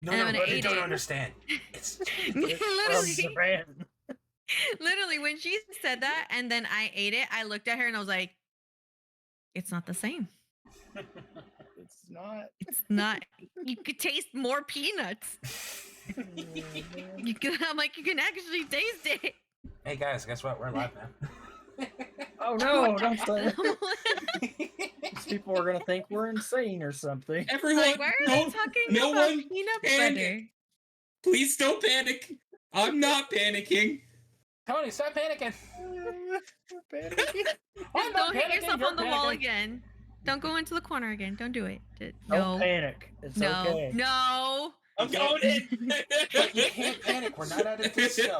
No, and no, then no, I they ate don't it. understand. It's Literally, literally, when she said that, and then I ate it, I looked at her and I was like, "It's not the same. It's not. It's not. You could taste more peanuts. You can." I'm like, "You can actually taste it." Hey guys, guess what? We're live now. Oh no! Don't say I'm that. like, These people are gonna think we're insane or something. Everyone, why are they talking no about one peanut panic. butter? Please don't panic. I'm not panicking. Tony, stop panicking. Panicking. I'm not Don't hit panicking, yourself you're on the wall panicking. again. Don't go into the corner again. Don't do it. Don't No. panic. It's No. okay. No. I'm going in. But you can't panic. We're not at a disco.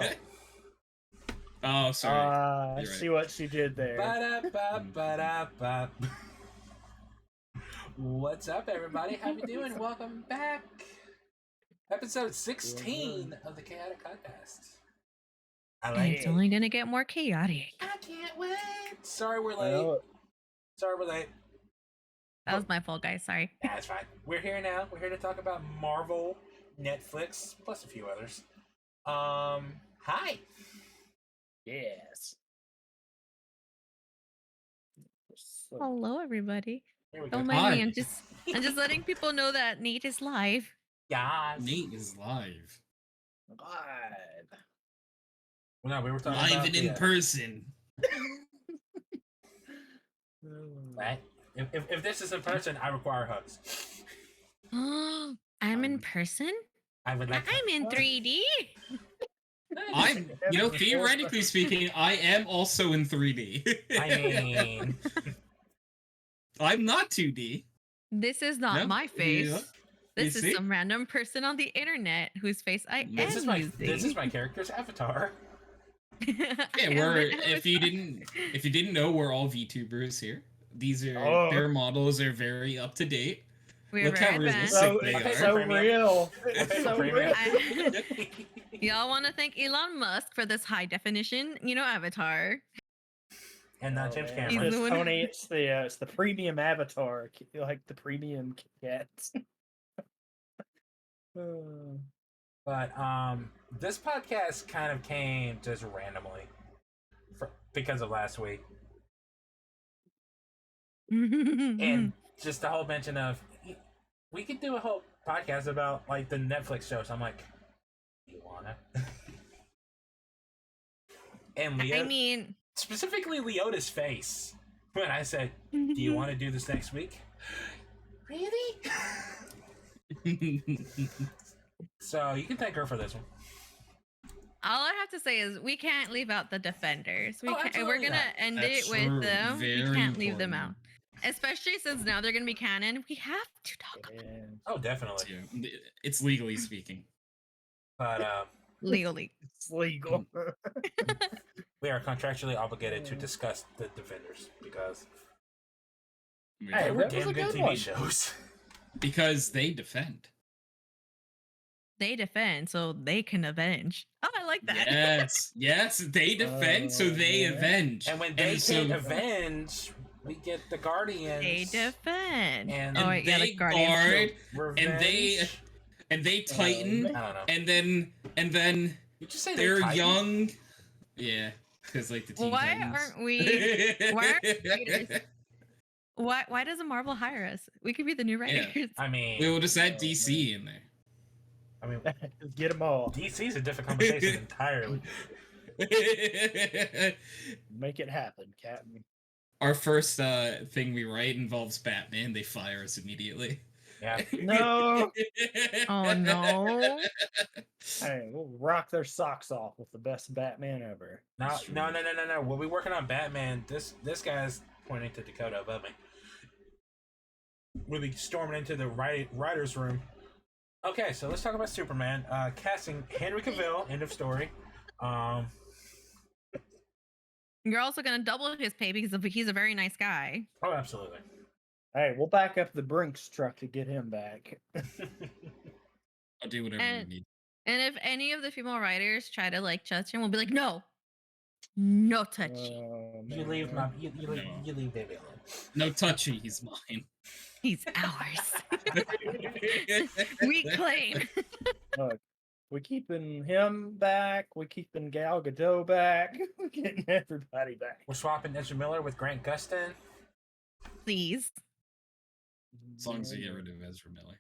Oh, sorry. I You're see what she did there. Ba-da-ba-ba-da-ba. What's up, everybody? How you doing? Welcome back. Episode 16 of the Chaotic Codpast. I And like it's it. only gonna get more chaotic. I can't wait. Sorry we're I late. know it. Sorry we're late. That was my fault, guys. Sorry. That's fine. We're here now. We're here to talk about Marvel, Netflix, plus a few others. Hi. Yes. So, Hello, everybody. Here we go. Don't mind me. Hi. I'm just letting people know that Nate is live. Yes. Nate is live. God. Well, no, we were talking Live about and in person. Right? If this is in person, I require hugs. I'm in person. I would like. I'm in 3D. I'm, theoretically speaking, I am also in 3D. I mean, I'm not 2D. This is not No, my face. yeah. This You is see? some random person on the internet whose face I this am is my using. character's avatar. Yeah, if you didn't know, we're all VTubers here. These are their models are very up to date. We're Look how very advanced. So, realistic they it's are. so Premium. real. I It's pay for so premium. real. Y'all want to thank Elon Musk for this high definition, avatar. And not James man. Cameron. He's the one- Tony, it's the premium avatar, like the premium cats. But this podcast kind of came just randomly because of last week, and just the whole mention of we could do a whole podcast about like the Netflix shows. I'm like, you wanna? And Leo, I mean, specifically Leota's face when I said, "Do you want to do this next week?" Really? So you can thank her for this one. all I have to say is we can't leave out the Defenders. We're absolutely gonna not. end That's it with true. them. We Very can't leave them out, important. especially since now they're gonna be canon. We have to talk about them. Oh, definitely. Yeah, it's legally speaking. But Legally. It's legal. we are contractually obligated to discuss the Defenders because Hey, they were that was damn a good good TV one. shows. Because they defend. They defend, so they can avenge. Oh, I like that. Yes, they defend, so they yeah. avenge. And when they so- can't avenge, we get the Guardians. They defend. And oh, wait, yeah, they the Guardians. guard, Revenge. and they tighten, I don't know. and then Did you say they're Titan? young. Yeah, because like the Teen Why Titans. aren't we? Why aren't writers? Why doesn't Marvel hire us? We could be the new Yeah. writers. I mean, We will just add DC in there. I mean, Get them all. DC's a different conversation entirely. Make it happen, Captain. Our first thing we write involves Batman. They fire us immediately. Yeah. No. Oh no! Hey, we'll rock their socks off with the best Batman ever. No. We'll be working on Batman. This guy's pointing to Dakota above me. We'll be storming into the writer's room. Okay, so let's talk about Superman. Casting Henry Cavill. End of story. You're also gonna double his pay because he's a very nice guy. Oh, absolutely. Hey, we'll back up the Brinks truck to get him back. I'll do whatever And- you need. And if any of the female writers try to touch him, we'll be like, no touch. You leave baby alone. No touchy, he's mine. He's ours. We claim. Look, we're keeping him back. We're keeping Gal Gadot back. We're getting everybody back. We're swapping Ezra Miller with Grant Gustin. Please. As long as you get rid of Ezra Miller.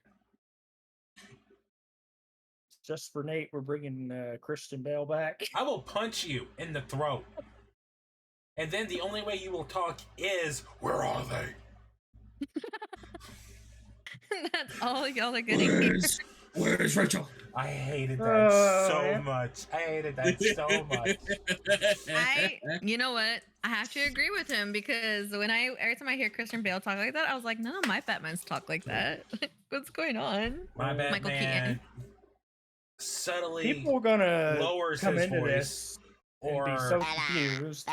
Just for Nate, we're bringing Christian Bale back. I will punch you in the throat. And then the only way you will talk is, where are they? That's all y'all are gonna hear. Where's Rachel? I hated that so yeah. much. I hated that so much. You know what? I have to agree with him because every time I hear Christian Bale talk like that, I was like, none of my Batmans talk like that. What's going on? My Michael Batman subtly People are gonna lowers come his into voice, this and or be so confused.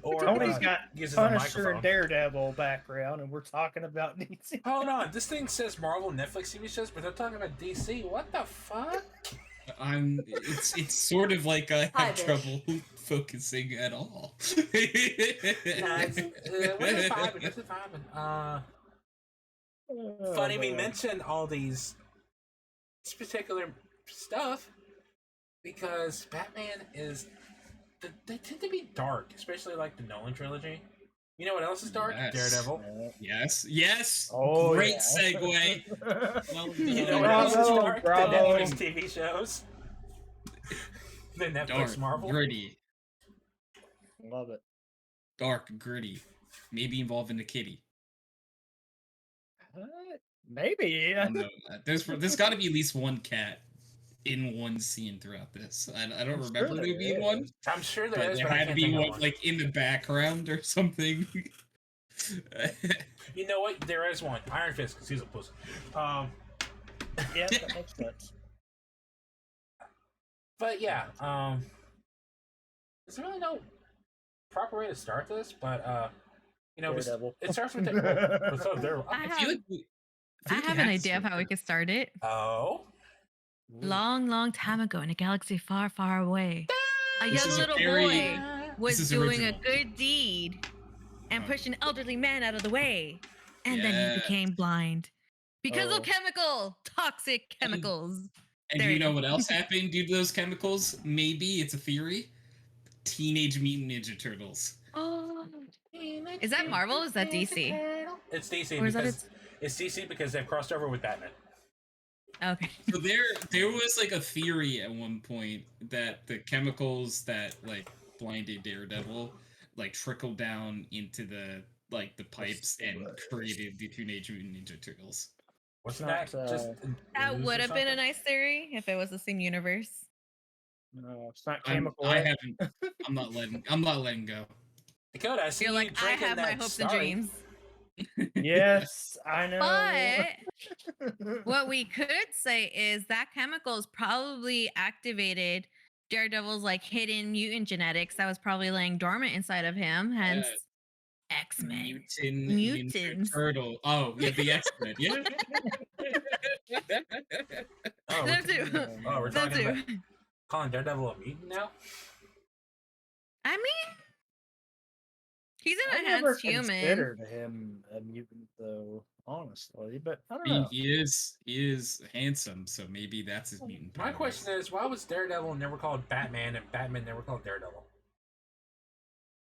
or Tony's got uses a Punisher microphone. and Daredevil background, and we're talking about DC. Hold on, this thing says Marvel Netflix TV shows, but they're talking about DC. What the fuck? It's sort of like I Hi, have bitch. trouble focusing at all. Nah, it's, what is vibing? What's it vibing? Funny we mentioned all these particular stuff because Batman is they tend to be dark, especially like the Nolan trilogy. You know what else is dark? Yes. Daredevil. Yes. Oh, Great yeah. segue. Well You know done. what else is Bravo, dark? bravo. The Netflix TV shows. The Netflix Dark, Marvel. gritty, Love it. dark, gritty. Maybe involving the kitty. Maybe. I don't know. There's got to be at least one cat in one scene throughout this. I don't I'm remember sure there there being one, is. I'm sure but there is, there but I had to can't be think of one one. like in the background or something. You know what? There is one. Iron Fist, because he's a pussy. Yeah, that makes sense. But yeah, there's really no proper way to start this, but you know, Daredevil. it starts with the I I feel have, like I have an idea of how we could start it. oh, Long, long time ago in a galaxy far, far away, a This young is a little very- boy was is doing original. a good deed and Oh. pushed an elderly man out of the way. And then he Yes. became blind because Oh. of toxic chemicals. And There you you know go. what else happened due to those chemicals? Maybe it's a theory. Teenage Mutant Ninja Turtles. Oh, is that Marvel? Or is that DC? it's DC Or is that because it's DC because they've crossed over with Batman. Okay. So there was like a theory at one point that the chemicals that like blinded Daredevil like trickled down into the pipes and created the Teenage Mutant Ninja Turtles. Wasn't Not, that just That news would or have been a something? nice theory if it was the same universe. No, it's not I'm, chemical. I haven't. I'm not letting go. Dakota, I see You're you like, I drinking have my that hopes and Starry. dreams. Yes, I know. But what we could say is that chemicals probably activated Daredevil's like hidden mutant genetics that was probably laying dormant inside of him, hence X-Men. Mutant Mutants. Ninja Turtle. Oh, yeah, the X-Men. Yeah. Oh, Them we're, too. oh, we're Them talking too. about calling Daredevil a mutant now. I mean, he's I an never enhanced human. considered him a mutant, though, honestly. But I don't I mean, know. he is handsome, so maybe that's his mutant My powers. question is, why was Daredevil never called Batman and Batman never called Daredevil?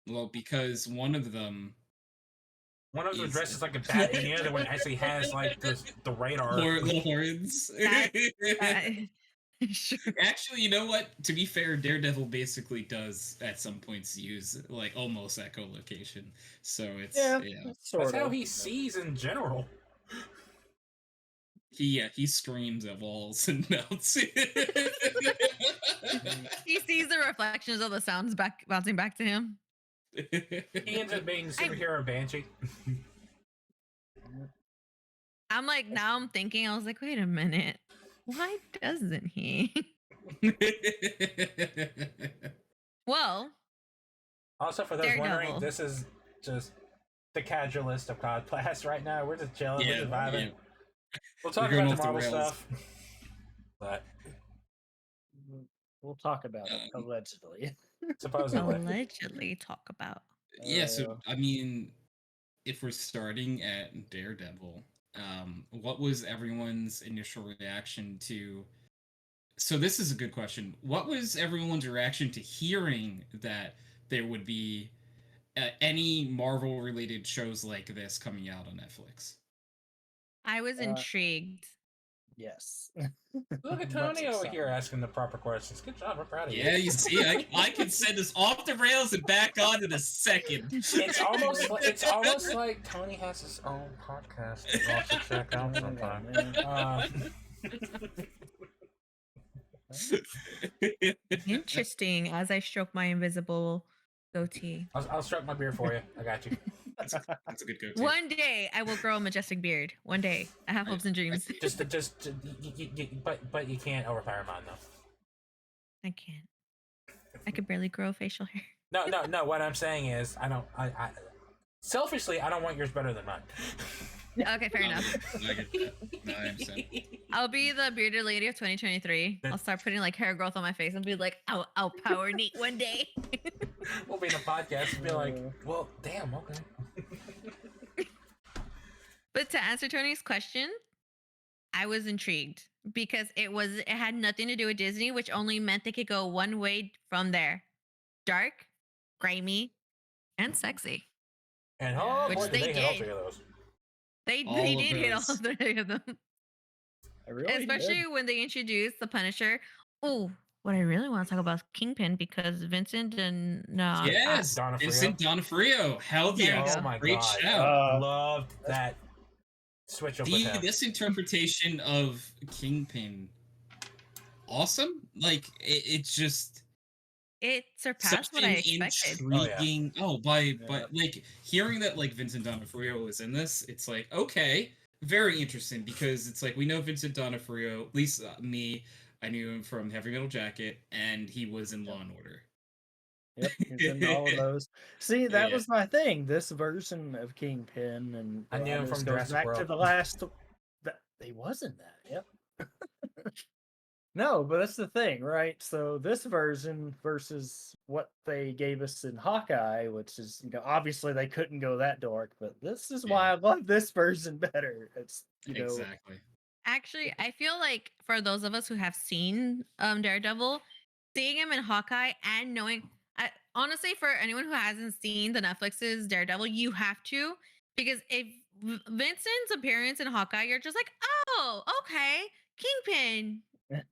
Well, because one of them One of them Is- dresses like a bat, and the other one actually has like the radar. little horns. Sure. Actually, you know what? To be fair, Daredevil basically does at some points use like almost echolocation. So it's Yeah, That's sort how of. he sees in general. he screams at walls and melts. He sees the reflections of the sounds bouncing back to him. He ends up being the superhero Banshee. I'm like, now I'm thinking, I was like, wait a minute. Why doesn't he? Well, Also, for those Daredevil. wondering, this is just the casualist of Codpast right now. We're just chilling, we're just vibing. yeah. We'll talk We're going about the off the Marvel rails. stuff. But We'll talk about it, allegedly. supposedly. allegedly talk about. Yeah, so I mean, if we're starting at Daredevil, what was everyone's initial reaction to? So this is a good question. What was everyone's reaction to hearing that there would be any Marvel-related shows like this coming out on Netflix? I was intrigued. Yes. Look at Much Tony over here excited. asking the proper questions. Good job. We're proud of you. Yeah, you see, I can send us off the rails and back on in a second. It's almost like Tony has his own podcast to also check out sometime. Interesting. As I stroke my invisible goatee. I'll stroke my beard for you. I got you. That's a good go-to. One day I will grow a majestic beard. One day. I have hopes and dreams. But you can't overpower mine though. I can't. I could barely grow facial hair. No. What I'm saying is, I selfishly, I don't want yours better than mine. Okay, fair enough. I get that. No, I understand. I'll be the bearded lady of 2023. I'll start putting like hair growth on my face and be like, I'll power Nate one day. We'll be in a podcast and be like, well, damn, okay. But to answer Tony's question, I was intrigued because it had nothing to do with Disney, which only meant they could go one way from there. Dark, grimy, and sexy. And Which boy, they did they hit all did. three of those. They All did of hit all those. three of them. I really Especially did. when they introduced the Punisher. Oh, what I really want to talk about is Kingpin because Vincent and Yes, D'Onofrio. Vincent D'Onofrio. Hell There yeah. we go. Oh my Great god. shout. Loved that switch up with him. This interpretation of Kingpin, awesome. Like it's just it such surpassed what I an expected. intriguing. By like hearing that like Vincent D'Onofrio was in this, it's like okay, very interesting because it's like we know Vincent D'Onofrio. At least me, I knew him from Heavy Metal Jacket, and he was in Law and Order. Yep, he's in all of those. See, that Yeah. was my thing. This version of Kingpin, and I knew him this from goes Jurassic back to World. the last. He wasn't that. Yep. No, but that's the thing, right? So this version versus what they gave us in Hawkeye, which is, obviously they couldn't go that dark, but this is why I love this version better. It's, Exactly. Actually, I feel like for those of us who have seen Daredevil, seeing him in Hawkeye and knowing, honestly, for anyone who hasn't seen the Netflix's Daredevil, you have to, because if Vincent's appearance in Hawkeye, you're just like, oh, okay, Kingpin,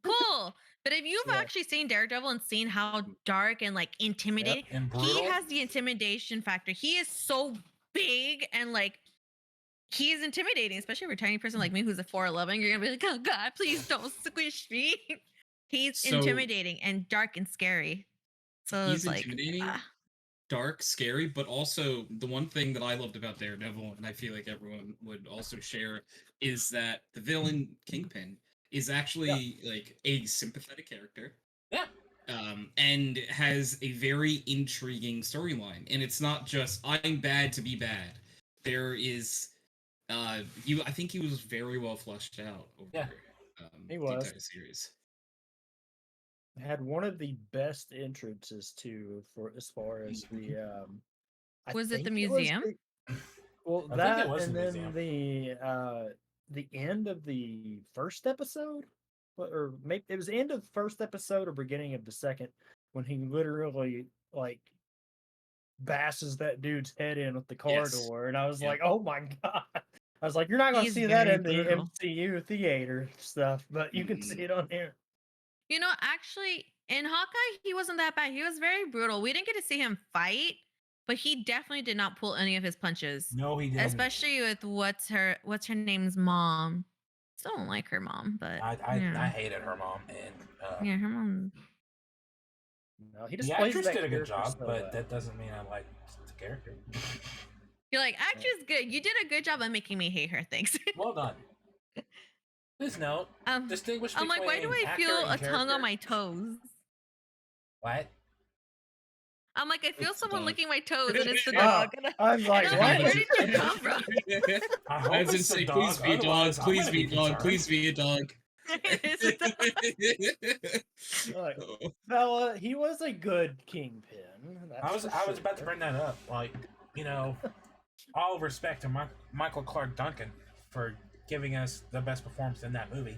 cool. But if you've actually seen Daredevil and seen how dark and like intimidating, And he brutal. has the intimidation factor. He is so big and like he is intimidating, especially for a tiny person like me who's a 4'11. You're gonna be like, oh god, please don't squish me. He's So- intimidating and dark and scary. So He's it's like intimidating, dark, scary, but also the one thing that I loved about Daredevil, and I feel like everyone would also share, is that the villain Kingpin is actually like a sympathetic character. Yeah. And has a very intriguing storyline. And it's not just I'm bad to be bad. There is I think he was very well fleshed out over He the was. entire series. had one of the best entrances to for as far as the I Was it the think museum? Well, I think that it was and the then the end of the first episode, or maybe it was the end of the first episode or beginning of the second, when he literally like bashes that dude's head in with the car Yes. door, and I was Yep. like, oh my god. I was like, you're not going to He's see that very in the brutal. MCU theater stuff, but you can see it on here. You know, actually, in Hawkeye, he wasn't that bad. He was very brutal. We didn't get to see him fight, but he definitely did not pull any of his punches. No, he didn't. Especially with what's her name's mom. Still don't like her mom, but I hated her mom, and yeah, her mom. No, he just the plays actress that did a good character job, so but well. that doesn't mean I like the character. You're like, actress good. You did a good job at making me hate her. Thanks. Well done. Please note, distinguish I'm like, why do between I actor feel and a tongue character. on my toes? What? I'm like, I feel It's the someone dog. licking my toes, and it's the Ah, dog. And I was like, I'm like, what? where did you come from? I hope I was it's gonna say, the dog, please be a dog, otherwise I'm please gonna be a dog, concerned. please be a dog. It's a dog. Like, fella, he was a good kingpin. I was about to bring that up. Like, you know, all respect to Michael Clark Duncan for giving us the best performance in that movie.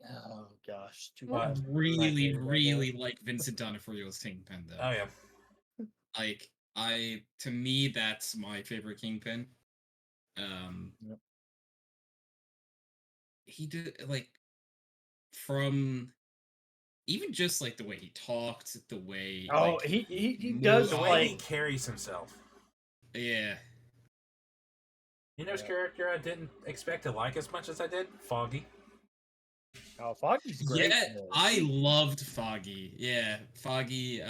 Oh gosh, too Well, I bad. really like Vincent D'Onofrio's Kingpin though. Oh yeah, Like to me that's my favorite Kingpin. Yep. He did like from even just like the way he talked, the way Oh, like he moved, does the way like he carries himself. yeah. You know, his Yeah. character I didn't expect to like as much as I did. Foggy. Oh, Foggy's great. Yeah, in this. I loved Foggy. Yeah, Foggy,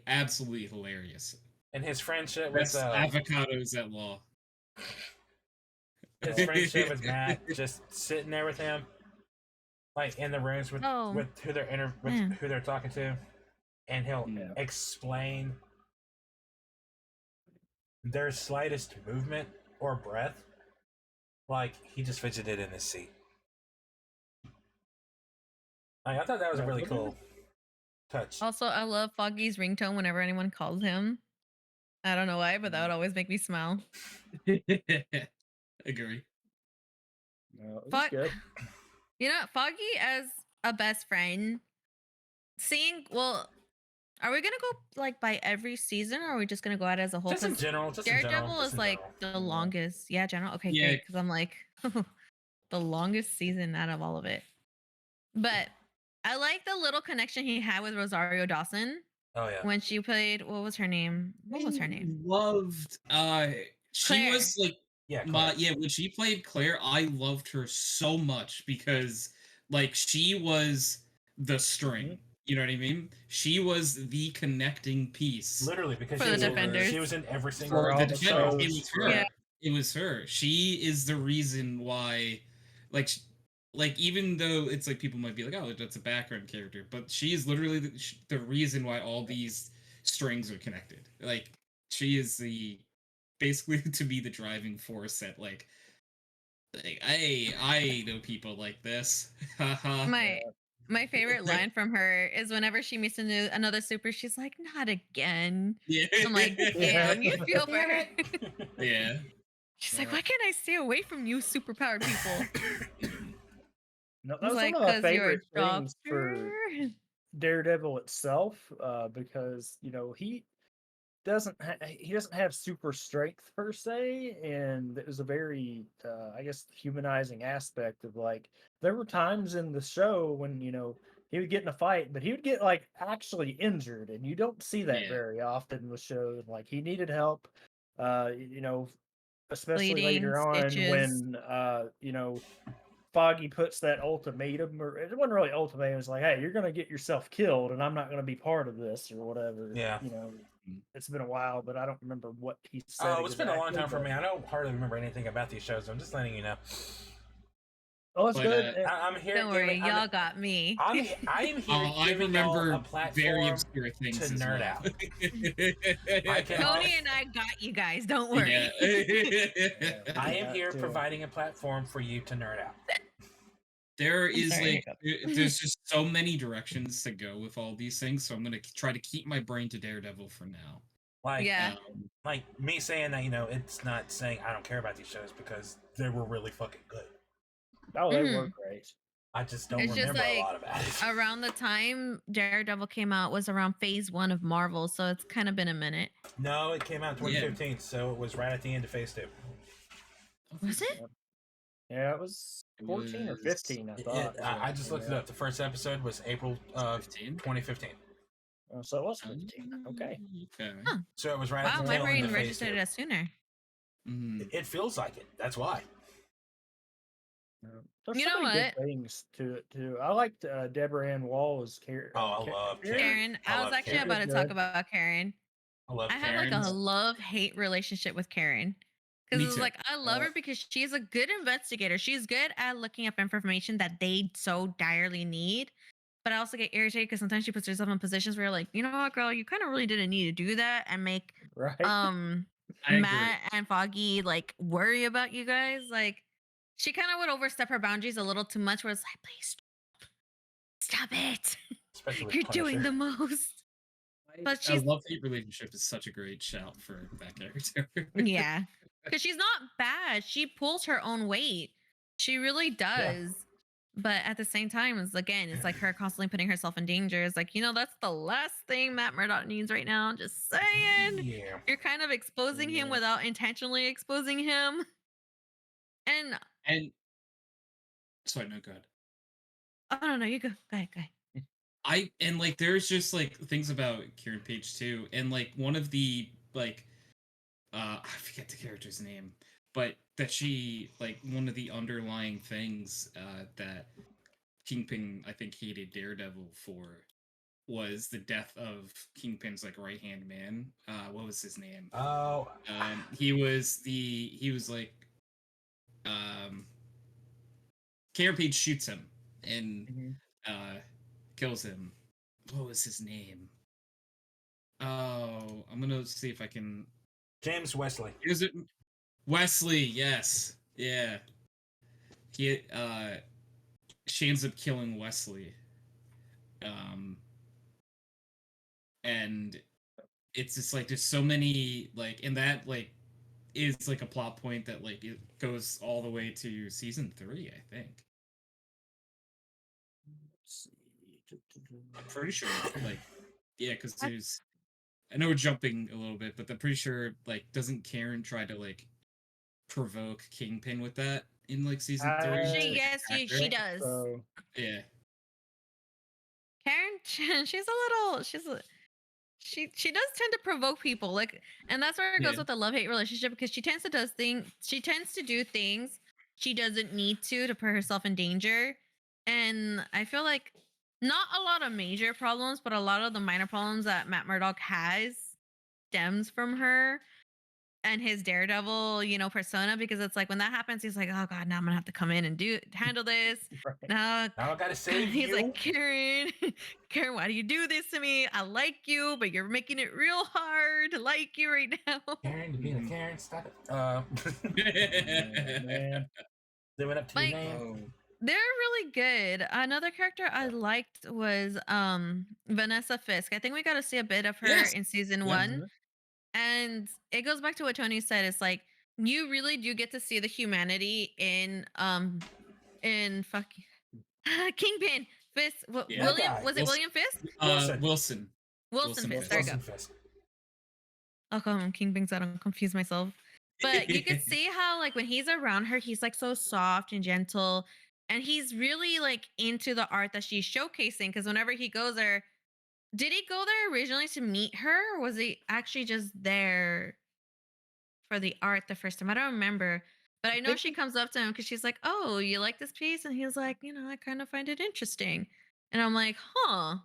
absolutely hilarious. And his friendship with Best avocados at law. his friendship with Matt, just sitting there with him, like in the rooms with Oh, who they're man. who they're talking to, and he'll Yeah. explain their slightest movement or breath, like he just fidgeted in his seat. Like, I thought that was a really cool touch. Also, I love Foggy's ringtone whenever anyone calls him. I don't know why, but that would always make me smile. Agree. No, it was Fog- good. You know, Foggy as a best friend. Are we gonna go like by every season, or are we just gonna go out as a whole? Just in 'Cause general, just in general. Daredevil just is in like general. the Yeah. longest. Yeah, general. Okay, Yeah. great. Because I'm like the longest season out of all of it. But I like the little connection he had with Rosario Dawson Oh yeah. when she played. What was her name? What was her name? Loved she Claire. was like Yeah, Claire. when she played Claire, I loved her so much because like she was the string. You know what I mean? She was the connecting piece. Literally, because For she the was, Defenders. she was in every single For all The the Defenders, shows. it was her. Yeah. It was her. She is the reason why, like, like even though it's like people might be like, oh, that's a background character, but she is literally the reason why all these strings are connected. Like, she is the basically to be the driving force that like hey, I know people like this. Haha. My favorite line from her is whenever she meets another super, she's like, "Not again." Yeah. I'm like, "Damn, you feel for her." Yeah. She's like, "Why can't I stay away from you, superpowered people?" No, I that was was like, one of my "Cause you're a favorite things for doctor." Daredevil itself, because he doesn't have super strength per se, and it was a very I guess humanizing aspect of like there were times in the show when he would get in a fight, but he would get like actually injured, and you don't see that Yeah. very often with shows. Like he needed help, uh, you know, especially Bleeding, later on stitches. when Foggy puts that ultimatum, or it wasn't really ultimatum. It was like, hey, you're going to get yourself killed, and I'm not going to be part of this, or whatever. Yeah. It's been a while, but I don't remember what he said. Oh, it's been a long exactly, time for but- me. I don't hardly remember anything about these shows. I'm just letting you know. Oh, that's But, good. I'm here. Don't worry, giving, y'all got me. I am here I giving y'all a remember very platform obscure things to as nerd well. out. I can- Tony and I got you guys. Don't worry. Yeah. I am that here too. providing a platform for you to nerd out. There is sorry. there's just so many directions to go with all these things, so I'm gonna try to keep my brain to Daredevil for now. Like, Yeah. like me saying that, it's not saying I don't care about these shows because they were really fucking good. Oh, they Mhm. were great. I just don't It's just remember a like lot about it. around the time Daredevil came out was around phase 1 of Marvel, so it's kind of been a minute. No, it came out in 2015, so it was right at the end of Phase 2. Was it? Yeah, it was 14 or 15, I thought. I just looked it up. The first episode was April 15? 2015. Oh, so it was 15. Okay. Okay. Huh. So it was right at Wow, the my tail end brain of Phase registered 2. it as sooner. Mm. It feels like it. That's why. There's You so know many what? good things to it too. I liked Deborah Ann Wall as Karen. Oh, I love Karen. Karen, I I love was actually Karen. about to Good. talk about Karen. I love I have Karen. like a love-hate relationship with Karen. Me Because too. like I love Yeah. her because she's a good investigator. She's good at looking up information that they so direly need. But I also get irritated because sometimes she puts herself in positions where you're like, you know what, girl, you kind of really didn't need to do that and make Right. I agree. Matt and Foggy like worry about you guys. Like she kind of would overstep her boundaries a little too much where it's like, please stop it. Especially with You're doing Punisher. the most. But A she's love-hate relationship is such a great shout for that character. yeah, because she's not bad. She pulls her own weight. She really does. But at the same time, it's like her constantly putting herself in danger. It's like, that's the last thing Matt Murdock needs right now. Just saying. Yeah. You're kind of exposing him Yeah. without intentionally exposing him. And And sorry, no, go ahead. oh no, no, you go. Go ahead, go ahead. Like there's just like things about Kieran Page too, and like one of the like I forget the character's name, but that she like one of the underlying things that Kingpin I think hated Daredevil for was the death of Kingpin's like right hand man. What was his name? Oh. He was like Kieran Page shoots him and kills him. What was his name? Oh, I'm gonna see if I can. James Wesley. Is it Wesley? Yes. Yeah. He she ends up killing Wesley. And it's just like there's so many like, and that like is like a plot point that like it goes all the way to season 3, I think. Let's see. I'm pretty sure, like, yeah, because there's. I know we're jumping a little bit, but I'm pretty sure like doesn't Karen try to like provoke Kingpin with that in like season 3? Actually, Uh, yes, she think does. so. Yeah. Karen, she does tend to provoke people, like, and that's where it goes Yeah. with the love-hate relationship, because she tends to do things she doesn't need to put herself in danger. And I feel like not a lot of major problems, but a lot of the minor problems that Matt Murdock has stems from her and his Daredevil, persona, because it's like when that happens, he's like, oh God, now I'm gonna have to come in and handle this. Right. Now Now I gotta save he's you. like, Karen, Karen, why do you do this to me? I like you, but you're making it real hard to like you right now. Karen, to be a Karen, stop it. Oh, man. Living up to Like, your name. Oh, they're really good. Another character I liked was Vanessa Fisk. I think we got to see a bit of her Yes. in season Yeah. 1. And it goes back to what Tony said. It's like you really do get to see the humanity in fucking Kingpin Fisk. Yeah. William, That guy. was it William Fisk? Wilson. Wilson. Wilson Fisk. Fisk. There you go. Wilson Fisk. I'll call him Kingpin so I don't confuse myself. But you could see how, like, when he's around her, he's like so soft and gentle, and he's really like into the art that she's showcasing. Because whenever he goes there, did he go there originally to meet her, or was he actually just there for the art the first time? I don't remember, but I know think she comes up to him because she's like, "Oh, you like this piece?" And he's like, I kind of find it interesting." And I'm like, "Huh."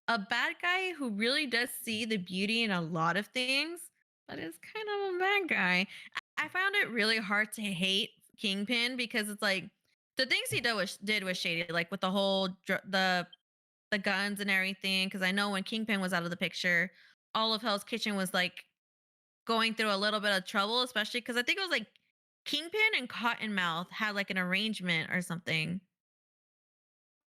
A bad guy who really does see the beauty in a lot of things, but is kind of a bad guy. I found it really hard to hate Kingpin because it's like the things he did was shady, like with the whole the guns and everything. Because I know when Kingpin was out of the picture, all of Hell's Kitchen was like going through a little bit of trouble, especially because I think it was like Kingpin and Cottonmouth had like an arrangement or something,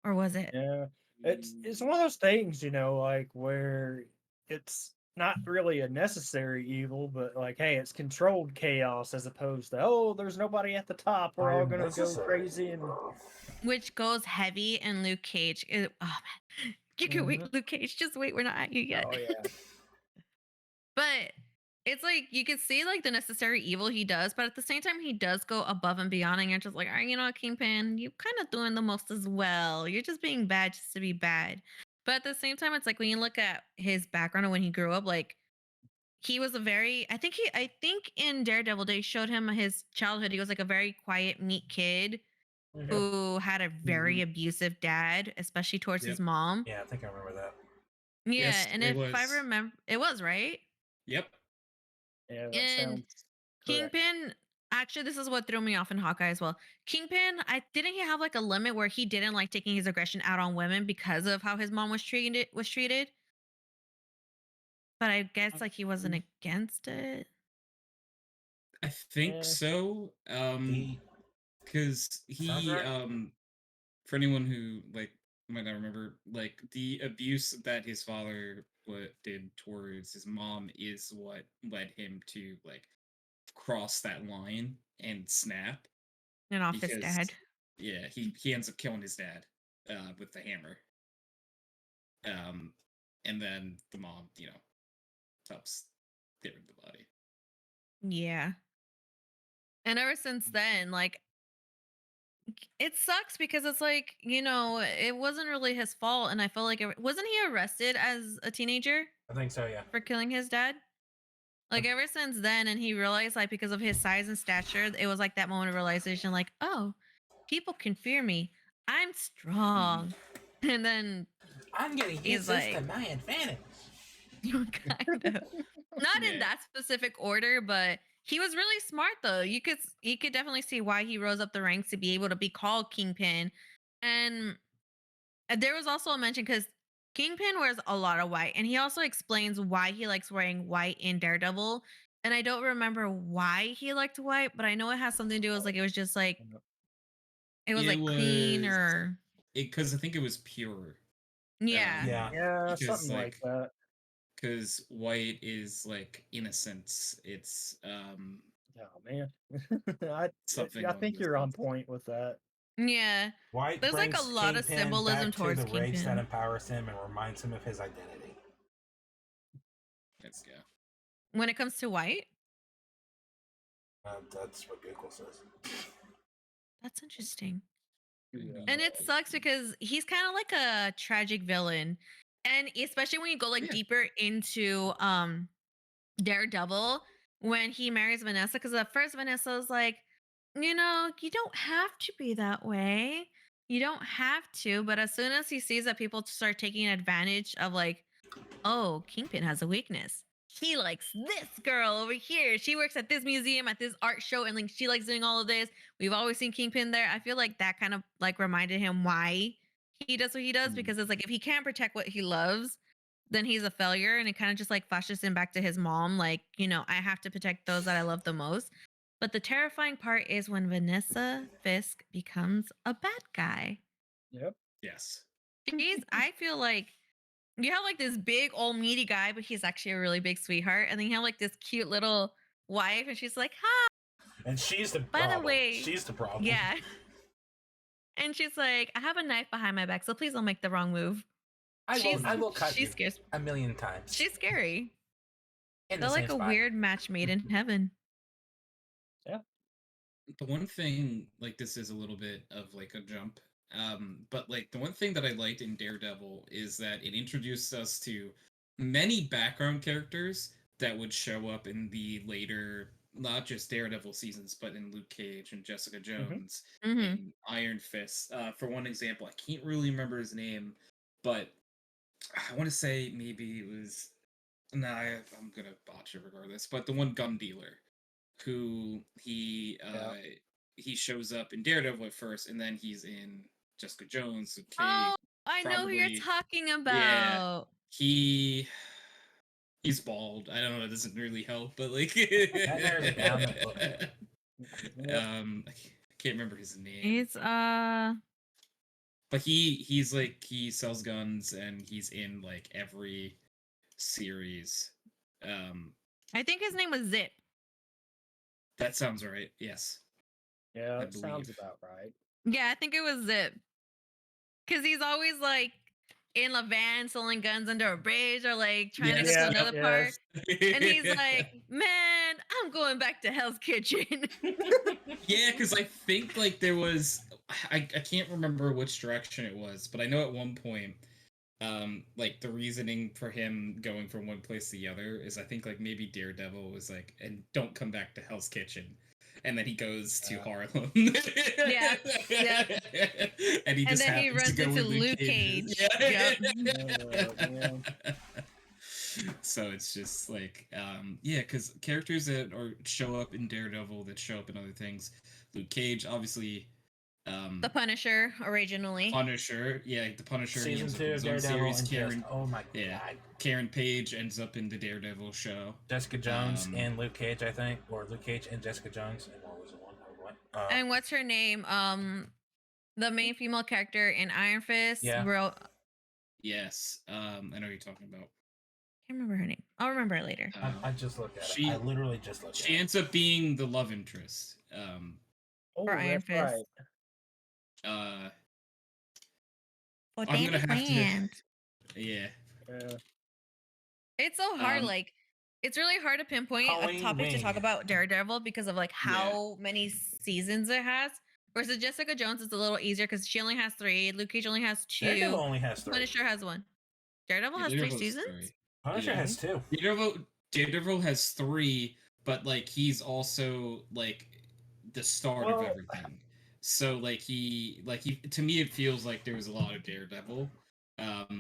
or was it? yeah. It's one of those things, like where it's not really a necessary evil, but like, hey, it's controlled chaos as opposed to, oh, there's nobody at the top. We're all gonna go crazy and Which goes heavy in Luke Cage. Oh man, you can wait, Luke Cage. Just wait, we're not at you yet. oh yeah. But it's like you can see like the necessary evil he does, but at the same time he does go above and beyond, and you're just like, all right, Kingpin, you kind of doing the most as well. You're just being bad just to be bad. But at the same time, it's like when you look at his background and when he grew up, like he was a very I think in Daredevil they showed him his childhood. He was like a very quiet, meek kid who had a very abusive dad, especially towards Yep. his mom. Yeah, I think I remember that. Yeah, Yes, and it if I was. remember, it was right. Yep. Yeah, that And sounds correct. Kingpin, actually, this is what threw me off in Hawkeye as well. Kingpin, I didn't he have like a limit where he didn't like taking his aggression out on women because of how his mom was treated. But I guess like he wasn't against it. I think Yeah. so. He Because Sounds he right. for anyone who like might not remember, like the abuse that his father did towards his mom is what led him to like cross that line and snap And off his because dad. yeah, he ends up killing his dad with the hammer. And then the mom, helps get rid of the body. Yeah. And ever since then, like, it sucks because it's like, it wasn't really his fault. And I felt like, wasn't he arrested as a teenager I think so, yeah. for killing his dad? Like, ever since then, and he realized, like, because of his size and stature, it was like that moment of realization, like, oh, people can fear me. I'm strong. And then I'm gonna use he's this to like, my advantage. kind of. Not in Yeah. that specific order, but he was really smart though. You could definitely see why he rose up the ranks to be able to be called Kingpin. And there was also a mention because Kingpin wears a lot of white, and he also explains why he likes wearing white in Daredevil. And I don't remember why he liked white, but I know it has something to do with like it was just like it was like clean or because I think it was pure. yeah. Yeah. Yeah, Because, something like that. Because white is like innocence. It's Oh man, I something. I along think those you're on lines. point with that. Yeah. White There's like a brings lot of Kingpin symbolism back to towards the rage that Kingpin. empowers him and reminds him of his identity. Let's go. When it comes to white, That's what Google says. that's interesting. Yeah. And it sucks because he's kind of like a tragic villain. And especially when you go like Yeah. deeper into Daredevil when he marries Vanessa, because at first Vanessa was like, you don't have to be that way. You don't have to. But as soon as he sees that people start taking advantage of like, oh, Kingpin has a weakness. He likes this girl over here. She works at this museum, at this art show, and like she likes doing all of this. We've always seen Kingpin there. I feel like that kind of like reminded him why he does what he does, because it's like if he can't protect what he loves, then he's a failure. And it kind of just like flashes him back to his mom, like, I have to protect those that I love the most. But the terrifying part is when Vanessa Fisk becomes a bad guy. Yep. Yes. I feel like you have like this big old meaty guy, but he's actually a really big sweetheart. And then you have like this cute little wife, and she's like, hi. And she's the By the problem. way, She's the problem. Yeah. And she's like, I have a knife behind my back, so please don't make the wrong move. I will cut she you scares. a million times. She's scary. In They're the like same a spot. weird match made in heaven. The one thing, like, this is a little bit of like a jump, but like the one thing that I liked in Daredevil is that it introduced us to many background characters that would show up in the later, not just Daredevil seasons, but in Luke Cage and Jessica Jones and Iron Fist. For one example, I can't really remember his name, but I want to say maybe it was. Nah, I'm gonna botch it regardless. But the one gun dealer, who he shows up in Daredevil at first, and then he's in Jessica Jones, Luke Cage. Oh, I know who you're probably- talking about. Yeah, he's bald. I don't know. It doesn't really help, but like, narrows it down a little bit. I can't remember his name. It's But he's like, he sells guns and he's in like every series. I think his name was Zip. That sounds right. Yes. Yeah, I that sounds believe. about right. Yeah, I think it was Zip. Cause he's always like in a van selling guns under a bridge or like trying to get to another part. And he's like, man, I'm going back to Hell's Kitchen. Yeah, because I think like there was, I can't remember which direction it was, but I know at one point, like the reasoning for him going from one place to the other is I think like maybe Daredevil was like, and don't come back to Hell's Kitchen. And then he goes to Harlem. Yeah. And he just then he happens to runs go into where Luke Cage is. Cage. Yeah. So it's just like, yeah, because characters that show up in Daredevil that show up in other things, Luke Cage, obviously. The Punisher originally. Punisher, yeah, the Punisher. Season 2 of Daredevil Daredevil and Karen. Oh my god. Karen Page ends up in the Daredevil show. Jessica Jones and Luke Cage, I think, or Luke Cage and Jessica Jones, and what was the one? And what's her name? The main female character in Iron Fist. Yeah. Yes. I know what you're talking about. Can't remember her name. I'll remember it later. I just looked at she- it. I literally just looked She at it. ends up being the love interest. Oh, For Iron that's Fist. right. For I'm gonna have to. Danny Yeah. Yeah. It's so hard. Um, like, it's really hard to pinpoint a Colleen topic to talk Wing. about Daredevil because of like how many seasons it has. Versus Jessica Jones is a little easier because she only has 3. Luke Cage only has 2. Daredevil only has 3. Punisher has 1. Daredevil has 3 Daredevil's seasons. 3. Punisher Yeah. has 2. Daredevil has 3, but like he's also like the start of everything. So like he to me it feels like there was a lot of Daredevil. But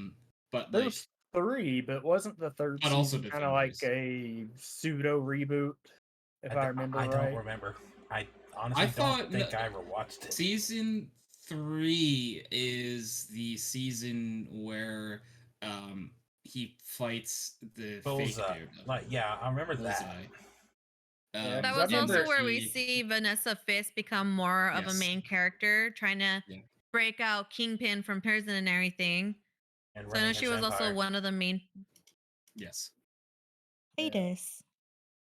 like There's 3, but wasn't the third But also season kind of like Defenders. a pseudo reboot? If I remember I right. don't remember. I honestly don't think I ever watched it. season 3 is the season where he fights the fake Bullseye. Daredevil. Like, yeah, I remember that. Bullseye. Yeah, That I was remember also where we he- see Vanessa Fisk become more of a Yes. main character, trying to Yeah. break out Kingpin from prison and everything. And So I know running she his was also empire. one of the main. Yes. Haters.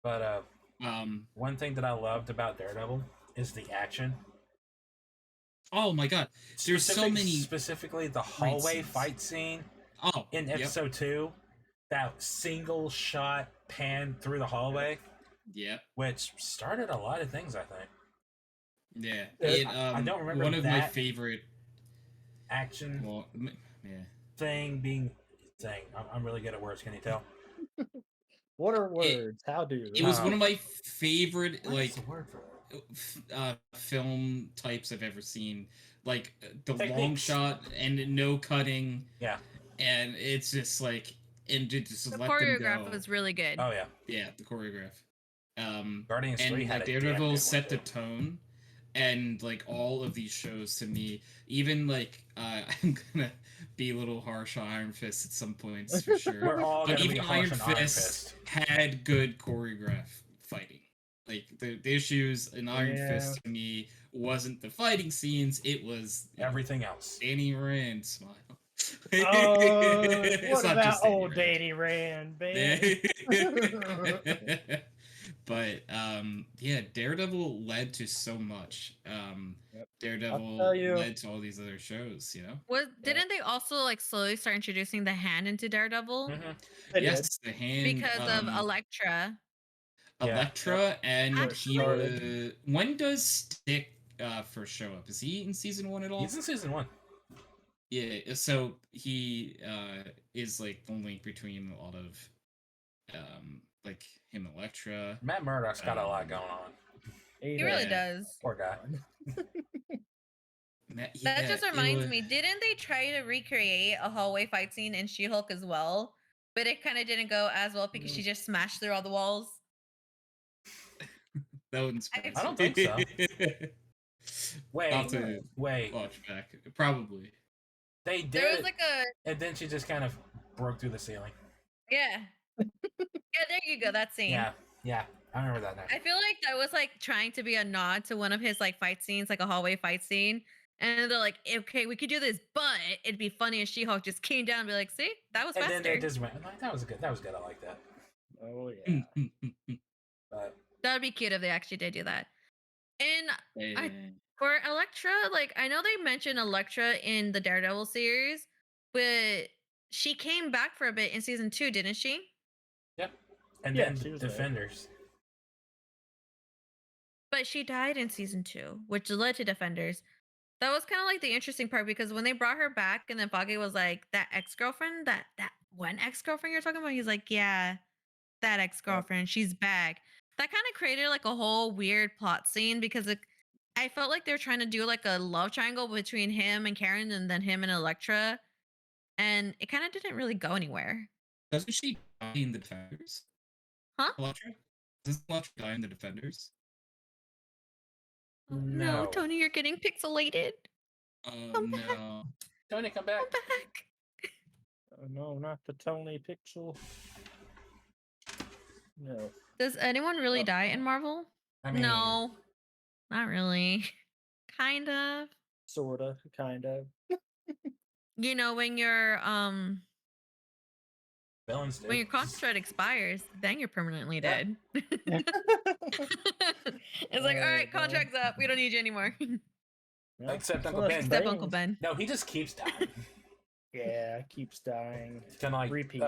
But One thing that I loved about Daredevil is the action. Oh my god. There's so many Specifically, the hallway scenes. fight scene Oh, in yep. episode 2. That single shot pan through the hallway, Yeah. which started a lot of things, I think. Yeah. Yeah, I don't remember one of my that favorite action yeah. thing. I'm really good at words. Can you tell? What are words? How do It was one of my favorite What like is the word for it? film types I've ever seen. Like the long Techniques. shot and no cutting, Yeah. and it's just like and to just The let them choreograph go. was really good. Oh yeah. Yeah, the choreograph. Guardians And 3 had like a damn Daredevil good set the one, too. tone, and like all of these shows to me, even like I'm gonna be a little harsh on Iron Fist at some points for sure. We're all But gonna be even harsh Iron on Iron Fist Fist. had good choreograph fighting. Like the issues in Iron Fist to me wasn't the fighting scenes; it was Everything else. Danny Rand smile. Oh, It's what not about just Danny old Rand. Danny Rand, man? But yeah, Daredevil led to so much. Yep. Daredevil tell you- led to all these other shows, you know. Didn't they also like slowly start introducing the Hand into Daredevil Mhm. They did. Yes, the hand because of Elektra? Yeah. Elektra, and Actually- when does Stick first show up? Is he in season 1 at all? He's in season 1. Yeah, so he is like the link between a lot of like him and Elektra. Matt Murdock's got a lot going on. He really Yeah. does. Poor guy. That just reminds me, didn't they try to recreate a hallway fight scene in She-Hulk as well? But it kind of didn't go as well because she just smashed through all the walls. That one's I don't think so. I'll have Wait. to Wait. watch back. Probably. They did There was it, like a and then she just kind of broke through the ceiling. yeah. Yeah, there you go. That scene. Yeah. I remember that now. I feel like that was like trying to be a nod to one of his like fight scenes, like a hallway fight scene. And they're like, okay, we could do this, but it'd be funny if She-Hulk just came down and be like, see, that was And faster. then they just went, like, that was good. I like that. Oh yeah. But That would be cute if they actually did do that. And Yeah. for Elektra, like I know they mentioned Elektra in the Daredevil series, but she came back for a bit in season 2, didn't she? yep. And Yeah, then she was there. Defenders. But she died in season 2, which led to Defenders. That was kind of like the interesting part because when they brought her back and then Foggy was like, that ex-girlfriend, that one ex-girlfriend you're talking about? He's like, yeah, that ex-girlfriend, she's back. That kind of created like a whole weird plot scene because I felt like they're trying to do like a love triangle between him and Karen and then him and Elektra. And it kind of didn't really go anywhere. Doesn't she die in the Defenders? Huh? Elektra? Doesn't Elektra die in the Defenders? Oh, no, No. Tony, you're getting pixelated. Oh Come back. no. Tony, come back. Come back. Oh, no, not the Tony Pixel. No. Does anyone really die in Marvel? I mean, No, not really. Kind of. sorta, kind of. You know, when your Villains do. when your contract expires, then you're permanently Yeah. dead. Yeah. It's like, all right, man. contract's up. We don't need you anymore. Yeah, Except that's Uncle what Ben. I'm Except saying. Uncle Ben. No, he just keeps dying. Yeah, keeps dying. It's kind of like Repeat.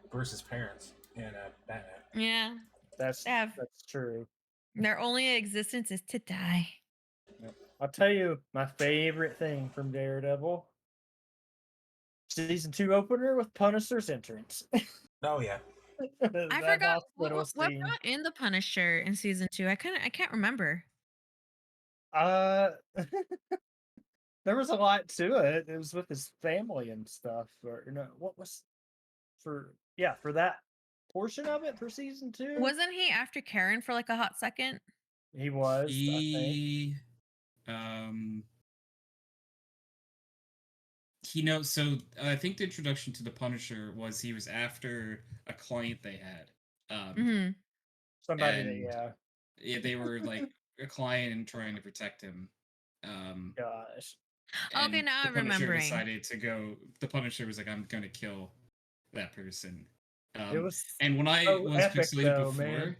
Bruce's parents in Batman. Yeah. That's Have true. their only existence is to die. I'll tell you my favorite thing from Daredevil. Season 2 opener with Punisher's entrance. Oh yeah. I That forgot hospital what scene. brought in the Punisher in season 2. I can't remember. There was a lot to it. It was with his family and stuff. Or what was for that portion of it for season 2? Wasn't he after Karen for like a hot second? He was, I think. He knows. So I think the introduction to the Punisher was he was after a client they had. Hmm. Somebody that, and yeah, they were like a client and trying to protect him. gosh. Okay, And now the I'm Punisher remembering. decided to go. The Punisher was like, "I'm going to kill that person." It was And when I so was epic, pixelated though, before, man.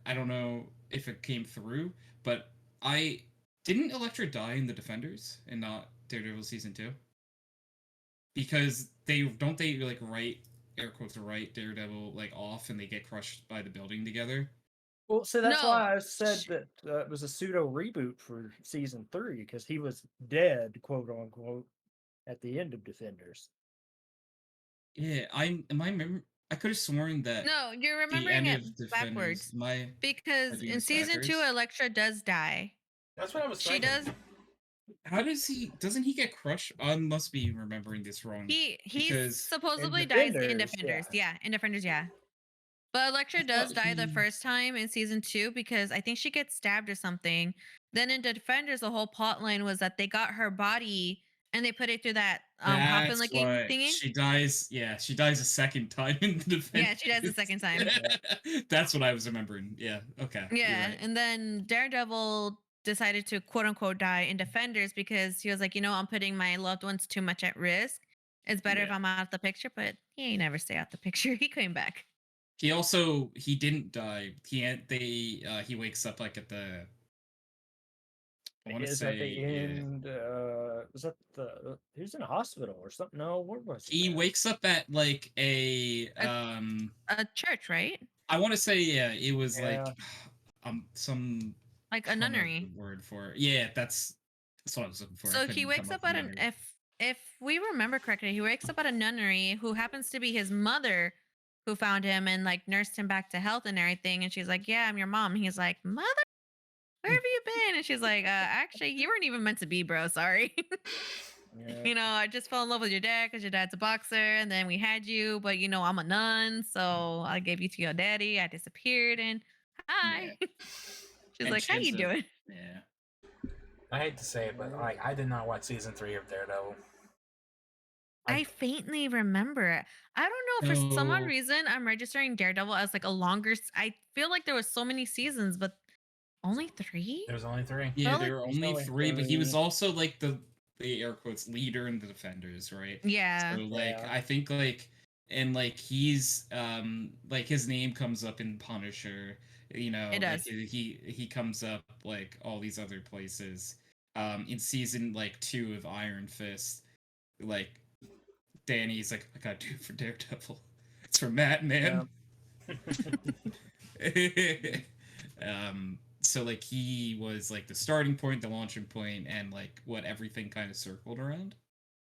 I don't know if it came through, but I didn't Elektra die in the Defenders and not Daredevil season 2? Because they like write air quotes write Daredevil like off and they get crushed by the building together. Well, so that's No. why I said that it was a pseudo reboot for season 3, because he was dead, quote unquote, at the end of Defenders. Yeah, I could have sworn that No, you're the remembering end it of Defenders. backwards. Am I Because doing in this season 2, backwards? Elektra does die. That's what I was She thinking. does. How does he? Doesn't he get crushed? I must be remembering this wrong. He Because supposedly dies in Defenders, Defenders. Yeah, in Defenders, yeah. But Elektra I does thought die the he- first time in season 2 because I think she gets stabbed or something. Then in Defenders, the whole plot line was that they got her body and they put it through that coffin That's looking why thingy. she dies. Yeah, she dies a second time in the Defenders. Yeah, she dies the second time. That's what I was remembering. Yeah. Okay. you're Yeah, right. and then Daredevil decided to quote unquote die in Defenders because he was like, I'm putting my loved ones too much at risk. It's better if Yeah. I'm out of the picture, but he never stay out the picture. He came back. He didn't die. He wakes up like at the. I want to Is say at the end. Was that he was in a hospital or something? No, where was he at? wakes up at like a A church, right? I want to say it was Yeah. like some Like a I don't know nunnery. the word for it. Yeah, that's what I was looking for. I So he couldn't wakes come up with at an nunnery. if we remember correctly, he wakes up at a nunnery who happens to be his mother who found him and like nursed him back to health and everything. And she's like, "Yeah, I'm your mom." And he's like, "Mother, where have you been?" And she's like, actually, you weren't even meant to be, bro. Sorry." Yeah. I just fell in love with your dad because your dad's a boxer, and then we had you, but I'm a nun, so I gave you to your daddy. I disappeared, and hi. She's And like, she "How ends you up- doing?" Yeah. I hate to say it, but like I did not watch season 3 of Daredevil. I faintly remember it. I don't know. For some odd So- reason, I'm registering Daredevil as like a longer. I feel like there was so many seasons, but only 3. There was only 3. Yeah, Felt there were There's only only 3, but he was 3. also like the air quotes leader in the Defenders, right? Yeah. So like Yeah. I think like and like he's like his name comes up in Punisher, It like does. he comes up like all these other places. In season like 2 of Iron Fist, like Danny's like, I gotta do it for Daredevil. It's for Matt, man. So like he was like the starting point, the launching point, and like what everything kind of circled around.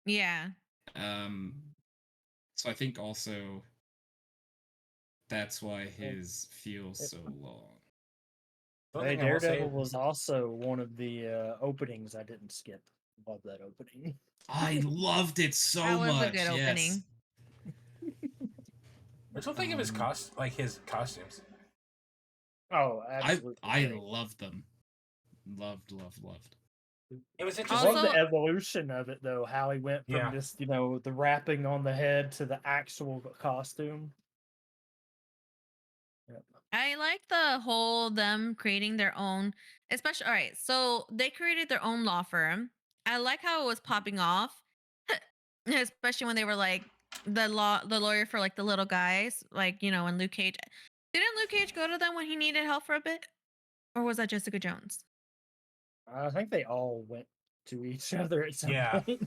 Yeah. So I think also that's why his feels so long. One Hey, thing I will say- Daredevil was also one of the openings I didn't skip. Love that opening. I loved it so That was much. a good yes. opening. What you think of his his costumes? Oh, I absolutely. great. loved them. Loved. It was I interesting. love the Also- evolution of it, though. How he went from Yeah. just the wrapping on the head to the actual costume. Yep. I like the whole them creating their own especially all right. So they created their own law firm. I like how it was popping off, especially when they were like the lawyer for like the little guys, like when Luke Cage. Didn't Luke Cage go to them when he needed help for a bit, or was that Jessica Jones? I think they all went to each other at some Yeah. point.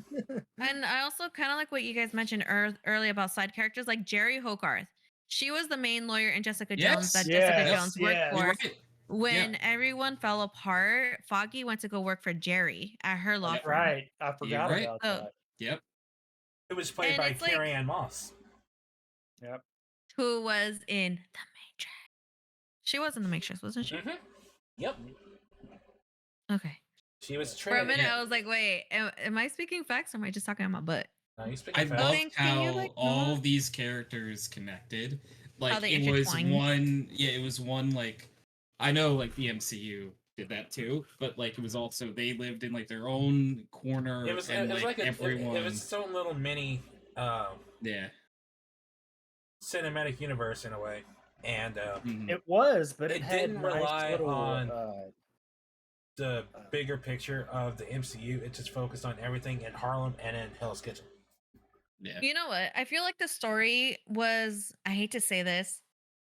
And I also kind of like what you guys mentioned early about side characters, like Jerry Hogarth. She was the main lawyer in Jessica Jones that Jessica Yes, Jones worked yes. for. You're right. When everyone fell apart, Foggy went to go work for Jerry at her law firm. Right. I forgot right. about Oh, that. Yep. It was played And by it's like- Carrie Ann Moss. Yep. who was in The Matrix. She was in The Matrix, wasn't she? Mm-hmm. Yep. Okay. She was For a Trinity. minute, I was like, wait, am I speaking facts or am I just talking on my butt? No, you I speaking loved fast. Thanks, can you, how like, all not- these characters connected. Like they it was intertwined. one, it was one like I know like the MCU did that too, but like it was also they lived in like their own corner It was and like everyone. it was its own little mini yeah. cinematic universe in a way, and Mhm. It was, but It it had didn't nice rely little, on the bigger picture of the MCU. It just focused on everything in Harlem and in Hell's Kitchen. Yeah. You know what? I feel like the story was, I hate to say this,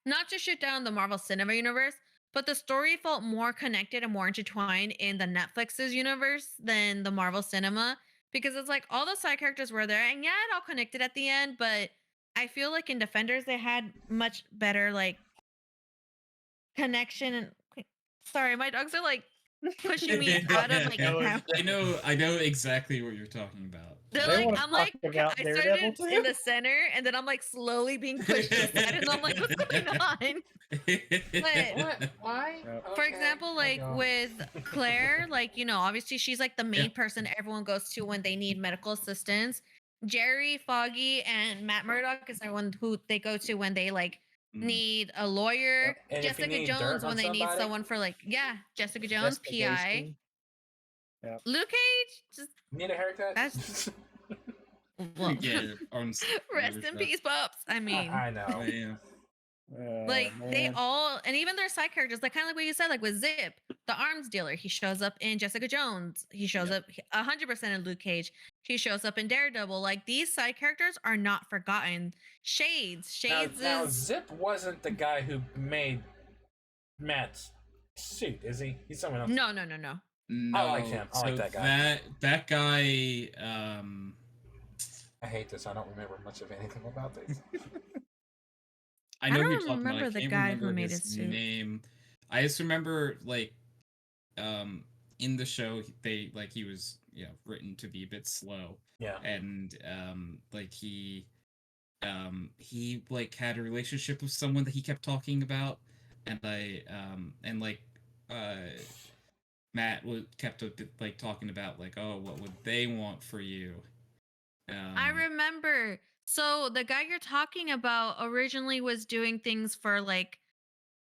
not to shoot down the Marvel Cinema Universe, but the story felt more connected and more intertwined in the Netflix's universe than the Marvel Cinema, because it's like all the side characters were there and yeah, it all connected at the end, but I feel like in Defenders they had much better like connection and sorry, my dogs are like pushing me out of like No, a it's- camera. I know exactly what you're talking about. They're They like, wanna I'm like, talk about I Daredevil started too? in the center, and then I'm like slowly being pushed to the side, and I'm like, what's going on? What? Why? Yep. For example, like with Claire, like obviously she's like the main Yeah. person everyone goes to when they need medical assistance. Jerry, Foggy, and Matt Murdock is everyone who they go to when they like Mm. need a lawyer. Yep. And if you Jessica need Jones dirt when on they need somebody, someone for like Jessica Jones, PI. investigation. Luke Cage, just need a haircut. That's- well, Yeah, arms- rest in peace, pups. I mean, I Oh, know. yeah. like they Man. all, and even their side characters, like kind of like what you said, like with Zip, the arms dealer, he shows up in Jessica Jones, he shows up 100% in Luke Cage, he shows up in Daredevil. Like these side characters are not forgotten. Shades Now, is Zip wasn't the guy who made Matt's suit, is he? He's someone else. no. No, I like him. I like that guy. That guy. I hate this. I don't remember much of anything about this. I I know don't who you're talking about. remember I the can't guy remember who made his his suit. name. I just remember like, in the show they like he was written to be a bit slow. Yeah. And like he like had a relationship with someone that he kept talking about, and Matt kept like talking about like, oh, what would they want for you? I remember. So the guy you're talking about originally was doing things for like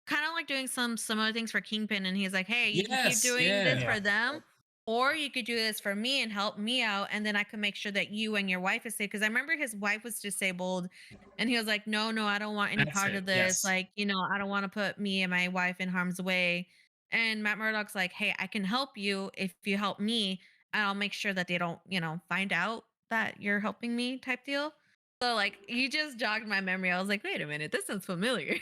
kind of like doing some other things for Kingpin, and he's like, hey, you can keep Yes, doing yeah. this Yeah. for them, or you could do this for me and help me out, and then I could make sure that you and your wife is safe. Because I remember his wife was disabled, and he was like, no, I don't want any That's part it, of this. yes. Like, I don't want to put me and my wife in harm's way. And Matt Murdock's like, hey, I can help you if you help me, and I'll make sure that they don't, find out that you're helping me type deal. So like you just jogged my memory. I was like, wait a minute, this sounds familiar.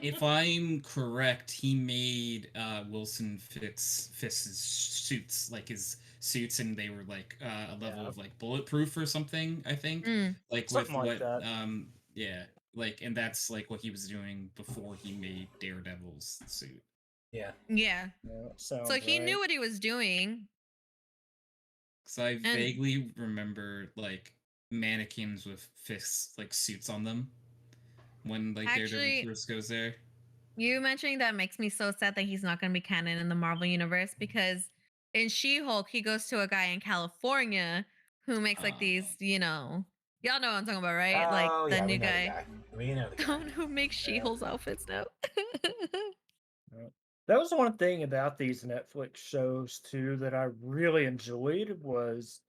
If I'm correct, he made Wilson Fisk's suits, like his suits, and they were like a level of like bulletproof or something. I think, like Something with like what, that. yeah, like, and that's like what he was doing before he made Daredevil's suit. Yeah. Yeah. So So he knew what he was doing. Because I vaguely remember like mannequins with Fisk's like suits on them when like Actually, Daredevil first goes there. You mentioning that makes me so sad that he's not going to be canon in the Marvel universe, because in She-Hulk he goes to a guy in California who makes like these, y'all know what I'm talking about, right? Like Oh, the yeah, new we know guy. the guy. We know the The guy. one who makes She-Hulk's outfits now. That was one thing about these Netflix shows too that I really enjoyed was,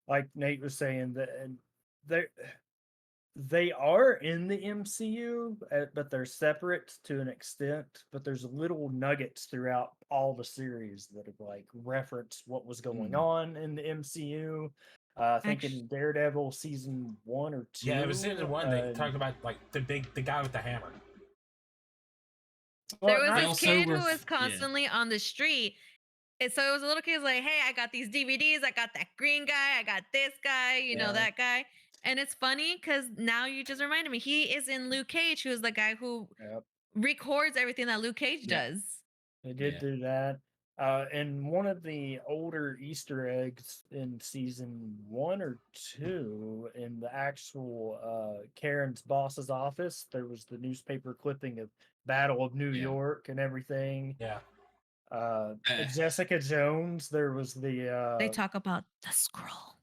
like Nate was saying, that they are in the MCU, but they're separate to an extent. But there's little nuggets throughout all the series that have like reference what was going on in the MCU. I think Actu- in Daredevil season 1 or 2. Yeah, it was season one. They talked about like the guy with the hammer. There was I this also kid who ref- was yeah. constantly on the street. And so it was a little kid who was like, hey, I got these DVDs. I got that green guy. I got this guy, Yeah. that guy. And it's funny because now you just reminded me. He is in Luke Cage, who is the guy who Yep. records everything that Luke Cage Yeah. does. They did Yeah. do that. And one of the older Easter eggs in season 1 or 2, in the actual Karen's boss's office, there was the newspaper clipping of Battle of New Yeah. York and everything. Yeah. Jessica Jones, there was They the talk about the scroll.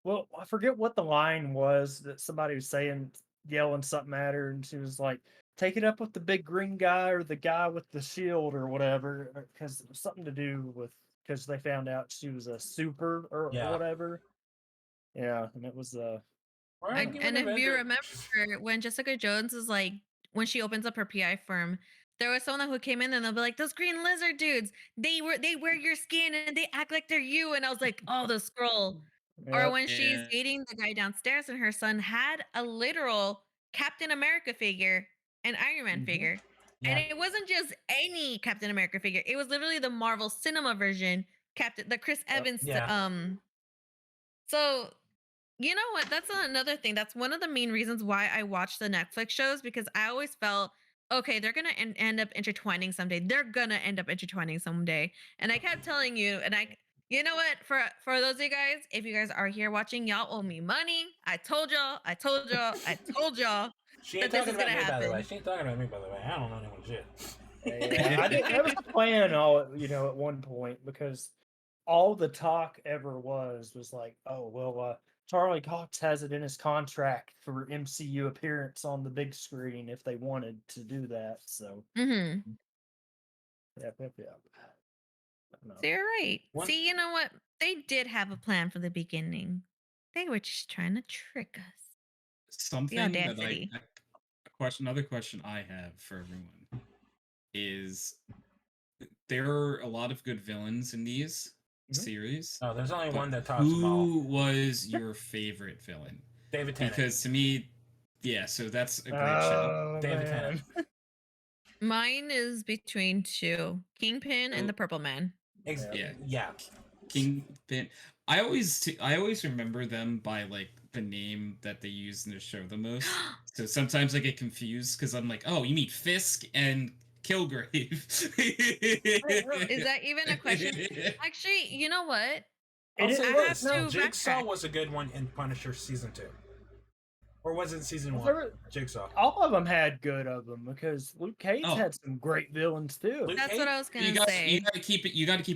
well, I forget what the line was that somebody was saying, yelling something at her, and she was like, "Take it up with the big green guy or the guy with the shield or whatever," because it was something to do with because they found out she was a super or Yeah. whatever. Yeah, and it was Right, give And it a if you minute. remember, when Jessica Jones is like, when she opens up her PI firm, there was someone who came in and they'll be like, those green lizard dudes, they wear your skin and they act like they're you. And I was like, oh, the scroll. Or Yep. when she's Yeah. dating the guy downstairs and her son had a literal Captain America figure, an Iron Man Mhm. figure. Yeah. And it wasn't just any Captain America figure. It was literally the Marvel Cinema version, the Chris Yep. Evans. Yeah. So you know what? That's another thing. That's one of the main reasons why I watch the Netflix shows, because I always felt, okay, they're gonna end up intertwining someday. They're gonna end up intertwining someday. And I kept telling you, and you know what? For those of you guys, if you guys are here watching, y'all owe me money. I told y'all. I told y'all. I told y'all She that ain't this talking is gonna about me, by the way. happen. She ain't talking about me, by the way. I don't know anyone shit. Yeah, I did. That was the plan, at one point, because all the talk ever was like, oh well, Charlie Cox has it in his contract for MCU appearance on the big screen if they wanted to do that. So, Mm-hmm. yep. No. So you're right. One- See, you know what? They did have a plan from the beginning. They were just trying to trick us. Something that audacity. another question I have for everyone is there are a lot of good villains in these Mhm. series. No, there's only but one that tops them all. Who was your favorite villain? David Tennant. Because to me, yeah, so that's a great shout. Oh, David man. Tennant. Mine is between two: Kingpin and the Purple Man. Yeah. Kingpin. I always remember them by like the name that they use in the show the most. So sometimes I get confused because I'm like, oh, you mean Fisk and Kilgrave. Is that even a question? Actually, you know what? I'll It say is- this. no, Jigsaw backtrack. was a good one in Punisher season 2. Or was it season 1? There were- Jigsaw. all of them had good of them because Luke Cage Oh. had some great villains too. Luke That's Cage? what I was you gonna say. gotta keep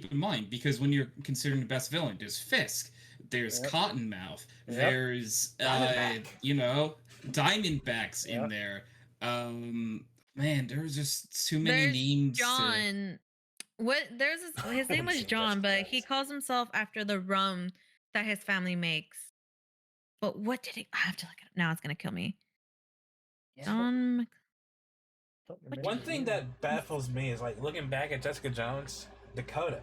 it in mind because when you're considering the best villain, there's Fisk, there's Yep. Cottonmouth, Yep. there's Diamondback. Diamondbacks in Yep. there. Man, there's just too many There's names. John. His name was Jesus John, but he Christ. calls himself after the rum that his family makes. But what did he? I have to look it up. Now it's gonna kill me. John. Don't remember One his thing name. that baffles me is like looking back at Jessica Jones, Dakota.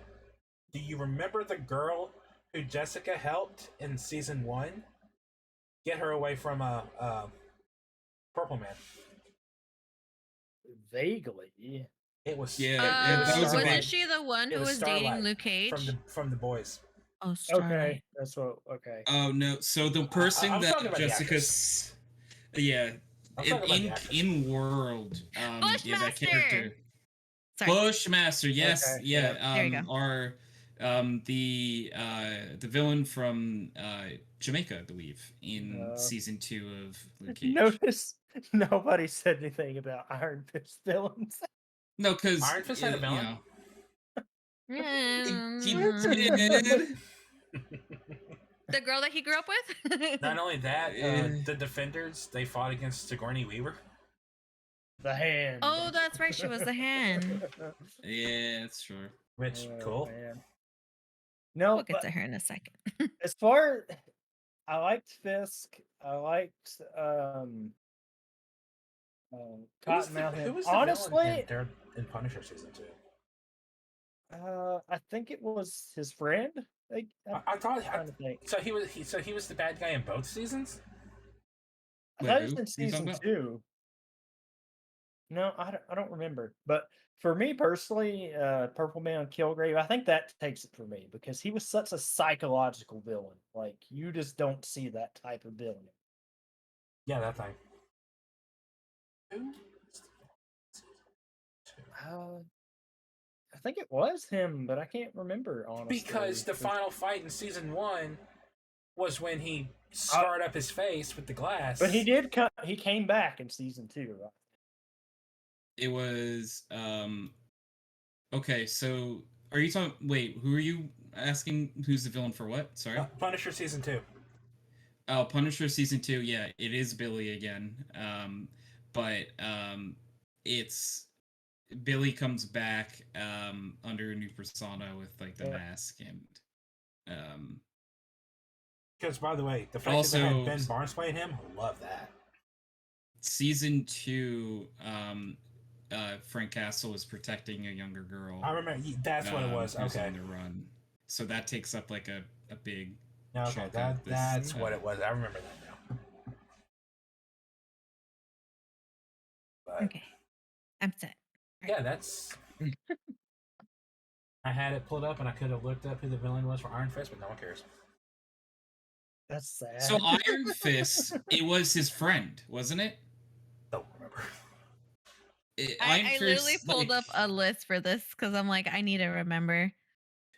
Do you remember the girl who Jessica helped in season 1 get her away from Purple Man? Vaguely. It was Yeah, it was that was a Starlight Wasn't she the one It who was was dating Starlight Luke Cage? from the boys. Oh, Starlight. Okay, that's what. Okay. Oh no! So the person I was talking that about the Jessica's, yeah, I'm talking about the actress. in world, yeah, that Bushmaster! character, Sorry. Bushmaster. Yes, Okay, yeah. There you go. Are the villain from Jamaica, I believe, in season 2 of Luke Cage. Notice nobody said anything about Iron Fist villains. No, because Iron Fist had a villain? he Mm. did. The girl that he grew up with? Not only that, Eh. the Defenders, they fought against Sigourney Weaver. The Hand. Oh, that's right. She was the hand. Yeah, that's true. Which, Oh, cool. man. No, We'll get but to her in a second. as far I liked Fisk. I liked Cottonmouth. Who And was the villain honestly, in Punisher season 2? I think it was his friend. Like, I thought trying to think. so. He was the bad guy in both seasons. I Wait, thought it who? was in Who you talking season about? 2. No, I don't remember. But for me personally, Purple Man Kilgrave, I think that takes it for me because he was such a psychological villain. Like you just don't see that type of villain. Yeah, that thing. Who? Uh, I think it was him, but I can't remember honestly. Because the final fight in season 1 was when he Uh, scarred up his face with the glass. but he did come. He came back in season 2, right? It was okay, so are you talking wait, who are you asking who's the villain for what? Sorry? Punisher season 2. Oh, Punisher season 2, yeah, it is Billy again. But it's Billy comes back under a new persona with like the Yeah. mask and um Because by the way, the fact that they had also Ben Barnes playing him, love that. season 2 Frank Castle is protecting a younger girl. I remember that's what it was. Who's Okay. on the run. So that takes up like a big Okay, chunk of this, that's what it was. I remember that now. But Okay, I'm set. yeah, that's. I had it pulled up, and I could have looked up who the villain was for Iron Fist, but no one cares. That's sad. So Iron Fist, it was his friend, wasn't it? Don't remember. I literally pulled up a list for this because I'm like, I need to remember.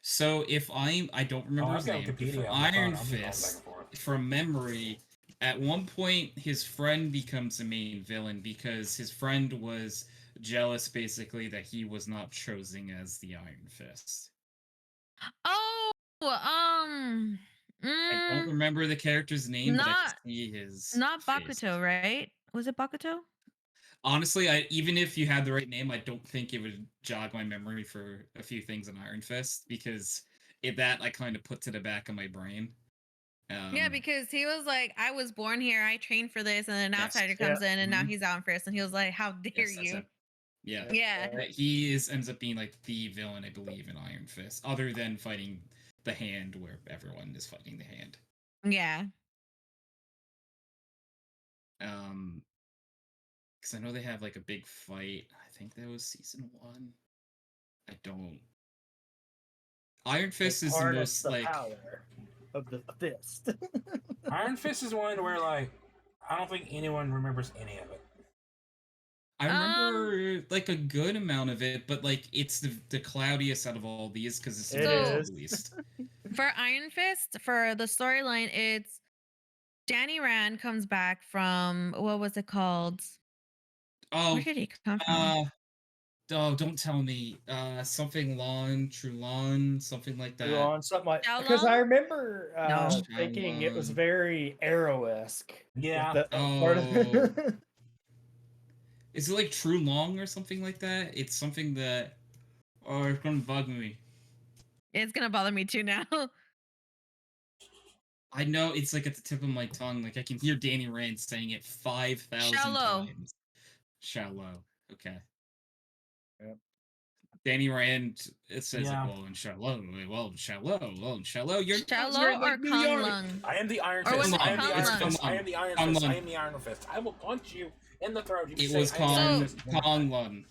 So if I don't remember his I've got name. Wikipedia For on my phone. Iron I'm just going back Fist, and forth. from memory, at one point his friend becomes the main villain because his friend was jealous, basically, that he was not chosen as the Iron Fist. Oh, I don't remember the character's name, but I can see his not face. Bakuto, right? Was it Bakuto? Honestly, even if you had the right name, I don't think it would jog my memory for a few things in Iron Fist because that I kind of put to the back of my brain. Yeah, because he was like, I was born here, I trained for this, and then an Yes. outsider comes in, and now Mhm. he's Iron Fist, and he was like, how dare Yes, that's you? it. Yeah. Yeah. But he ends up being like the villain, I believe, in Iron Fist, other than fighting the Hand, where everyone is fighting the Hand. Yeah. Because I know they have like a big fight. I think that was season 1. I don't. Iron Fist is the harness most the like power of the fist. Iron Fist is one where like I don't think anyone remembers any of it. I remember like a good amount of it, but like it's the cloudiest out of all these because it's It the is. least. For Iron Fist, for the storyline, it's Danny Rand comes back from what was it called? Oh, Where did he come from? oh, don't tell me. Something Trulon, something like that. On something like How because I long? remember No. thinking it was Shyamalan. very Arrow-esque. Yeah. With the, part of Is it like True Long or something like that? It's something that it's gonna bug me. It's gonna bother me too now. I know it's like at the tip of my tongue. Like I can hear Danny Rand saying it 5,000 Shallow. times. Shallow. Okay. Yep. Danny Rand, it says Yeah. like, well, in shallow, You're Shallow like or New Kung York. Lung? I am the Iron Or Fist. was it I am the Kung Iron Lung? Fist. I am the Iron Kung Fist. I Lung. am the Iron Fist. I will punch you in the throat. If you It say was I am the Iron Kong Fist. Kong Lun.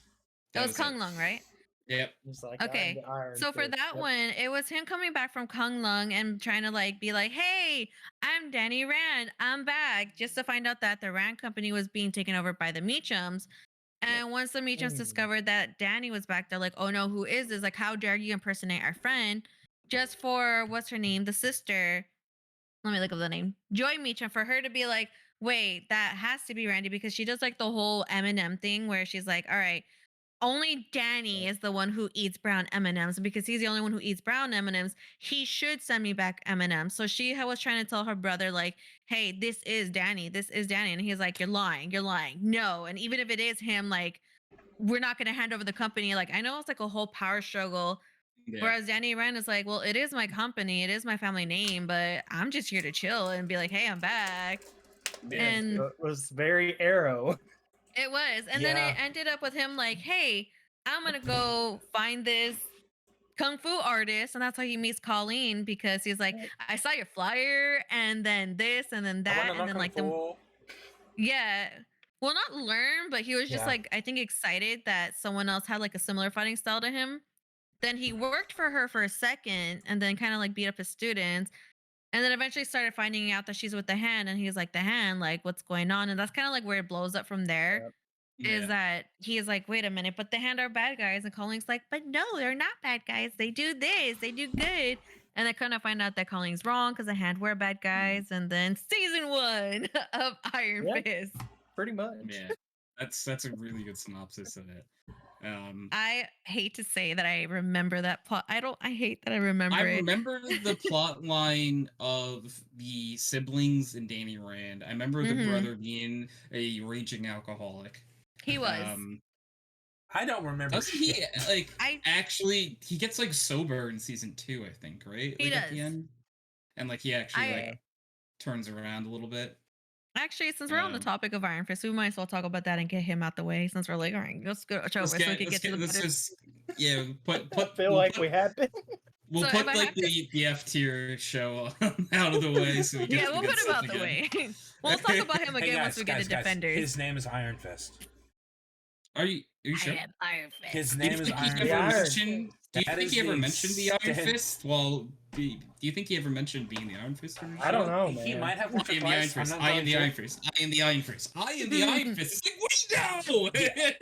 It was Kung Lung, right? Yep. It's like I'm Okay. the Iron So for Fist. that Yep. one, it was him coming back from Kung Lung and trying to like be like, "Hey, I'm Danny Rand. I'm back." Just to find out that the Rand company was being taken over by the Meachums. And once the Meachums Mm. discovered that Danny was back, they're like, "Oh no, who is this? Like, how dare you impersonate our friend?" Just for what's her name, the sister. Let me look up the name. Joy Meacham, for her to be like, "Wait, that has to be Randy," because she does like the whole Eminem thing where she's like, "All right, only Danny is the one who eats brown M&Ms, and because he's the only one who eats brown M&Ms, he should send me back M&Ms." So she was trying to tell her brother like, "Hey, this is Danny. This is Danny." And he's like, "You're lying. You're lying. No." And even if it is him, like, we're not going to hand over the company. Like, I know it's like a whole power struggle Yeah. Whereas Danny Rand is like, well, it is my company, it is my family name, but I'm just here to chill and be like, hey, I'm back. Yeah. And It was very Arrow. it was. And then Yeah. it ended up with him like, hey, I'm going to go find this kung fu artist. And that's how he meets Colleen, because he's like, I saw your flyer and then this and then I want that. to And look then on like full. yeah. Well, not learn, but he was just Yeah. like, I think excited that someone else had like a similar fighting style to him. Then he worked for her for a second and then kind of like beat up his students. And then eventually started finding out that she's with the hand. And he's like, the hand, like, what's going on? And that's kind of like where it blows up from there. Yep. Is Yeah. that he is like, wait a minute, but the hand are bad guys. And Colleen's like, but no, they're not bad guys. They do this, they do good. And they kind of find out that Colleen's wrong because the hand were bad guys. And then season 1 of Iron Yeah. Fist. Pretty much. Yeah. That's a really good synopsis of it. I hate to say that I remember that plot. I hate that I remember I it. remember the plot line of the siblings and Danny Rand. I remember the Mhm. brother being a raging alcoholic. He was. I don't remember Doesn't he shit. like I actually he gets like sober in season 2, I think, right? He Like at the does. end. And like he actually I like turns around a little bit. actually, since we're on the Um, topic of Iron Fist, we might as well talk about that and get him out the way. Since we're like, all right, let's go over let's so we get can get to the let's better. just yeah, I put feel we'll like put, we have been. we'll So put if I like have to- the F tier show out of the way so we get Yeah, to we'll good put him stuff out the again. way. We'll talk about him Hey again guys, once we get to guys, Defenders. his name is Iron Fist. Are you sure? I am Iron Fist. His Do you name is think he Iron The ever Iron Fist. mentioned? Do you That think is he ever the mentioned the Iron extent- Fist? Well, do you think he ever mentioned being the Iron Fist? In the I don't show? know, He man. might have once I or am the Iron twice. I'm Fist. not I am entirely the sure. Iron Fist. I am the Iron Fist. I am the Iron Fist. It's like, we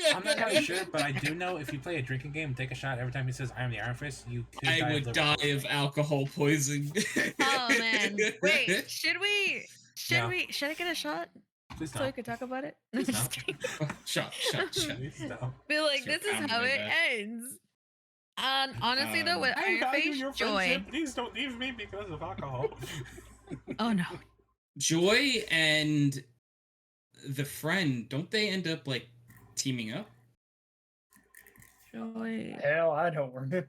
know. I'm not entirely sure, but I do know if you play a drinking game and take a shot every time he says "I am the Iron Fist," you could I die would of die liver poisoning. of alcohol poison. Oh man. Wait, should we? No. Should I get a shot Please so we don't. could talk about it? Please Just don't. kidding. shot. Please don't. Be like, Just this is pound how my it back. ends. Honestly though, with I Iron value Face, your Joy. friendship. Please don't leave me because of alcohol. Oh no. Joy and the friend, don't they end up like teaming up? Joy. Hell, I don't remember.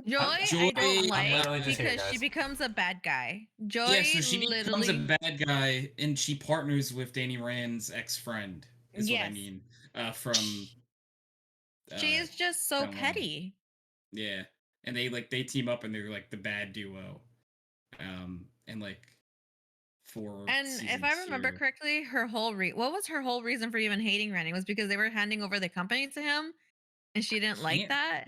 Joy, I Joy- don't I'm like literally just here, because she guys. becomes a bad guy. Joy Yeah, so she becomes literally. a bad guy, and she partners with Danny Rand's ex-friend. Is what I Yes. mean. From She is just so Down Low. petty. Yeah, and they team up, and they're like the bad duo. And like for And if I remember correctly, her whole what was her whole reason for even hating Randy was because they were handing over the company to him, and she didn't like can't- that.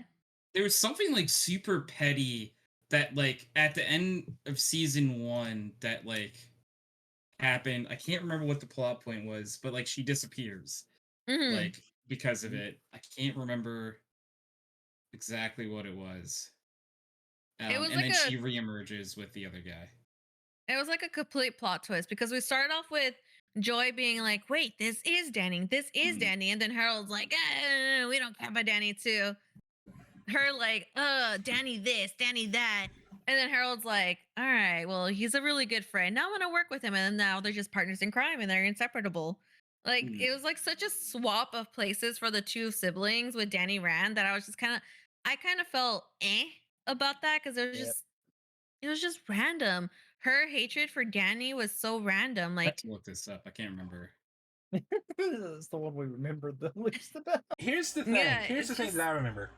there was something like super petty that like at the end of season 1 that like happened. I can't remember what the plot point was, but like she disappears Mhm. like because of it. I can't remember exactly what it was. It was and like then a- she reemerges with the other guy. It was like a complete plot twist because we started off with Joy being like, "Wait, this is Danny. This is Mhm. Danny," and then Harold's like, "We don't care about Danny too." Her like, Danny this, Danny that," and then Harold's like, "All right, well, he's a really good friend. Now I want to work with him," and then now they're just partners in crime and they're inseparable. Like Mhm. it was like such a swap of places for the two siblings with Danny Rand that I was just I kind of felt about that because Yep. it was just random. Her hatred for Danny was so random. I have Like, to look this up. I can't remember. That's the one we remember the least about. Here's the thing. Yeah, Here's the it's thing just- that I remember.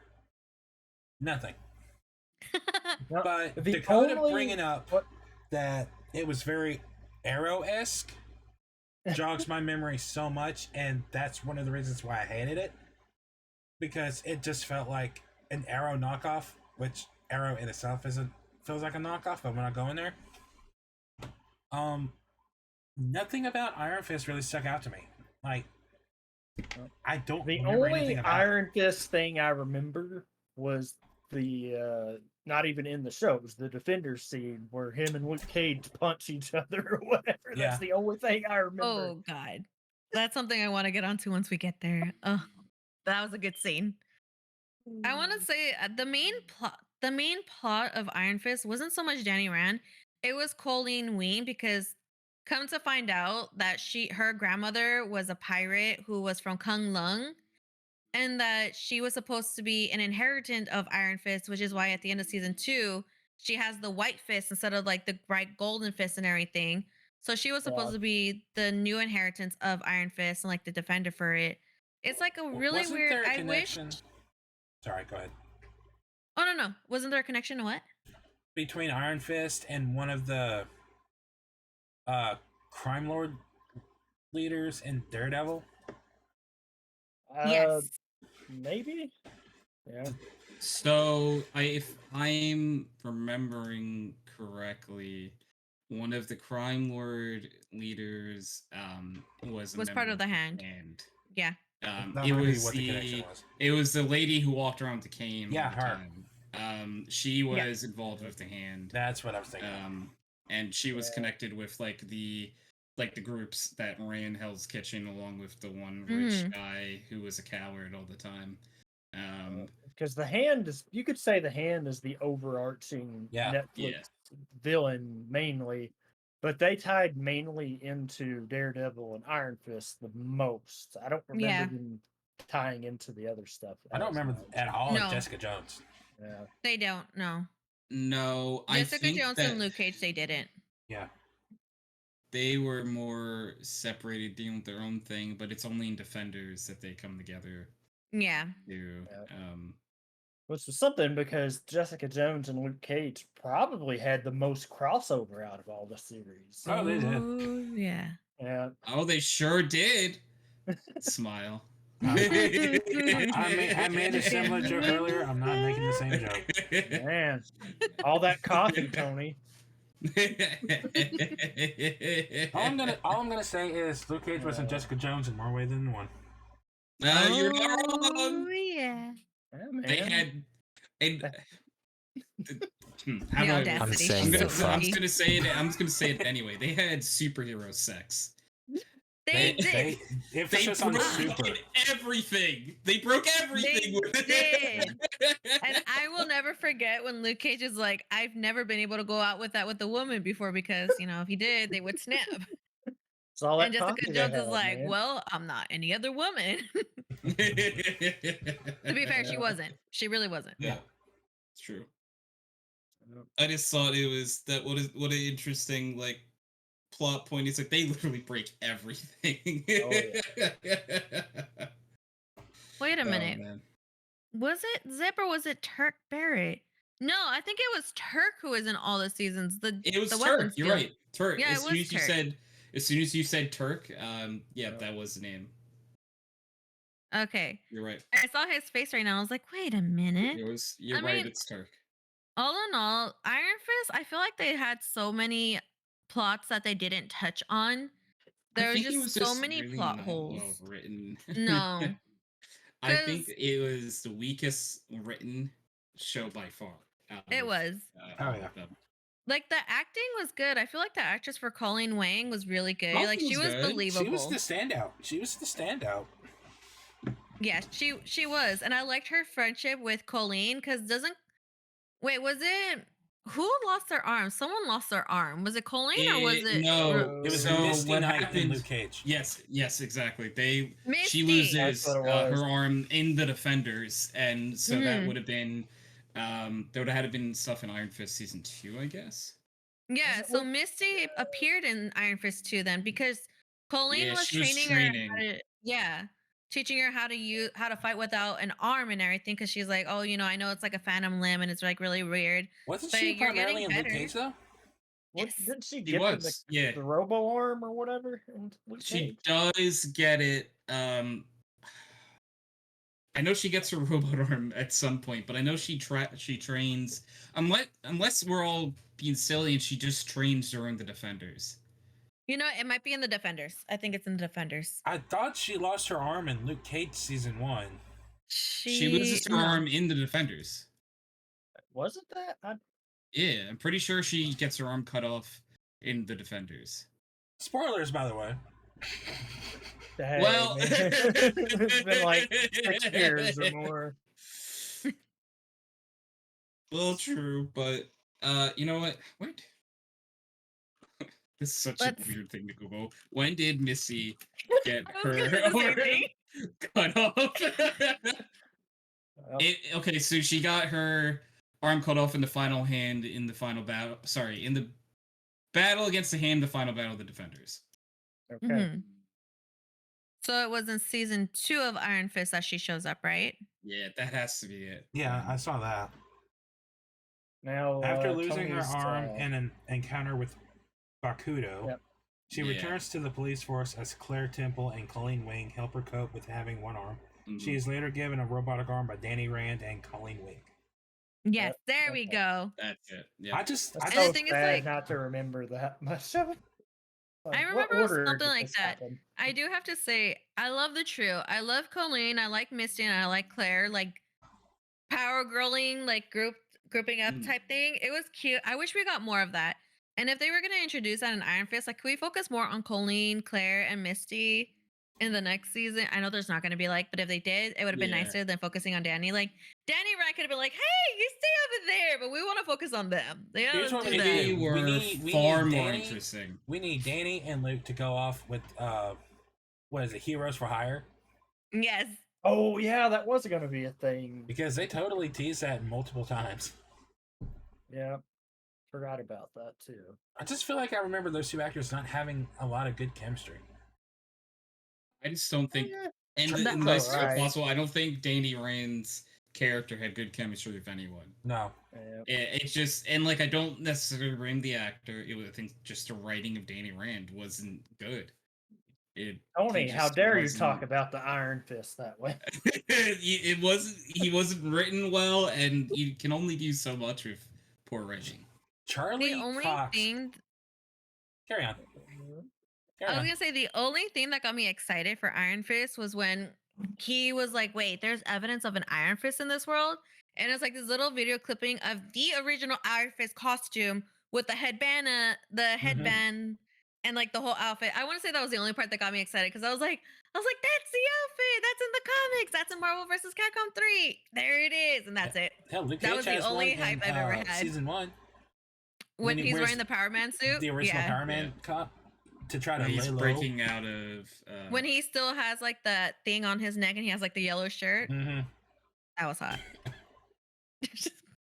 Nothing. No, But the Dakota only- bringing up what- that it was very Arrow-esque jogs my memory so much, and that's one of the reasons why I hated it. Because it just felt like an Arrow knockoff, which Arrow in itself feels like a knockoff, but when I go in there, nothing about Iron Fist really stuck out to me. Like, I don't The remember only anything about it. Iron Fist thing I remember was the not even in the show, it was the Defenders scene where him and Luke Cage punch each other or whatever. Yeah. That's the only thing I remember. oh God, that's something I want to get onto once we get there. Oh, that was a good scene. I want to say the main plot of Iron Fist wasn't so much Danny Rand. It was Colleen Wing because come to find out that her grandmother was a pirate who was from Kung Lung. and that she was supposed to be an inheritant of Iron Fist, which is why at the end of season 2 she has the white fist instead of like the bright golden fist and everything. So she was Yeah. supposed to be the new inheritance of Iron Fist and like the defender for it. It's like a really Wasn't weird. there a I wish. connection? Sorry, go ahead. Oh no, wasn't there a connection to what? Between Iron Fist and one of the crime lord leaders in Daredevil. Yes. Maybe. Yeah. So, if I'm remembering correctly, one of the crime lord leaders was a Was part member of the Hand. Yeah. That It might be was what the connection was. it was the lady who walked around with the cane Yeah, all the her. time. She was involved with the Hand. That's what I was thinking. And she was Yeah. connected with like the groups that ran Hell's Kitchen, along with the one rich guy who was a coward all the time. Because the Hand is, you could say the Hand is the overarching Netflix villain mainly, but they tied mainly into Daredevil and Iron Fist the most. I don't remember them tying into the other stuff. I don't remember at all No. Jessica Jones. Yeah. They don't. No. No, Jessica I think Jones that and Luke Cage, they didn't. Yeah. they were more separated, dealing with their own thing, but it's only in Defenders that they come together Yeah. to Which was something because Jessica Jones and Luke Cage probably had the most crossover out of all the series. Oh, they did. Oh, yeah. Yeah. Oh, they sure did. Smile. I made a similar joke earlier. I'm not making the same joke. Man, all that coffee, Tony. All I'm gonna say is Luke Cage was in Jessica Jones in more ways than one. You're not Oh, wrong. yeah. Yeah, man. They had. And, The audacity. I'm She's so funny. gonna say it. I'm just gonna say it anyway. They had superhero sex. They did. Emphasis on super. Everything. They broke everything. They did. And I will never forget when Luke Cage is like, I've never been able to go out with a woman before because, if he did, they would snap. It's all that And Jessica coffee they Jones is had, like, man. well, I'm not any other woman. To be fair, she wasn't. She really wasn't. Yeah, it's true. I just thought it was that what an interesting plot point. It's like they literally break everything. Wait a minute. Man. Was it Zip or was it Turk Barrett? No, I think it was Turk who was in all the seasons. It was the Turk. You're right, Turk. Yeah, as soon as you said Turk, that was the name. Okay. You're right. I saw his face right now. I was like, wait a minute. You're right. It's Turk. All in all, Iron Fist, I feel like they had so many plots that they didn't touch on. There was just so many really plot not holes. Well written. No. I think it was the weakest written show by far. It was. Oh yeah. Like the acting was good. I feel like the actress for Colleen Wang was really good. Colleen Like she was was good. believable. She was the standout. Yeah, she was, and I liked her friendship with Colleen because was it who lost their arm? Someone lost their arm. Was it Colleen or was it? No, It was so Misty what Knight happened? and Luke Cage. Yes, exactly. She Misty. loses That's what it was. her arm in the Defenders, and so that would have been there would have had to been stuff in Iron Fist season 2, I guess. Yeah, so Misty appeared in Iron Fist 2 then because Colleen was she was training her. Teaching her how to fight without an arm and everything because she's like, oh, I know it's like a phantom limb and it's like really weird. Wasn't But she you're primarily in getting Luke better. Cage though? Yes. Didn't she She get was, the robo arm or whatever? in Luke She Cage? does get it. I know she gets her robot arm at some point, but I know she trains. Unless we're all being silly, and she just trains during the Defenders. It might be in the Defenders. I think it's in the Defenders. I thought she lost her arm in Luke Cage season 1. She loses her arm in the Defenders. Was it that? Yeah, I'm pretty sure she gets her arm cut off in the Defenders. Spoilers, by the way. Dang, Well, man. It's been like 6 years or more. Well, true, but you know what? What? This is such a weird thing to Google. When did Missy get I was gonna say the same her? thing. cut off. Well, Okay, so she got her arm cut off in the final hand in the final battle. Sorry, in the battle against the Hand, the final battle of the Defenders. okay. Mhm. So it was in season 2 of Iron Fist that she shows up, right? Yeah, that has to be it. Yeah, I saw that. Now, After losing her Tony's, arm in an encounter with Bakudo, Yep. she Yeah. returns to the police force as Claire Temple and Colleen Wing help her cope with having one arm. Mhm. She is later given a robotic arm by Danny Rand and Colleen Wing. Yes, there we okay. go. That's it. I Yeah. just, That's I And so the thing is, sad like- not to remember that much of it. Like, I what remember it was order something did like this that. happen? I do have to say, I love the trio. I love Colleen, I like Misty, and I like Claire. Like power girling, like grouping up Mm. type thing. It was cute. I wish we got more of that. And if they were gonna introduce that in Iron Fist, like, can we focus more on Colleen, Claire, and Misty in the next season? I know there's not gonna be like, but if they did, it would have been Yeah. nicer than focusing on Danny. Like Danny Rand could have been like, "Hey, you stay over there," but we want to focus on them. They Here's don't what do we that. do. They We were need far more Danny- interesting. we need Danny and Luke to go off with, what is it, Heroes for Hire? Yes. Oh yeah, that was going to be a thing. Because they totally teased that multiple times. Yeah, forgot about that too. I just feel like I remember those two actors not having a lot of good chemistry. I just don't think, Yeah, and That's in the nicest way alright. possible, I don't think Danny Rand's character had good chemistry with anyone. No. yeah. It's just, and like, I don't necessarily blame the actor. I think just the writing of Danny Rand wasn't good. He Tony, how just dare you wasn't- talk about the Iron Fist that way? It wasn't. He wasn't written well, and you can only do so much with poor writing. Charlie The only Cox. thing Carry on. I Carry was on. gonna say the only thing that got me excited for Iron Fist was when he was like, "Wait, there's evidence of an Iron Fist in this world," and it's like this little video clipping of the original Iron Fist costume with the headband, and like the whole outfit. I want to say that was the only part that got me excited because I was like, "That's the outfit. That's in the comics. That's in Marvel vs. Capcom 3. There it is," and that's it. Hell, Luke that Cage was the has only one hype in, I've ever had. Season 1. When he he's wears wearing the Power Man suit, The original yeah. Power Man cop to try to He's lay low. breaking out of. When he still has like the thing on his neck and he has like the yellow shirt, Hmm. that was hot.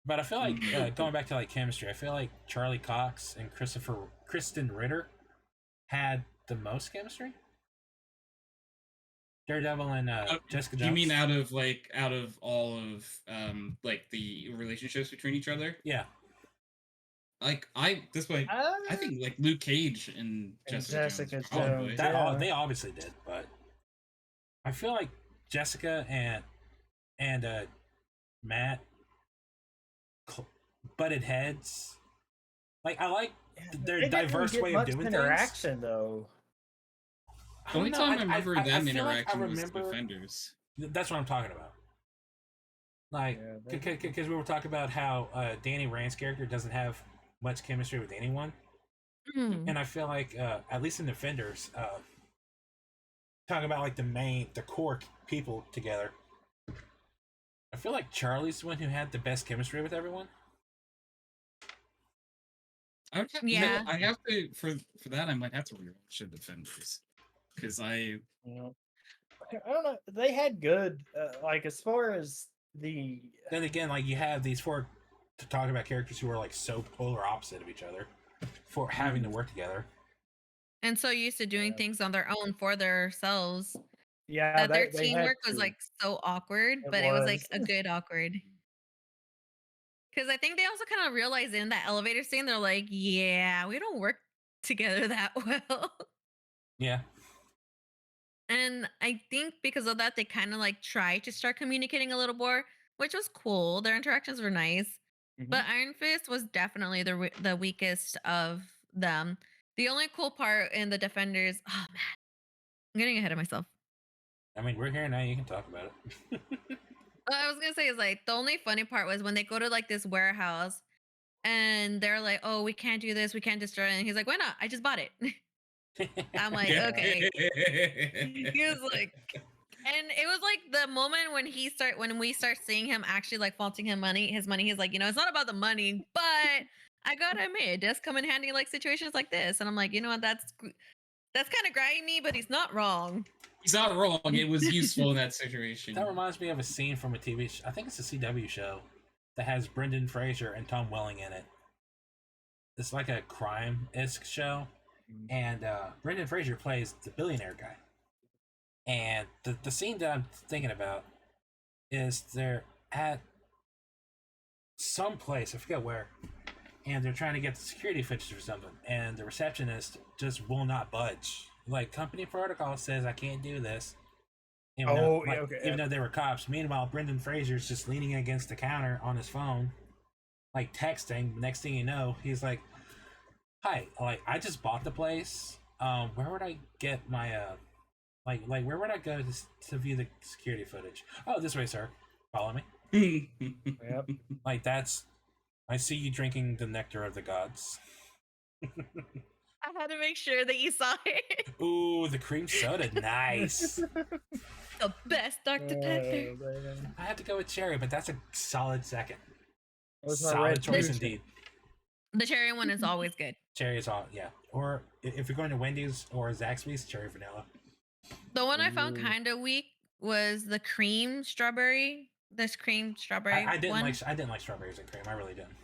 But I feel like Mhm. going back to like chemistry, I feel like Charlie Cox and Kristen Ritter had the most chemistry. Daredevil and Jessica Jones. You mean out of all of like the relationships between each other? Yeah. Like I think like Luke Cage and Jessica Jones, probably. That Yeah. they obviously did, but I feel like Jessica and Matt butted heads. Like I like their They didn't diverse get way of much doing interaction though. things. The only time I remember them feel like interaction was Defenders. That's what I'm talking about. Like, Yeah, they- because we were talking about how Danny Rand's character doesn't have much chemistry with anyone, Hmm. and I feel like at least in Defenders, talking about like the core people together. I feel like Charlie's the one who had the best chemistry with everyone. Yeah. I have to for that. I might have to rewatch the Defenders because I You know, I don't know. They had good, like as far as the Then again, like you have these four to talk about characters who are like so polar opposite of each other for having to work together. And so used to doing Yeah. things on their own for themselves yeah that their they had teamwork was to. like so awkward, It but it was like was. a good awkward. Because I think they also kind of realized in that elevator scene, they're like, "Yeah, we don't work together that well." Yeah. And I think because of that, they kind of like tried to start communicating a little more, which was cool. Their interactions were nice. Mhm. But Iron Fist was definitely the weakest of them. The only cool part in the Defenders, oh man, I'm getting ahead of myself. I mean, we're here now. You can talk about it. What I was gonna say is like the only funny part was when they go to like this warehouse and they're like, "Oh, we can't do this, we can't destroy it." And he's like, "Why not? I just bought it." I'm like, okay. He was like, and it was like the moment when we start seeing him actually like faulting his money. He's like, it's not about the money, but I gotta admit, it does come in handy in like situations like this. And I'm like, you know what? That's kind of grimy, but he's not wrong. He's not wrong. It was useful in that situation. That reminds me of a scene from a TV show. I think it's a CW show that has Brendan Fraser and Tom Welling in it. It's like a crime-esque show, and Brendan Fraser plays the billionaire guy. And the scene that I'm thinking about is they're at some place, I forget where, and they're trying to get the security fixed or something, and the receptionist just will not budge. Like, company protocol says I can't do this. Even though, even though they were cops. Meanwhile, Brendan Fraser's just leaning against the counter on his phone, like texting. Next thing you know, he's like, "Hi, like I just bought the place. Where would I get my like where would I go to view the security footage? Oh, this way, sir. Follow me." Yep. Like that's. I see you drinking the nectar of the gods. I had to make sure that you saw it. Ooh, the cream soda, nice. The best Dr. Pepper. I had to go with cherry, but that's a solid second. What's my Solid red choice juice? indeed. The cherry one is always good. Cherry is all, yeah. Or if you're going to Wendy's or Zaxby's, cherry vanilla. The one I found Ooh. kind of weak was the cream strawberry. This cream strawberry I didn't one. I didn't like strawberries and cream. I really didn't.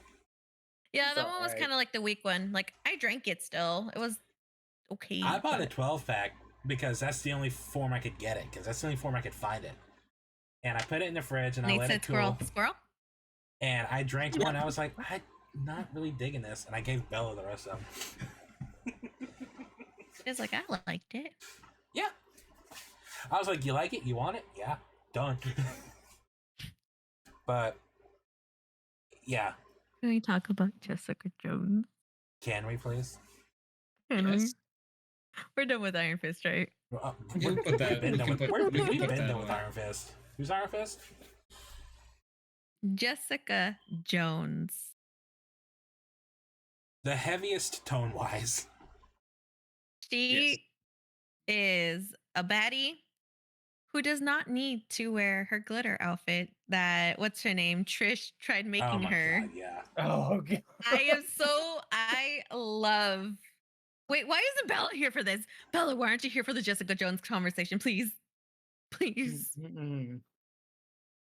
Yeah, It's that one was alright. kind of like the weak one. Like I drank it still. It was okay. I bought a but- 12-pack because that's the only form I could get it. Because that's the only form I could find it. And I put it in the fridge and I Nate let said it cool. squirrel. Squirrel? And I drank one. I was like, I'm not really digging this. And I gave Bella the rest of them. It's like I liked it. Yeah. I was like, you like it? You want it? Yeah. Done. But yeah, Can we talk about Jessica Jones? can we please? Can Yes. We're done with Iron Fist, right? Well, We can put that- We've we can put- we can been put that done with on. Iron Fist. Who's Iron Fist? Jessica Jones. The heaviest tone wise. She is a baddie who does not need to wear her glitter outfit that what's her name? Trish tried Oh making my her. god, yeah. Oh god. I love. Wait, why isn't Bella here for this? Bella, why aren't you here for the Jessica Jones conversation? Please. Please. Mm-mm.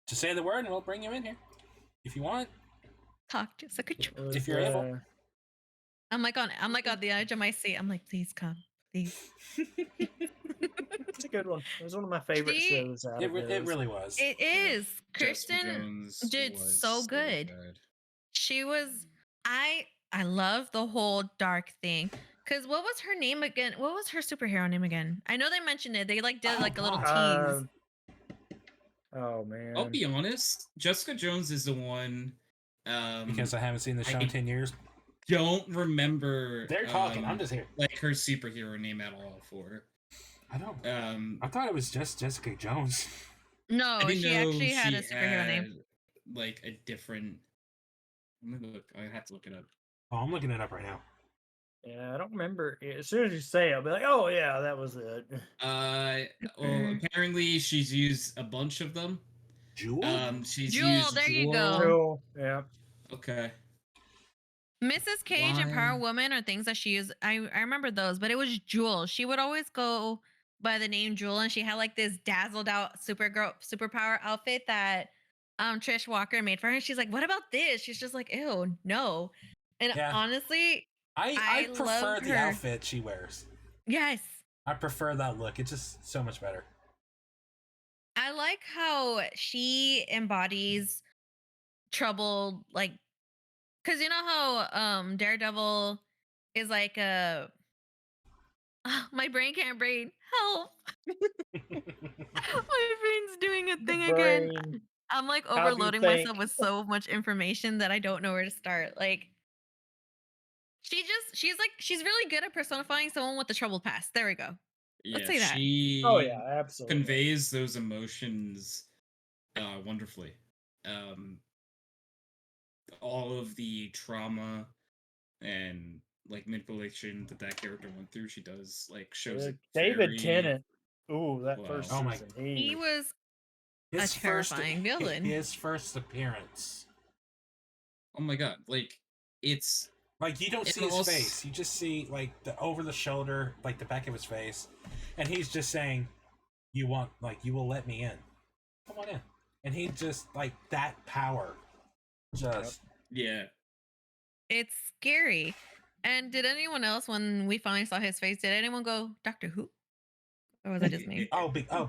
Just say the word and we'll bring you in here. If you want. Talk Jessica Jones. It was, If you're able. I'm like on the edge of my seat. I'm like, please come. Please. It's a good one. It was one of my favorite She- shows out It of it those. really was. It is. Jessica Kristen Jones did was so good. She was I love the whole dark thing. Cause what was her name again? What was her superhero name again? I know they mentioned it. They like did Oh, like a little God. tease. Oh man. I'll be honest. Jessica Jones is the one. Because I haven't seen the show in I- 10 years. Don't remember. They're talking. I'm just here. like her superhero name at all for. I don't. Um, I thought it was just Jessica Jones. No, I didn't she know actually had she a superhero name. had, like a different. Let me look. I have to look it up. Oh, I'm looking it up right now. Yeah, I don't remember. As soon as you say it, I'll be like, oh yeah, that was it. Well, apparently she's used a bunch of them. Jewel? She's Jewel, used there you go. Jewel. Cool. Yeah. Okay. Mrs. Cage and Power Why? Woman are things that she used. I remember those, but it was Jewel. She would always go by the name Jewel, and she had like this dazzled out superpower outfit that Trish Walker made for her. She's like, "What about this?" She's just like, "Ew, no." And Yeah. honestly, I I prefer love the her. outfit she wears. yes, I prefer that look. It's just so much better. I like how she embodies trouble, like, because you know how Daredevil is like a my brain can't brain help. My brain's doing a thing again. Brain. I'm like How do you overloading myself think? with so much information that I don't know where to start. Like she's really good at personifying someone with a troubled past. There we go. Yeah, Let's say that. she Oh yeah, absolutely. conveys those emotions wonderfully. All of the trauma and like manipulation that character went through, she does like shows it David very- Tennant. Ooh, that Wow. first Oh my- season. He was His terrifying villain. His first appearance. Oh my god, like it's Like you don't And see his also- face, you just see like the over the shoulder, like the back of his face, and he's just saying, "You want like you will let me in, come on in," and he just like that power, just Yeah. It's scary. And did anyone else, when we finally saw his face, did anyone go, Doctor Who? Or was that just me?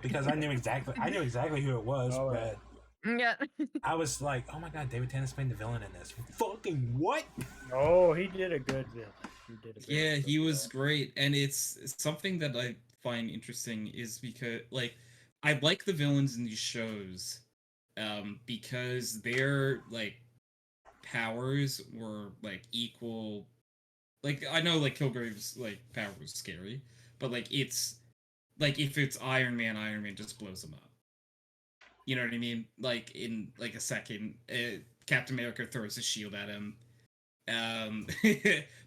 because I knew exactly who it was, Oh, yeah. but Yeah. I was like, oh my god, David Tennant's playing the villain in this. Fucking what? Oh, he did a good villain. He did a very Yeah, good he was villain. great, and it's something that I find interesting is because like I like the villains in these shows, because their like powers were like equal. Like I know like Kilgrave's like power was scary, but like it's like if it's Iron Man just blows him up. You know what I mean? Like in like a second, Captain America throws a shield at him. Um,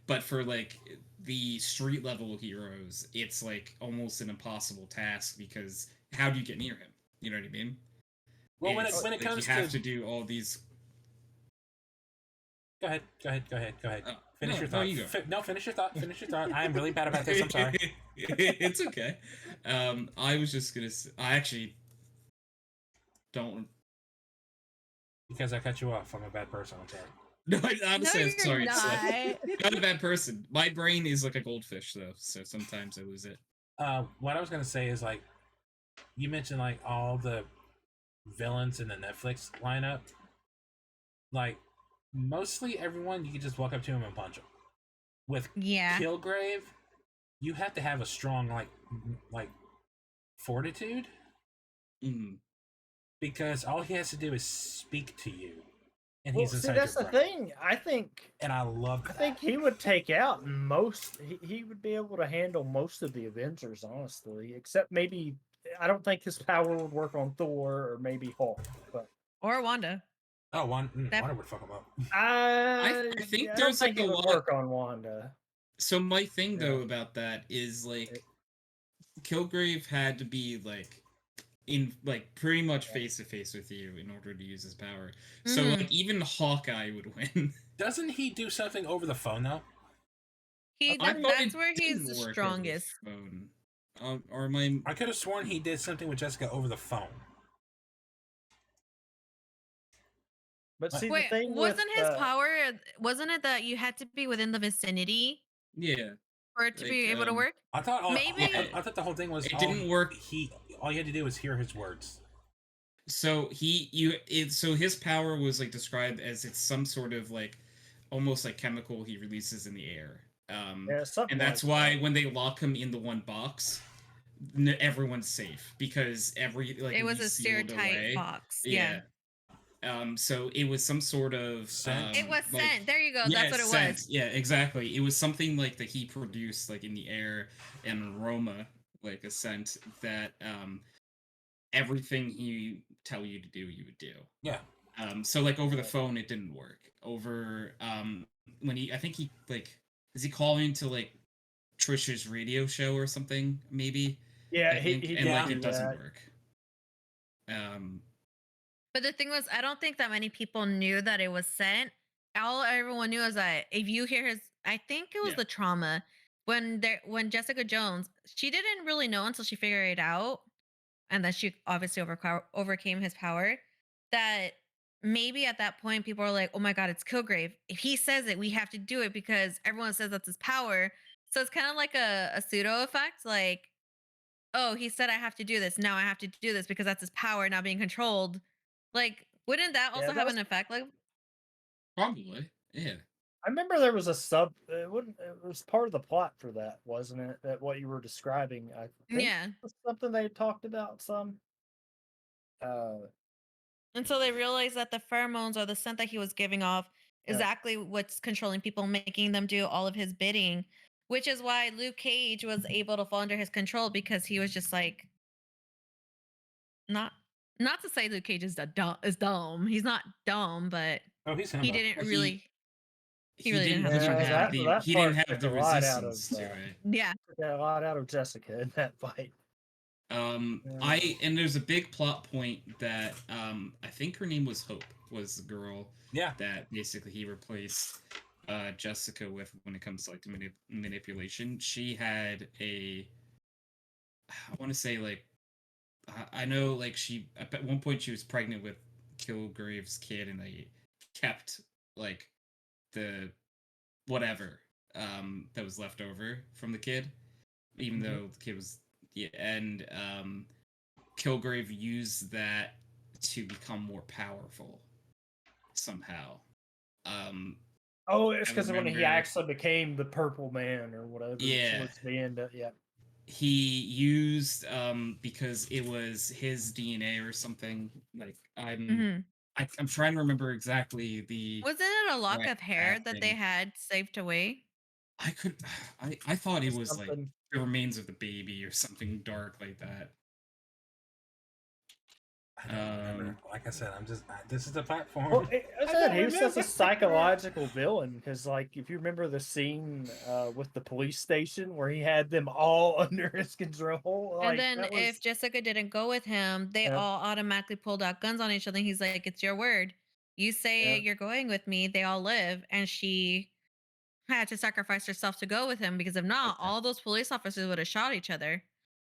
but for like the street level heroes, it's like almost an impossible task because how do you get near him? You know what I mean? Well, when It's, it like, comes you have to to do all these. go ahead. Finish No, your no, thought. you go. Finish your thought. Finish your thought. I am really bad about this. I'm sorry. It's okay. I was just gonna. I actually don't. Because I cut you off. I'm a bad person. I'm sorry. No, honestly, No, I'm sorry. you're It's not. not a bad person. My brain is like a goldfish, though, so sometimes I lose it. What I was gonna say is like, you mentioned like all the villains in the Netflix lineup. Like, mostly everyone, you can just walk up to him and punch him. With Yeah. Kilgrave, you have to have a strong like fortitude Mm. because all he has to do is speak to you, and Well, he's see, inside that's your the brain. thing. I think And I love I that. think he would take out most. He would be able to handle most of the Avengers, honestly. Except maybe I don't think his power would work on Thor or maybe Hulk. But Or Wanda. Oh, Wanda would fuck him up. I think I don't there's like think a it would lot. work on Wanda. So my thing Yeah. though about that is like It- Kilgrave had to be like in like pretty much face to face with you in order to use his power. So Mhm. like even Hawkeye would win. Doesn't he do something over the phone though? He I thought that's it where he's didn't the work over the strongest. phone. Or am I? I could have sworn he did something with Jessica over the phone. But see, the Wait, thing wasn't with his power? Wasn't it that you had to be within the vicinity Yeah, for it to be like, able to work? I thought Maybe- I thought the whole thing was It didn't work. All you had to do was hear his words. so so his power was like described as it's some sort of like almost like chemical he releases in the air. yeah, something And that's like why that. when they lock him in the one box, everyone's safe because like it was he's a sealed stereotype away. box. Yeah. So it was some sort of Scent? It was like, scent. There you go. yeah, That's what it scent. was. Yeah, exactly. It was something like that he produced like in the air, an aroma, like a scent that everything he tell you to do, you would do. Yeah. So like over the phone, it didn't work. Over when I think he like, is he calling into like Trisha's radio show or something? Maybe. Yeah, I think, he and did like do it doesn't that. work. But the thing was, I don't think that many people knew that it was scent. All everyone knew is that if you hear his, I think it was Yeah. the trauma when Jessica Jones, she didn't really know until she figured it out, and then she obviously overcame his power. That maybe at that point people are like, "Oh my god, it's Kilgrave! If he says it, we have to do it because everyone says that's his power." So it's kind of like a pseudo effect, like, "Oh, he said I have to do this. Now I have to do this because that's his power now being controlled." Like, wouldn't that also Yeah, have that's an effect? Like, Probably. Yeah. I remember there was a sub. It was part of the plot for that, wasn't it? That what you were describing. I think yeah. was something they talked about some. And so they realized that the pheromones or the scent that he was giving off Yeah. exactly what's controlling people, making them do all of his bidding, which is why Luke Cage was able to fall under his control because he was just like, not to say Luke Cage is dumb. He's not dumb, but Oh, he's he Himbo. didn't Well, really. He really didn't didn't have the Yeah, strongest fight. that he part didn't have took the a lot out of resistance to it. Yeah. took a lot out of Jessica in that fight. And there's a big plot point that I think her name was Hope, was the girl Yeah. that basically he replaced. Jessica with when it comes to like the manipulation. She had I want to say like I know like she at one point she was pregnant with Kilgrave's kid, and they kept like the whatever that was left over from the kid, even though the kid was yeah, and Kilgrave used that to become more powerful somehow. Oh, it's I because when he remember, actually became the Purple Man or whatever yeah, towards the end. Yeah. he used because it was his DNA or something. Like Mhm. I'm trying to remember exactly the Wasn't it a lock correct of hair that they casting. had saved away? I could I thought it It's was like something. the remains of the baby or something dark like that. I don't remember. Like I said, this is the platform. Well, I said don't he was such a remember. psychological villain because, like, if you remember the scene with the police station where he had them all under his control, And like then that if was Jessica didn't go with him, they yeah, all automatically pulled out guns on each other. He's like, "It's your word. You say yeah, you're going with me, they all live." And she had to sacrifice herself to go with him because if not, Okay. all those police officers would have shot each other.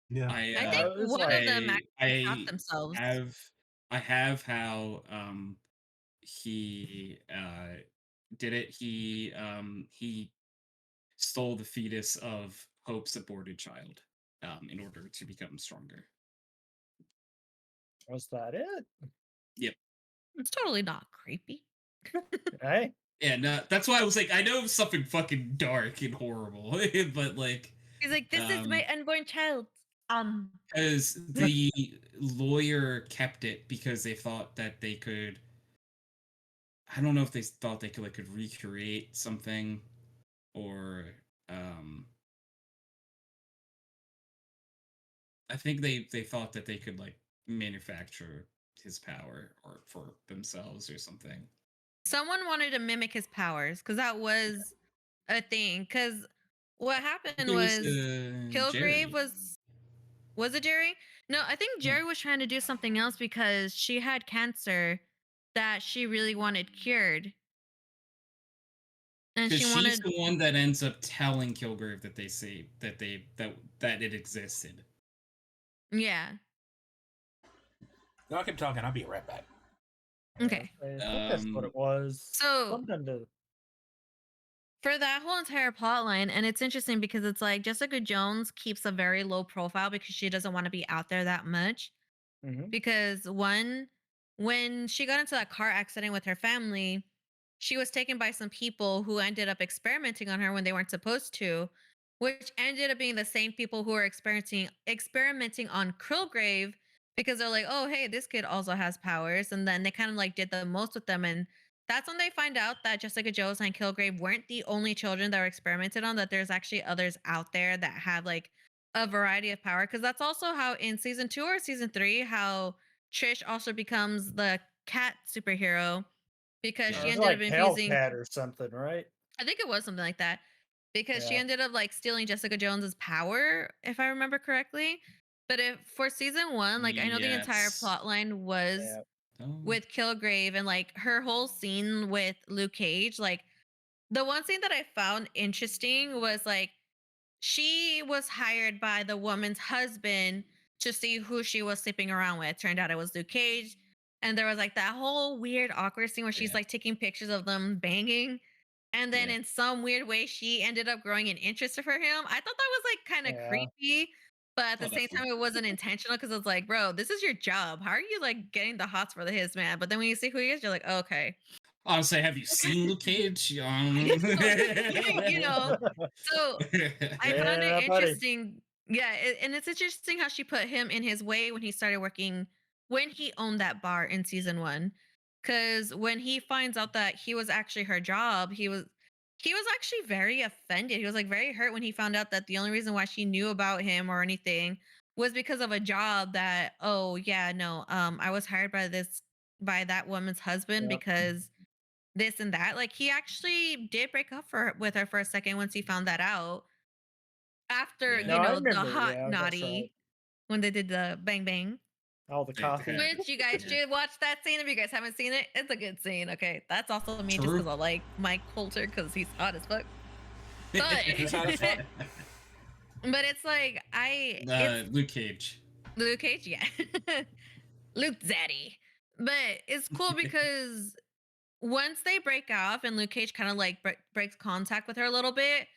Yeah. I yeah. think It was one like of them actually shot I themselves. have I have how he did it. He stole the fetus of Hope's aborted child in order to become stronger. was that it? Yep. It's totally not creepy. Hey, Yeah, no, that's why I was like, I know it's something fucking dark and horrible, but like, He's like, "This is my unborn child." because the lawyer kept it because they thought that they could. I don't know if they thought they could recreate something or um I think they thought that they could like manufacture his power or for themselves or something. Someone wanted to mimic his powers because that was a thing. Because what I think happened it was was Kilgrave Jerry. was it Jerry? No, I think Hmm. Jerry was trying to do something else because she had cancer that she really wanted cured, and Because she she's wanted the one that ends up telling Kilgrave that they say that it existed. yeah. Y'all keep talking. I'll be right back. yeah, Okay, I think that's what Um, it was. so Something to for that whole entire plot line, and it's interesting because it's like Jessica Jones keeps a very low profile because she doesn't want to be out there that much. hmm Because one, when she got into that car accident with her family, she was taken by some people who ended up experimenting on her when they weren't supposed to, which ended up being the same people who are experimenting on Krillgrave because they're like, oh hey, this kid also has powers, and then they kind of like did the most with them, and that's when they find out that Jessica Jones and Kilgrave weren't the only children that were experimented on, that there's actually others out there that have like a variety of power. Because that's also how in season 2 or season 3, how Trish also becomes the cat superhero because it she yeah. was ended like up infusing, Hellcat or something, right? I think it was something like that, because she Yeah. ended up like stealing Jessica Jones's power, if I remember correctly. But if for season 1, like I know the entire Yes. plot line was Yeah. Oh, with Kilgrave and like her whole scene with Luke Cage. Like the one scene that I found interesting was like she was hired by the woman's husband to see who she was sleeping around with. Turned out it was Luke Cage. And there was like that whole weird, awkward scene where she's yeah, like taking pictures of them banging. And then yeah. in some weird way, she ended up growing an interest for him. I thought that was like kind of Yeah. creepy, but at Oh, the same time, definitely. it wasn't intentional because it's like, bro, this is your job. How are you like getting the hots for the his man? But then when you see who he is, you're like, okay. Honestly, have you seen Luke Cage? You know, so I found it Yeah, buddy. interesting. Yeah, and it's interesting how she put him in his way when he started working, when he owned that bar in season 1. Cuz when he finds out that he was actually her job, he was actually very offended. He was like very hurt when he found out that the only reason why she knew about him or anything was because of a job that, oh yeah, no, I was hired by that woman's husband Yep. because this and that. Like he actually did break up with her for a second once he found that out. After, Yeah. No, you I know, the remember. hot Yeah, that's right. naughty when they did the bang bang. All the They coffee. had- Which you guys should watch that scene if you guys haven't seen it. It's a good scene. Okay, that's also me just True. because I like Mike Coulter because he's hot as fuck. But Who's hot as fuck? but it's like it's Luke Cage. Luke Cage, yeah, Luke Zaddy. But it's cool because once they break off and Luke Cage kind of like breaks contact with her a little bit,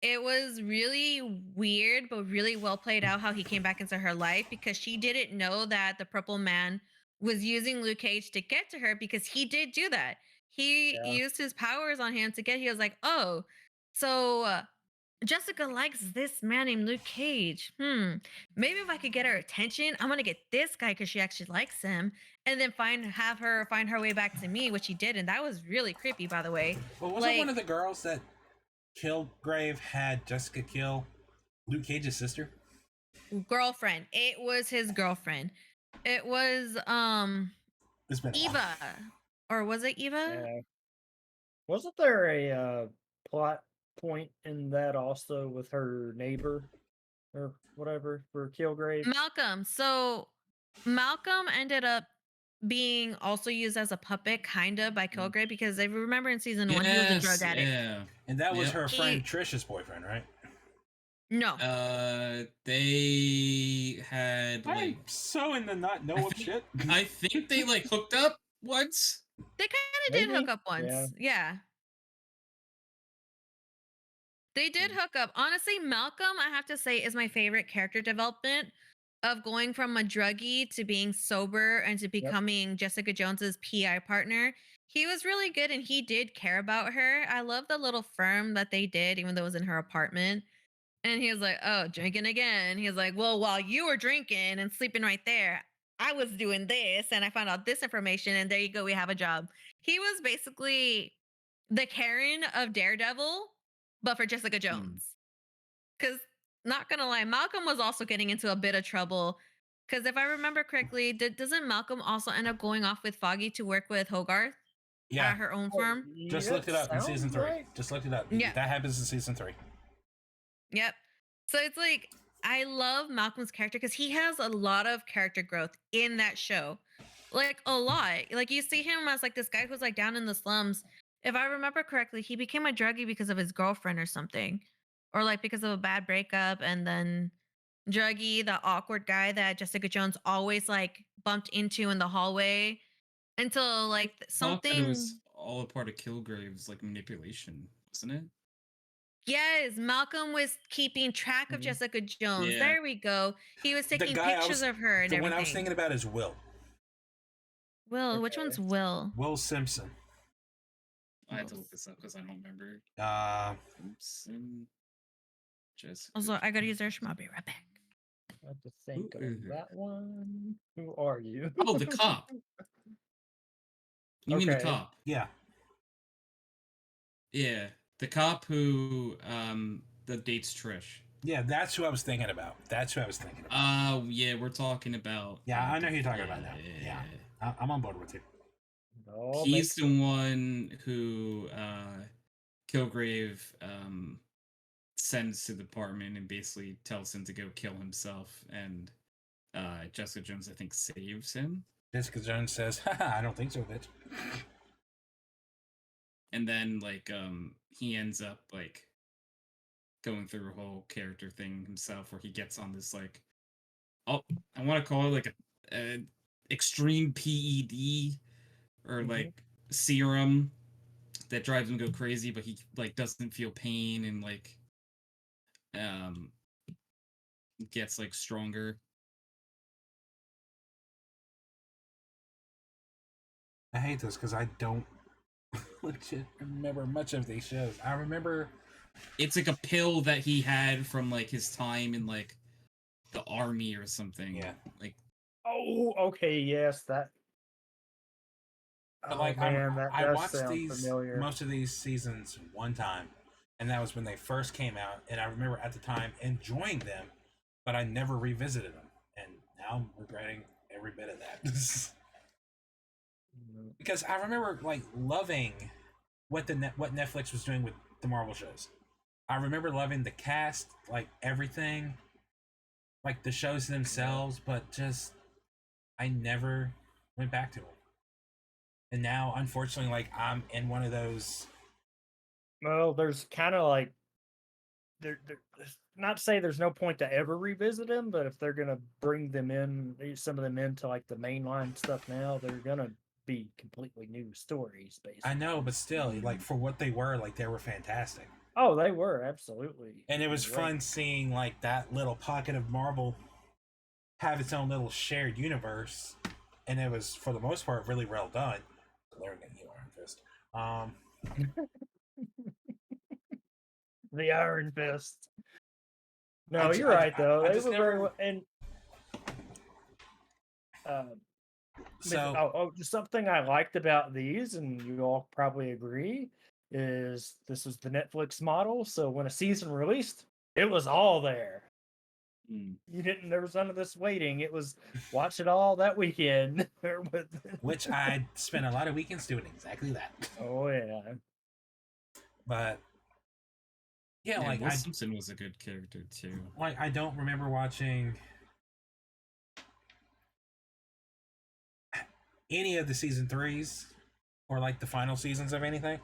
it was really weird, but really well played out how he came back into her life because she didn't know that the Purple Man was using Luke Cage to get to her because he did do that. He Yeah. used his powers on him to get. He was like, "Oh, so Jessica likes this man named Luke Cage. Maybe if I could get her attention, I'm gonna get this guy because she actually likes him, and then have her find her way back to me, which he did, and that was really creepy, by the way. Well, wasn't one of the girls that Kilgrave had Jessica kill Luke Cage's sister? Girlfriend. It was his girlfriend. It was It's been a while. Eva, or was it Eva? Yeah. Wasn't there a plot point in that also with her neighbor or whatever for Kilgrave? Malcolm. So Malcolm ended up being also used as a puppet, kind of, by Kilgrave because if you remember in season 1, he was a drug addict. Yeah. And that was Yep. her friend Trisha's boyfriend, right? No. They had like I'm so in the not know of shit. I think they like hooked up once. They kind of did Maybe. hook up once. Yeah. They did hook up. Honestly, Malcolm, I have to say, is my favorite character development of going from a druggie to being sober and to becoming Jessica Jones's PI partner. He was really good and he did care about her. I love the little firm that they did, even though it was in her apartment. And he was like, "Oh, drinking again." He was like, "Well, while you were drinking and sleeping right there, I was doing this and I found out this information. And there you go. We have a job." He was basically the Karen of Daredevil, but for Jessica Jones. Because, not going to lie, Malcolm was also getting into a bit of trouble. Because if I remember correctly, doesn't Malcolm also end up going off with Foggy to work with Hogarth Yeah, at her own firm? just Yeah, looked it up in season sounds 3. right. Just looked it up. Yeah. That happens in season 3. Yep. So it's like, I love Malcolm's character because he has a lot of character growth in that show. Like, a lot. Like, you see him as like this guy who's like down in the slums. If I remember correctly, he became a druggie because of his girlfriend or something. Or like because of a bad breakup. And then druggie, the awkward guy that Jessica Jones always like bumped into in the hallway. Until like Thought that something. it was all a part of Kilgrave's like manipulation, wasn't it? Yes, Malcolm was keeping track of Mhm. Jessica Jones. Yeah. There we go. He was The taking guy I pictures was- of her and The everything. one I was thinking about is Will. Will, which Okay. one's Will? Will Simpson. I had to look this up because I don't remember. Simpson. Jessica. Also, I gotta use their I'll be right back. I have to think Who of is it? that one. Who are you? Oh, the cop. You mean the Okay. cop? Yeah. Yeah, the cop who that dates Trish. Yeah, that's who I was thinking about. Yeah, we're talking about. Yeah, I know who you're talking about now. Yeah. I'm on board with you. No, He's the one who Kilgrave sends to the apartment and basically tells him to go kill himself, and Jessica Jones, I think, saves him. Jessica Jones says, "Haha, I don't think so, bitch." And then like he ends up like going through a whole character thing himself where he gets on this like, oh, I want to call it like a extreme PED or Mhm. like serum that drives him go crazy, but he like doesn't feel pain and like gets like stronger. I hate this because I don't legit remember much of these shows. I remember It's like a pill that he had from like his time in like the army or something. Yeah. Like Oh, okay, yes, that. But Oh like man, that I does watched sound these familiar. most of these seasons one time, and that was when they first came out. And I remember at the time enjoying them, but I never revisited them, and now I'm regretting every bit of that. Because I remember like loving what what Netflix was doing with the Marvel shows. I remember loving the cast, like everything, like the shows themselves, but just I never went back to them. And now, unfortunately, like I'm in one of those. Well, there's kind of like not to say there's no point to ever revisit them, but if they're gonna bring them in, some of them into like the mainline stuff now, they're gonna be completely new stories, basically. I know, but still, like for what they were fantastic. Oh, they were absolutely, And it was great. fun seeing like that little pocket of Marvel have its own little shared universe, and it was for the most part really well done. Glaring at you, Iron Fist. The Iron Fist. No, I you're right though. I They just were never. very well, and So just something I liked about these, and you all probably agree, is this was the Netflix model. So when a season released, it was all there. You didn't. There was none of this waiting. It was watch it all that weekend. which I spent a lot of weekends doing exactly that. Oh yeah. But yeah, Yeah, like Will Simpson was a good character too. Like I don't remember watching any of the season 3s or like the final seasons of anything.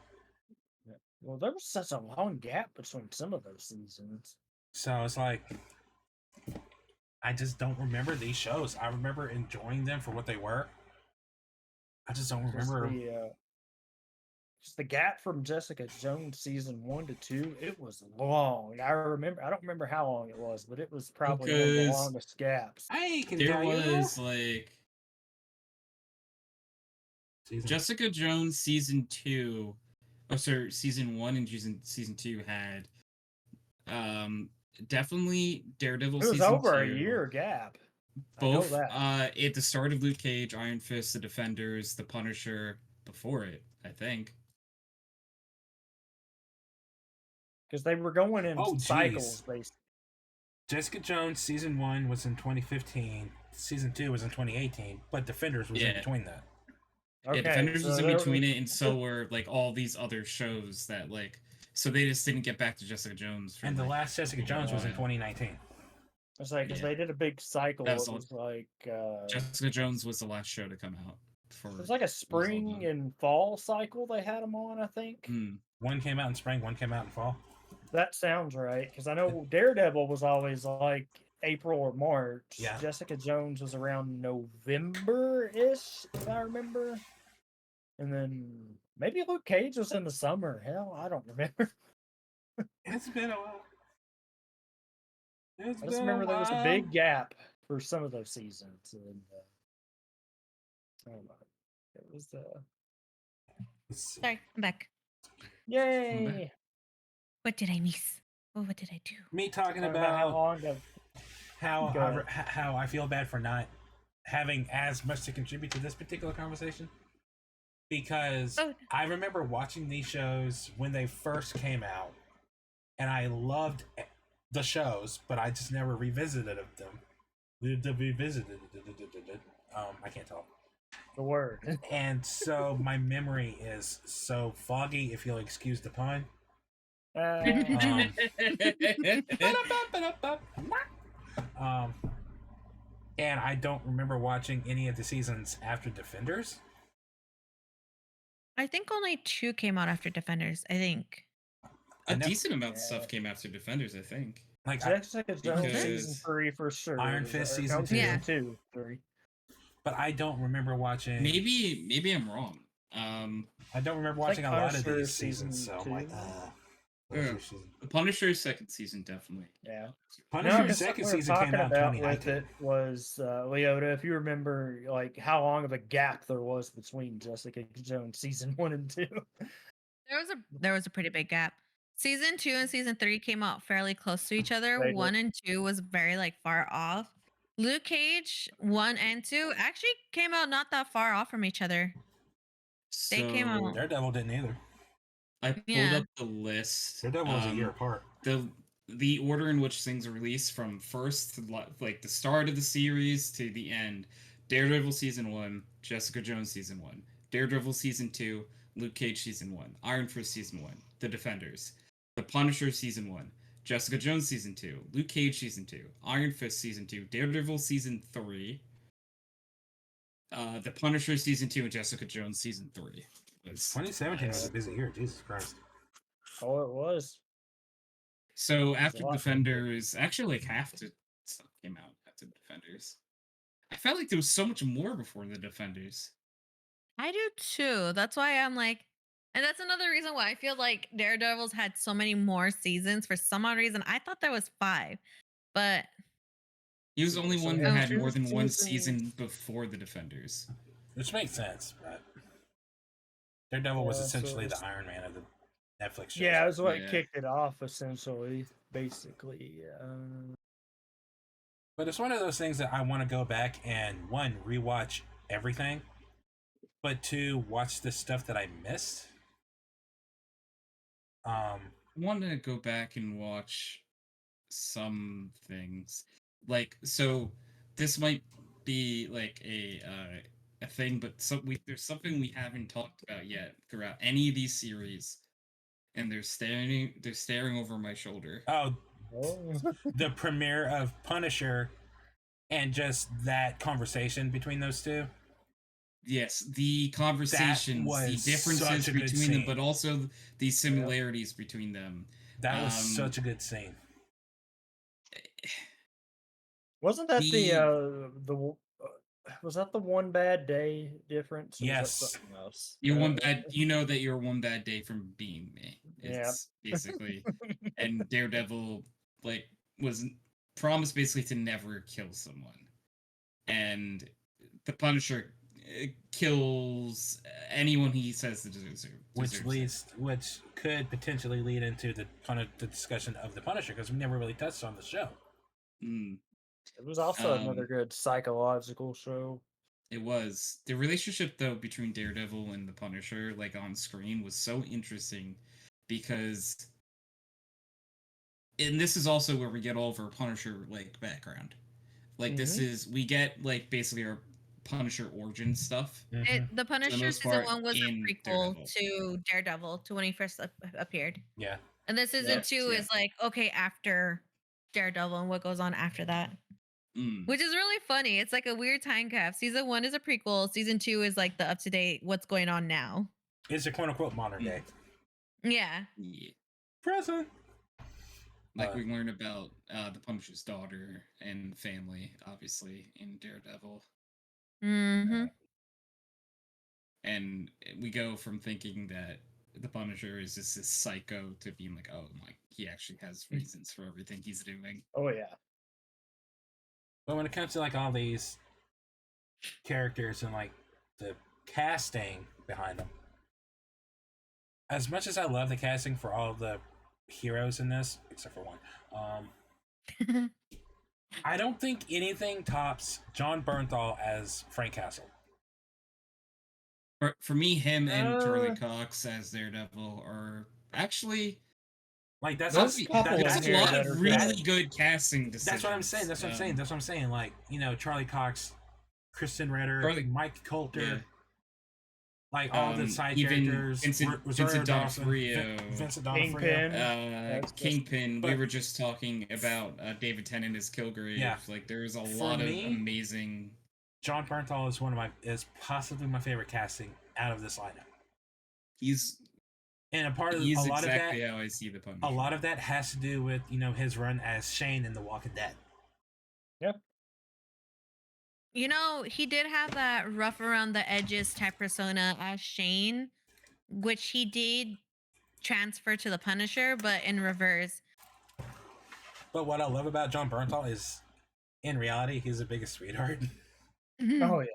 Well, there was such a long gap between some of those seasons. So it's like I just don't remember these shows. I remember enjoying them for what they were. I just don't remember. Just the gap from Jessica Jones season 1 to 2, it was long. I don't remember how long it was, but it was probably one of the longest gaps. There was like Jessica Jones season 2, season 1 and season 2 had definitely Daredevil season 2. It was over a year gap. Both at the start of Luke Cage, Iron Fist, the Defenders, the Punisher before it, I think. Because they were going in cycles, basically. Jessica Jones season 1 was in 2015, season 2 was in 2018, but Defenders was in between that. Okay, yeah, Defenders was in between it, and so were like all these other shows that like, so they just didn't get back to Jessica Jones. And the last Jessica Jones was in 2019. It's like because they did a big cycle. It was like Jessica Jones was the last show to come out. It was like a spring and fall cycle they had them on, I think. One came out in spring, one came out in fall. That sounds right, because I know Daredevil was always like April or March. Yeah. Jessica Jones was around November-ish, if I remember. And then maybe Luke Cage was in the summer. Hell, I don't remember. It's been a while. I just remember there was a big gap for some of those seasons. And I don't know. It was Sorry, I'm back. Yay! What did I miss? Oh, what did I do? Me talking about how I feel bad for not having as much to contribute to this particular conversation. Because I remember watching these shows when they first came out, and I loved the shows, but I just never revisited them. I can't talk. The word. And so my memory is so foggy, if you'll excuse the pun. And I don't remember watching any of the seasons after Defenders. I think only 2 came out after Defenders. I think a decent amount of stuff came after Defenders. I think like Jessica Jones season 3 for sure. Iron Fist season 2. Yeah. 2, 3. But I don't remember watching. Maybe I'm wrong. I don't remember watching a lot of these seasons. So I'm like, the Punisher second season definitely. Yeah. Punisher second season came out in 2019. With it was Leota. If you remember, like how long of a gap there was between Jessica Jones season 1 and 2. There was a pretty big gap. Season 2 and season 3 came out fairly close to each other. 1 and 2 was very like far off. Luke Cage 1 and 2 actually came out not that far off from each other. So, they came out. Daredevil didn't either. I pulled up the list. Daredevil was a year apart. The order in which things are released from first to like the start of the series to the end. Daredevil season 1, Jessica Jones season 1, Daredevil season 2, Luke Cage season 1, Iron Fist season 1, The Defenders, The Punisher season 1, Jessica Jones season 2, Luke Cage season 2, Iron Fist season 2, Daredevil season 3, The Punisher season 2 and Jessica Jones season 3. 2017 was a busy year. Jesus Christ. Oh, it was. So There's after a lot. Defenders, actually like half the stuff came out after Defenders. I felt like there was so much more before the Defenders. I do too. That's why I'm like, and that's another reason why I feel like Daredevil's had so many more seasons. For some odd reason, I thought there was 5, but He was the only So one we who have had two more than one seasons. season before the Defenders. Which makes sense, but Daredevil was Yeah, so essentially it's- the Iron Man of the Netflix show. Yeah, it was what Yeah. kicked it off, essentially, basically. But it's one of those things that I want to go back and, one, rewatch everything, but two, watch the stuff that I missed. I want to go back and watch some things. Like, so this might be like a thing, but there's something we haven't talked about yet throughout any of these series, and they're staring over my shoulder. Oh, Oh. the premiere of Punisher and just that conversation between those two. Yes, the conversations, the was differences such a good between them, scene. but also the similarities between them. That was Um, such a good scene. Wasn't that The- was that the one bad day difference? Or was that Yes. something else? You're one bad. You know that you're one bad day from being me. Yeah. It's basically, and Daredevil was promised basically to never kill someone, and the Punisher kills anyone he says deserves Which could potentially lead into the discussion of the Punisher, because we never really touched on the show. It was also another good psychological show. It was. The relationship though between Daredevil and the Punisher, like on screen, was so interesting because, and this is also where we get all of our Punisher like background. Like this is we get like basically our Punisher origin stuff. the Punisher most season part, 1 was a in prequel Daredevil. to Daredevil, to when he first appeared. Yeah. And then season Yes, 2 yeah. is like, okay, after Daredevil and what goes on after that. Mm. Which is really funny. It's like a weird time cap. Season 1 is a prequel. Season 2 is like the up to date, what's going on now. It's a quote unquote modern day. Yeah. Yeah. Present. Like we learn about the Punisher's daughter and family, obviously, in Daredevil. Mm-hmm. And we go from thinking that the Punisher is just this psycho to being like, oh my, he actually has reasons for everything he's doing. Oh yeah. But when it comes to like all these characters and like the casting behind them, as much as I love the casting for all the heroes in this, except for one, I don't think anything tops John Bernthal as Frank Castle. For me, him and Charlie Cox as Daredevil are actually Like that's There's how- a couple that- in there's that's a here lot that of are really good. good casting decisions. That's what I'm saying. That's what I'm saying. That's what I'm saying. Like, you know, Charlie Cox, Kristen Ritter, Mike Coulter, yeah. like all the side even characters. Vincent Rosario Dawson, D'Onofrio, Vincent D'Onofrio. Kingpin. Kingpin. We but- were just talking about David Tennant as Kilgrave. Yeah. Like there's a For lot me, of amazing. John Bernthal is possibly my favorite casting out of this lineup. He's And a part of he's a lot exactly of that, how I see the Punisher. a lot of that has to do with, you know, his run as Shane in The Walking Dead. You know, he did have that rough around the edges type persona as Shane, which he did transfer to the Punisher, but in reverse. But what I love about John Bernthal is, in reality, he's the biggest sweetheart. Oh yeah.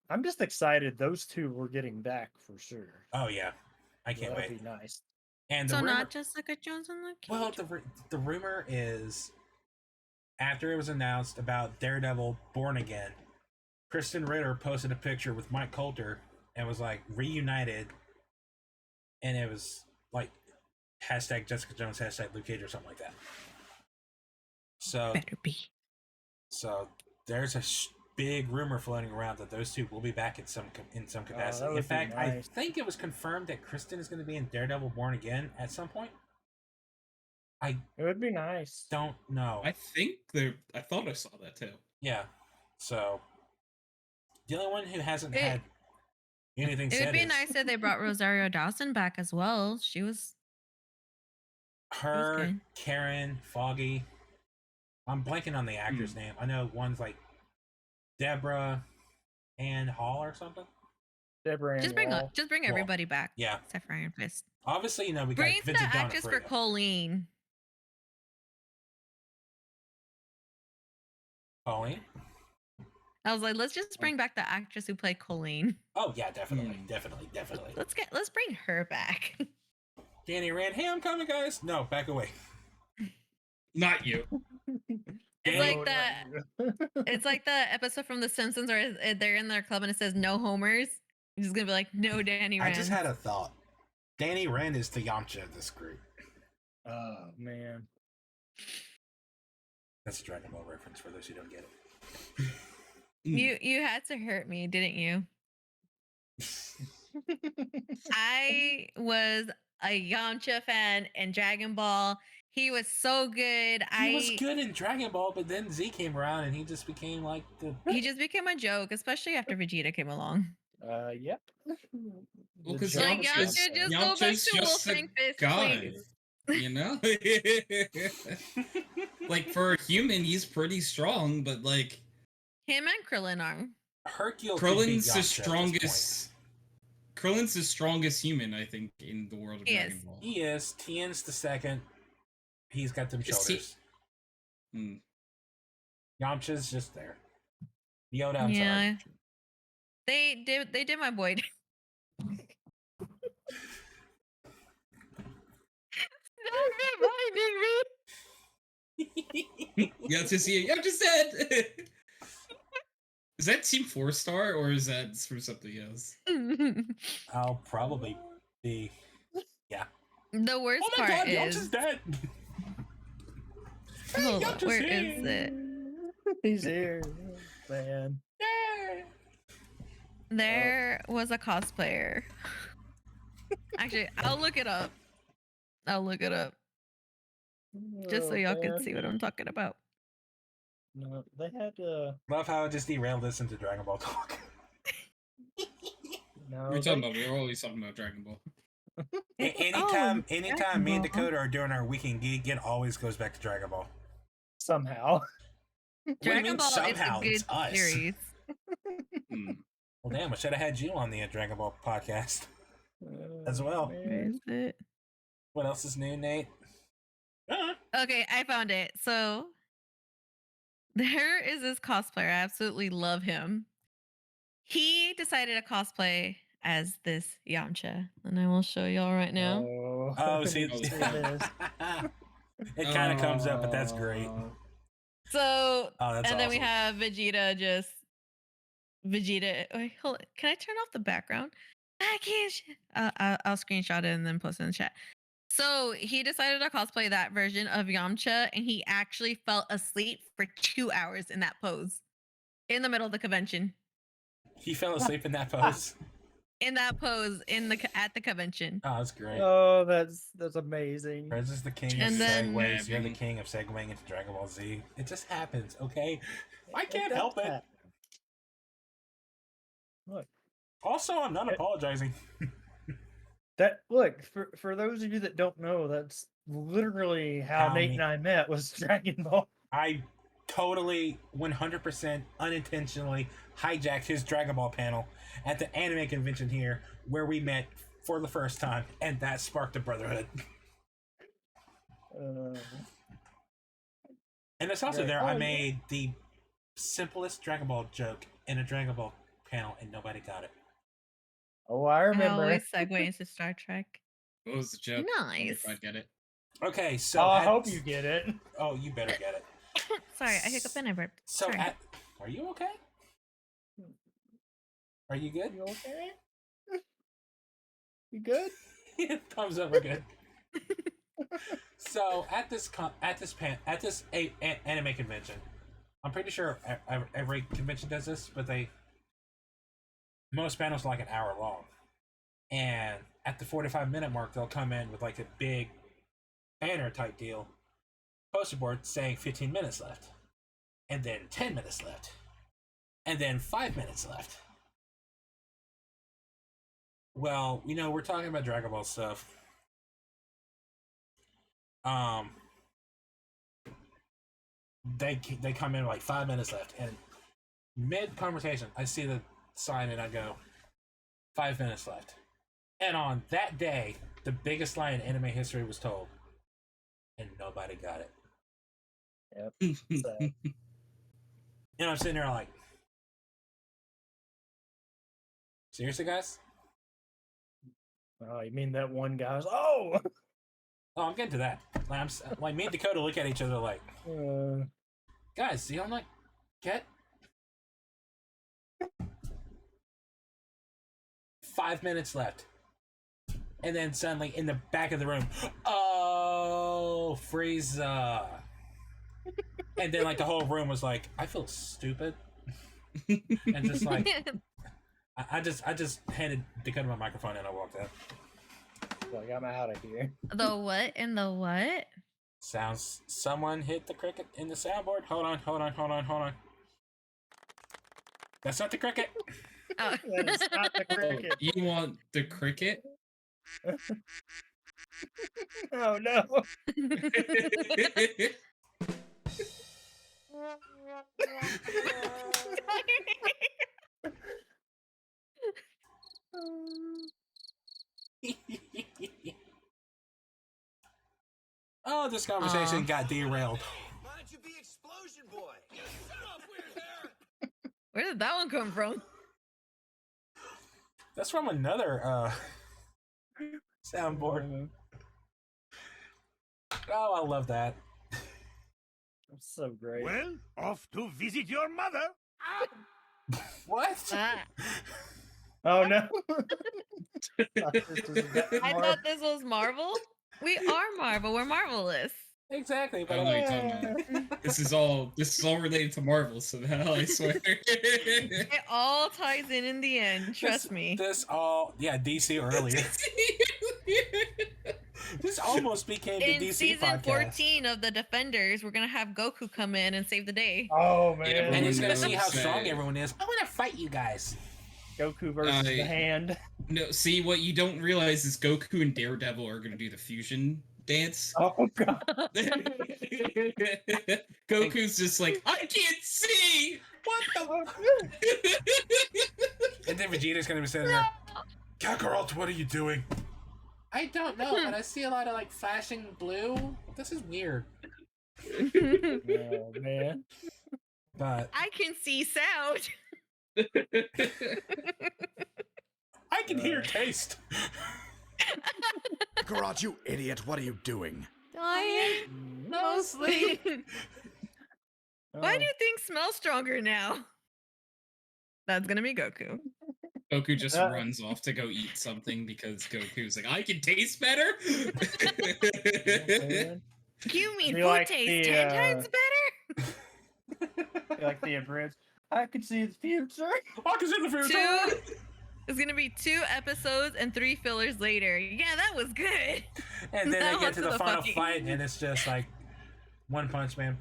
I'm just excited those two were getting back for sure. Oh yeah, I can't That'd wait. be nice. And the So rumor, not Jessica Jones and Luke Cage? well, the rumor is, after it was announced about Daredevil Born Again, Kristen Ritter posted a picture with Mike Coulter and was like reunited, and it was like hashtag Jessica Jones, hashtag Luke Cage, or something like that. So Better be. So there's a big rumor floating around that those two will be back in some capacity. would In be fact, I nice. think it was confirmed that Kristen is going to be in Daredevil Born Again at some point. I It would be nice. don't know. I think there. I thought I saw that too. Yeah. So the only one who hasn't It- had anything It said would be is nice if they brought Rosario Dawson back as well. She was her, good. Karen, Foggy. I'm blanking on the actor's name. I know one's like Deborah Ann Hall or something. Deborah Ann Just bring Wall. just bring Wall. everybody back. Yeah. Except for Iron Fist. Obviously, we got Bring the Vincent actress for D'Onofrio. Colleen. Colleen? I was like, let's just bring back the actress who played Colleen. Oh yeah, definitely. Let's bring her back. Danny Rand, hey, I'm coming, guys. No, back away. Not you. It's Danny- like it's like the episode from The Simpsons where they're in their club and it says no homers. You're just gonna be like, no Danny Rand. I just had a thought. Danny Rand is the Yamcha of this group. Oh man. That's a Dragon Ball reference for those who don't get it. You had to hurt me, didn't you? I was a Yamcha fan in Dragon Ball. He was so good. He was good in Dragon Ball, but then Z came around and he just became like the. He just became a joke, especially after Vegeta came along. Yep. Well, 'cause The Like, Yamcha's- Yamcha, just go back Yamcha's to just a Wolfang Fist, guy. please. You know? Like, for a human, he's pretty strong, but like, Him and Krillin are. Hercule could beat Krillin's Yamcha the at this strongest. Krillin's the strongest human, I think, in the world of He Dragon is. Ball. point. He is. Tien's the second. He's got them Is Ti- shoulders. Hmm. Yamcha's just there. Yoda, I'm Yeah. sorry. They did my boy. Stop reminding me. You have to see it. I'm just said. Is that Team 4-Star or is that from something else? I'll probably be. The worst Oh my part god, Yamcha's is, dead! hold on, Yamcha's where here. is it? He's here, man. Yay! There was a cosplayer. Actually, I'll look it up. Just so y'all can see what I'm talking about. No, they had Love how it just derailed this into Dragon Ball talk. no. We're talking about. We're always talking about Dragon Ball. Anytime Dragon me and Ball. Dakota are doing our weekend geek, it always goes back to Dragon Ball. somehow. What do you Dragon mean Ball somehow? is a It's good us. series. Hmm. Well, damn, I should have had you on the Dragon Ball podcast. As well. Where Man. is it? What else is new, Nate? Okay, I found it. So there is this cosplayer. I absolutely love him. He decided to cosplay as this Yamcha, and I will show y'all right now. Oh, see, Oh, it it is. kind of comes up, but that's great. So, Oh, that's and then we awesome. have Vegeta. Wait, hold. Can I turn off the background? I can't. I'll screenshot it and then post it in the chat. So he decided to cosplay that version of Yamcha, and he actually fell asleep for 2 hours in that pose, in the middle of the convention. He fell asleep in that pose. In that pose, at the convention. Oh, that's great. Oh, that's amazing. Rez is the king And of then- segues. You're the Nabbing. king of segueing into Dragon Ball Z. It just happens, okay? I It can't does help it. happen. Look, Also, I'm not apologizing. look for those of you that don't know, that's literally how How Nate me- and I met was Dragon Ball. I totally 100% unintentionally hijacked his Dragon Ball panel at the anime convention here where we met for the first time, and that sparked a brotherhood. And it's also Right. there Oh, I yeah. made the simplest Dragon Ball joke in a Dragon Ball panel, and nobody got it. Oh, I I remember. always segue into Star Trek. What was the joke? Wonder Nice. If I get it. Okay, so Oh, I at- hope you get it. Oh, you better get it. Sorry, I hiccuped and I burped. So, Sorry. are you okay? Are you good? You okay? You good? Thumbs up, we're good. So at this anime convention, I'm pretty sure every convention does this, but most panels are like an hour long, and at the 45-minute mark, they'll come in with like a big banner type deal, poster board saying 15 minutes left, and then 10 minutes left, And then 5 minutes left. Well, we're talking about Dragon Ball stuff. They come in like 5 minutes left, and mid conversation, I see the sign and I go, 5 minutes left. And on that day, the biggest lie in anime history was told, and nobody got it. Yep. So, And I'm sitting there like, seriously, guys? oh, you mean that one guy's? Oh, Oh, I'm getting to that. Like me and Dakota look at each other like, uh, guys, do y'all not get? 5 minutes left. And then suddenly in the back of the room, oh, Frieza. And then like the whole room was like, I feel stupid. And just like, I just handed Dakota my microphone and I walked out. like I'm out of here. The what and the what? Someone hit the cricket in the soundboard. Hold on. That's not the cricket. Oh. That is not the cricket. You want the cricket? Oh no. Oh, this conversation got derailed. Why don't you be Explosion Boy? You shut up, weird hair! Where did that one come from? That's from another soundboard. Oh, I love that. That's so great. Well, off to visit your mother. What? Ah, Oh no. I thought this was Marvel. We are Marvel. We're marvelous. Exactly, I but don't know what you're talking about. This is all related to Marvel somehow, I swear. It all ties in the end. Trust me. This all, DC earlier. This almost became the In DC season podcast. 14 of the Defenders, we're gonna have Goku come in and save the day. Oh man. Yeah, And he's gonna Everyone see how knows strong that. everyone is. I want to fight you guys. Goku versus the hand. No, see, what you don't realize is Goku and Daredevil are going to do the fusion dance. Oh god. Goku's just like, I can't see! What the? And then Vegeta's gonna be sitting there. Kakarot, what are you doing? I don't know, but I see a lot of like flashing blue. This is weird. Oh man. But I can see sound. I can hear taste. Kakarot, you idiot, what are you doing? Dying mostly. Why do you think smells stronger now? That's gonna be Goku. Goku just Yeah. runs off to go eat something because Goku's like, I can taste better? You mean Be food like tastes the, 10 times better? like the abridged? I can see the future. I can see the future. It's gonna be 2 episodes and 3 fillers later. Yeah, that was good. And then Now they get on to to the the final fucking- fight, and it's just like One Punch Man.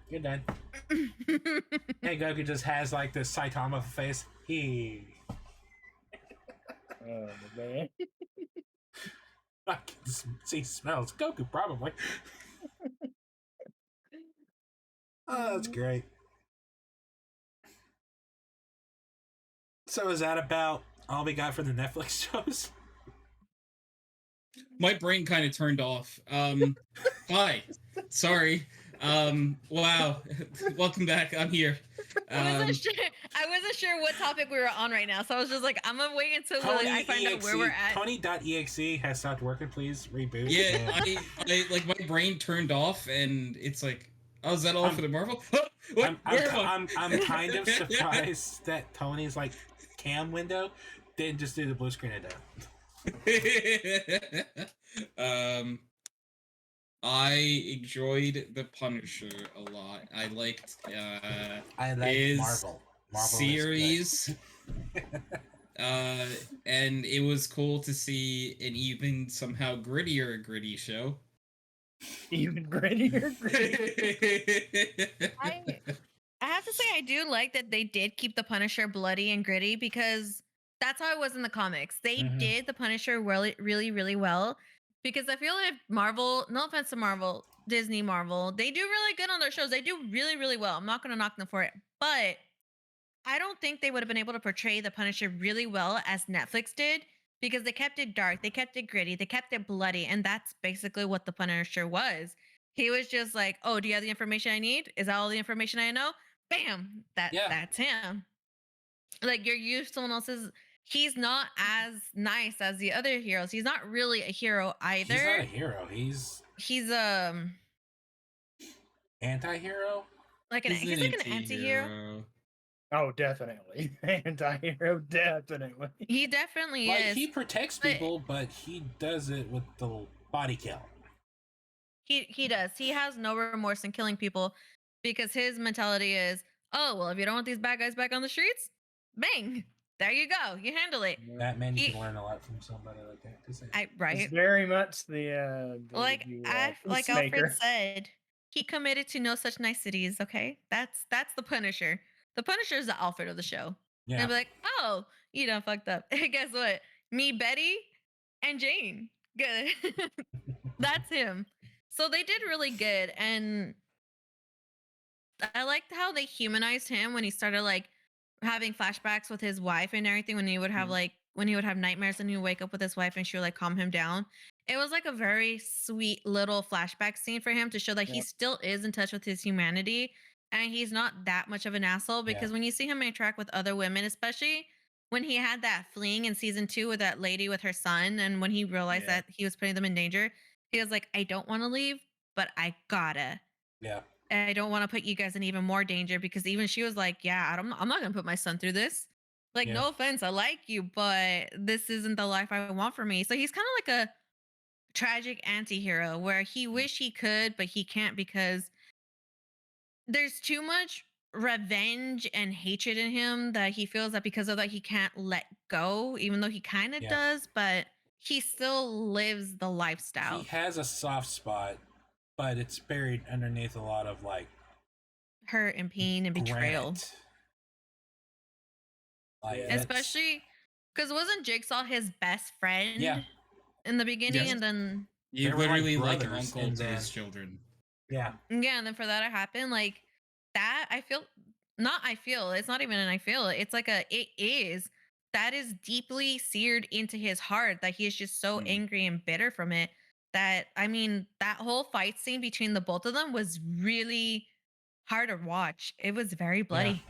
You're done. And Goku just has like this Saitama face. Oh man. I can see smells. Goku probably. Oh, that's great. So is that about all we got for the Netflix shows? My brain kind of turned off. Hi. Sorry. Wow. Welcome back. I'm here. I wasn't sure what topic we were on right now, so I was just like, I'm gonna wait until I find out where we're at. Tony.exe has stopped working. Please reboot. Yeah, And I like my brain turned off and it's like, oh, is that all I'm- for the Marvel? What? Where am I? I'm kind of surprised that Tony's like cam window didn't just do the blue screen window. I enjoyed The Punisher a lot. I liked I like His Marvel. Marvel is series. And it was cool to see an even somehow gritty show. Even grittier. I have to say I do like that they did keep the Punisher bloody and gritty because that's how it was in the comics. They Mhm. did the Punisher really, really, really well. Because I feel like Marvel, no offense to Marvel, Disney, Marvel, they do really good on their shows. They do really, really well. I'm not going to knock them for it. But I don't think they would have been able to portray the Punisher really well as Netflix did because they kept it dark, they kept it gritty, they kept it bloody, and that's basically what the Punisher was. He was just like, "Oh, do you have the information I need? Is that all the information I know?" Bam, Yeah. that's him. Like you're used to someone else's. He's not as nice as the other heroes. He's not really a hero either. He's not a hero. He's Anti-hero. like he's like an anti-hero. Oh, definitely. Anti-hero, definitely. He definitely Like is. he protects but- people, but he does it with the body kill. He does. He has no remorse in killing people because his mentality is, oh well, if you don't want these bad guys back on the streets, bang, there you go, you handle it. Batman, you He- can learn a lot from somebody like that. Just saying. It's Right? very much the Like like Peacemaker. Alfred said, he committed to no such niceties. Okay, that's the Punisher. The Punisher is the Alfred of the show. Yeah. And be like, oh, you done fucked up. Hey, guess what? Me, Betty, and Jane. Good. That's him. So they did really good. And I liked how they humanized him when he started like having flashbacks with his wife and everything. When he would have when he would have nightmares and he would wake up with his wife and she would like calm him down. It was like a very sweet little flashback scene for him to show that he still is in touch with his humanity and he's not that much of an asshole because when you see him interact with other women, especially when he had that fling in season 2 with that lady with her son, and when he realized that he was putting them in danger, he was like, I don't want to leave, but I gotta. Yeah. And I don't want to put you guys in even more danger because even she was like, yeah, I'm not going to put my son through this. Like, no offense, I like you, but this isn't the life I want for me. So he's kind of like a tragic anti-hero where he wish he could, but he can't because there's too much revenge and hatred in him that he feels that because of that he can't let go, even though he kind of does, but he still lives the lifestyle. He has a soft spot, but it's buried underneath a lot of like hurt and pain and betrayal. granite. Like, especially because wasn't Jigsaw his best friend in the beginning, and then you were literally like an brothers, uncle and to then- his children. Yeah. and then for that to happen, like that, I feel it's not even an I feel it's like it is that is deeply seared into his heart that he is just so angry and bitter from it that I mean that whole fight scene between the both of them was really hard to watch. It was very bloody.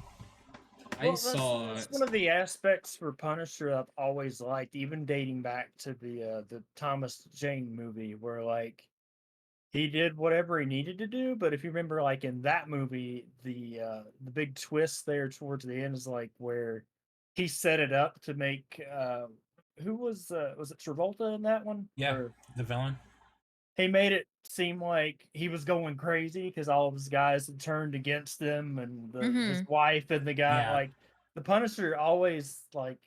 That's one of the aspects for Punisher I've always liked, even dating back to the Thomas Jane movie, where like he did whatever he needed to do. But if you remember, like in that movie, the big twist there towards the end is like where he set it up to make who was it Travolta in that one? Yeah, Or the villain. he made it seem like he was going crazy because all of his guys had turned against him, and his wife and the guy. Like the Punisher always like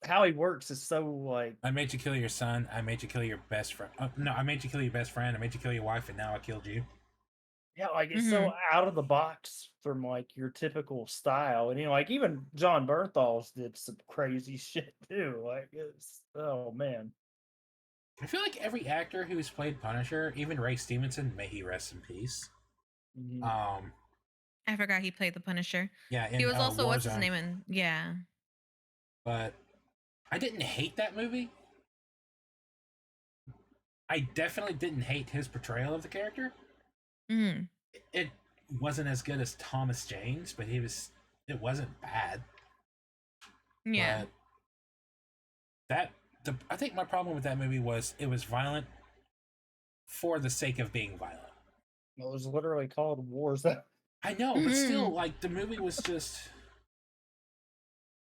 how he works is so like, I made you kill your son. I made you kill your best friend. No, I made you kill your best friend. I made you kill your wife, and now I killed you. yeah, like it's so out of the box from like your typical style. And you know, like even John Berthol's did some crazy shit too. Like it's, oh man. I feel like every actor who's played Punisher, even Ray Stevenson, may he rest in peace. I forgot he played the Punisher. Yeah, he was also what's his Warzone. name in But I didn't hate that movie. I definitely didn't hate his portrayal of the character. It wasn't as good as Thomas Jane's, but it wasn't bad. Yeah. But I think my problem with that movie was it was violent for the sake of being violent. It was literally called Warzone. I know, but still, like the movie was just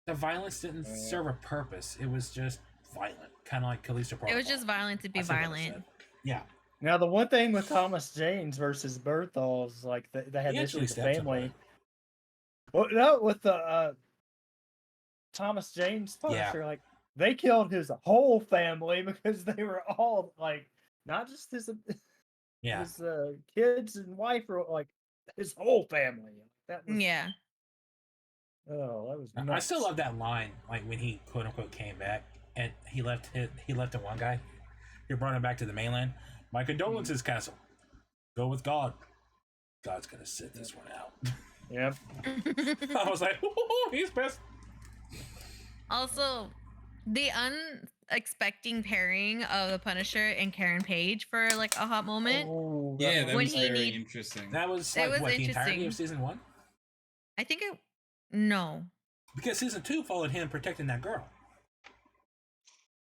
the violence didn't serve a purpose. It was just violent, kind of like Callisto Protocol. It was just violent to be violent. Yeah. Now the one thing with Thomas Jane's versus Berthol's, like they had issues with the family. Well, no, with the Thomas Jane's Punisher, like they killed his whole family because they were all like not just his kids and wife, or like his whole family. That was, Oh, that was I nuts. still love that line, like when he quote unquote came back and he left the one guy. He brought him back to the mainland. My condolences, Castle. Go with God. God's gonna sit this one out. Yep. I was like, ooh, he's pissed. Also, the unexpecting pairing of the Punisher and Karen Page for like a hot moment. Oh, Yeah, that When was he very need- interesting. That was It like was what the entirety interesting. of season 1, I think it. No, because season 2 followed him protecting that girl.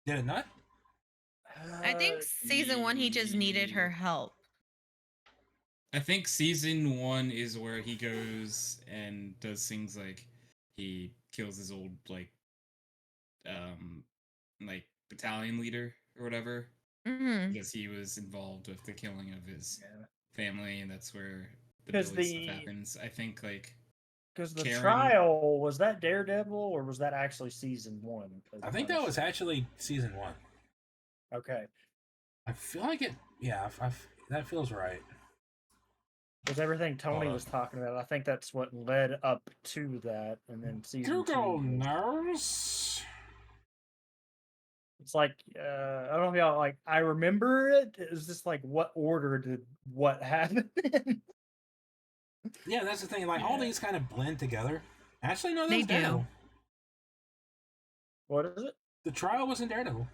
Did it not? I think season 1 he just needed her help. I think season 1 is where he goes and does things like he kills his old like battalion leader or whatever Hmm because he was involved with the killing of his Yeah. family, and that's where the 'Cause Billy stuff the- happens. I think like Because the Karen- trial, was that Daredevil or was that actually season 1? of I think that was Punisher? actually season 1. Okay. I feel like it. Yeah, that feels right. Because everything Tony on. was talking about, I think that's what led up to that, and then season 2. Google was- knows. It's like I don't know if y'all like. I remember it. It was just like, what order did what happen? in? Yeah, that's the thing. Like all Yeah. these kind of blend together. Actually, no, They that's do. Daredevil. What is it? The trial wasn't Daredevil.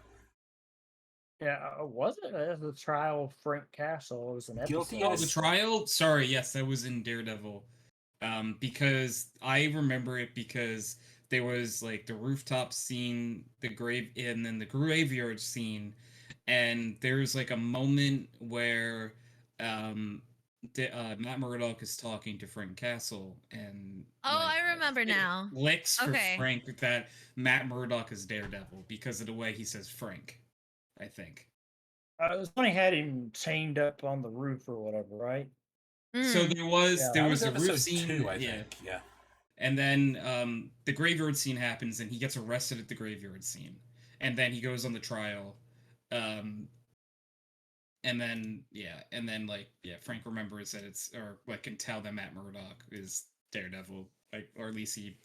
Yeah, was it? The trial of Frank Castle. It was an Guilty episode. oh, the trial. Sorry, yes, that was in Daredevil. Because I remember it because there was like the rooftop scene, the grave, and then the graveyard scene, and there's like a moment where Matt Murdock is talking to Frank Castle, and Oh, I remember it now. licks for Okay. Frank that Matt Murdock is Daredevil because of the way he says Frank. I think. It was when he had him chained up on the roof or whatever, right? So Mm. there was Yeah, there That was was a roof episode scene, 2, I yeah, think. Yeah. and then the graveyard scene happens, and he gets arrested at the graveyard scene, and then he goes on the trial, and then Frank remembers that it's or like can tell that Matt Murdock is Daredevil, like or at least he,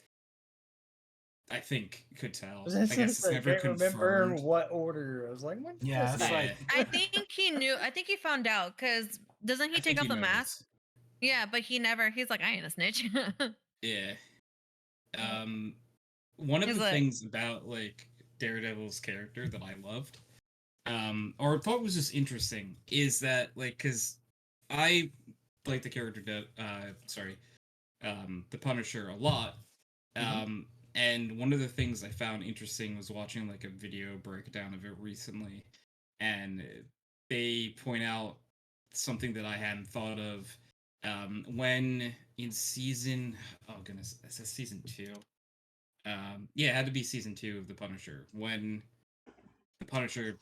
I think, could tell. I guess it's I never can't remember confirmed. what order. I was like, when did Yeah, this it's happen? like- I think he knew. I think he found out because doesn't he I take think off he the knows. mask? Yeah, but he never. He's like, I ain't a snitch. Yeah. One of He's the like- things about like Daredevil's character that I loved, or thought was just interesting, is that like because I like the character the Punisher a lot. And one of the things I found interesting was watching like a video breakdown of it recently, and they point out something that I hadn't thought of. When in season, oh goodness, it says season 2. Yeah, it had to be season 2 of the Punisher when the Punisher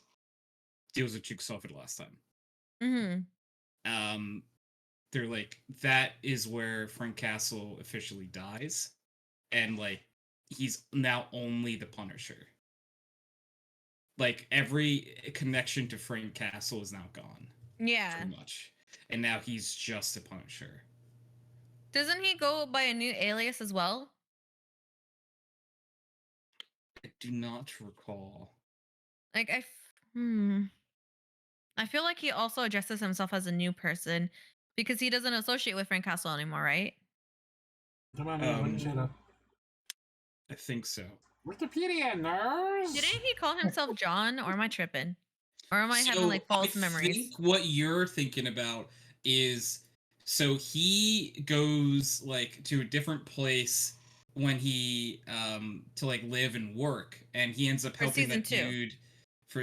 deals with Jigsaw for the last time. hmm They're like that is where Frank Castle officially dies, and like he's now only the Punisher. Like every connection to Frank Castle is now gone, Yeah. pretty much, and now he's just a Punisher. Doesn't he go by a new alias as well? I do not recall. Like I feel like he also addresses himself as a new person because he doesn't associate with Frank Castle anymore, right? Come on, man. Bring shit up. I think so. Wikipedia nerds. Didn't he call himself John, or am I tripping? Or am I So, having like false I memories? think what you're thinking about is so he goes like to a different place when he to like live and work, and he ends up For helping season that 2. dude for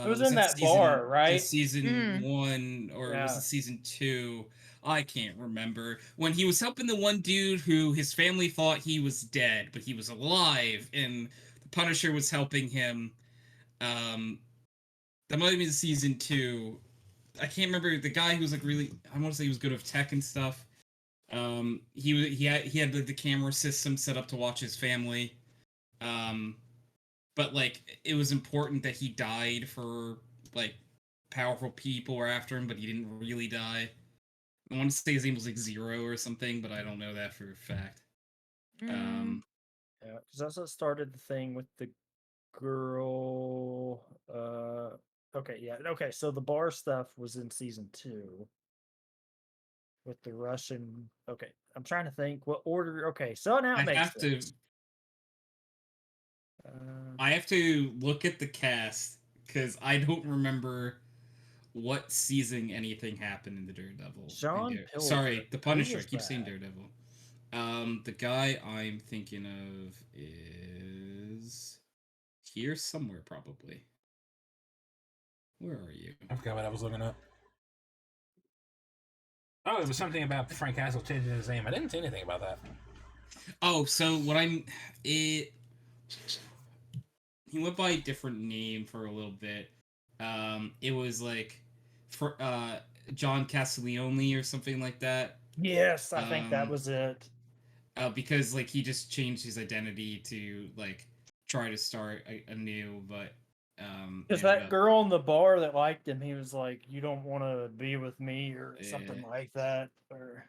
was in that bar, right? season 1 or was Yeah. it season 2? I can't remember. When he was helping the one dude who his family thought he was dead, but he was alive, and the Punisher was helping him. That might have been season 2. I can't remember the guy who was like really. I want to say he was good with tech and stuff. He had like the camera system set up to watch his family. But like it was important that he died for like powerful people were after him, but he didn't really die. I want to say his name was like Zero or something, but I don't know that for a fact. Yeah, because that's what started the thing with the girl. Okay, yeah, okay. So the bar stuff was in season 2 with the Russian. Okay, I'm trying to think what order. Okay, so now I it makes have to sense. I have to look at the cast because I don't remember what season anything happened in the Daredevil. John Sorry, Pilgrim. the Who Punisher. I was keep saying that? Daredevil. The guy I'm thinking of is here somewhere, probably. Where are you? I forgot what I was looking up. Oh, it was something about Frank Castle changing his name. I didn't see anything about that. Oh, so what I'm it. He went by a different name for a little bit. It was like for John Castiglione or something like that. Yes, I think that was it. Because like he just changed his identity to like try to start anew, but Because ended that up girl in the bar that liked him, he was like, "You don't want to be with me," or something uh, like that. Or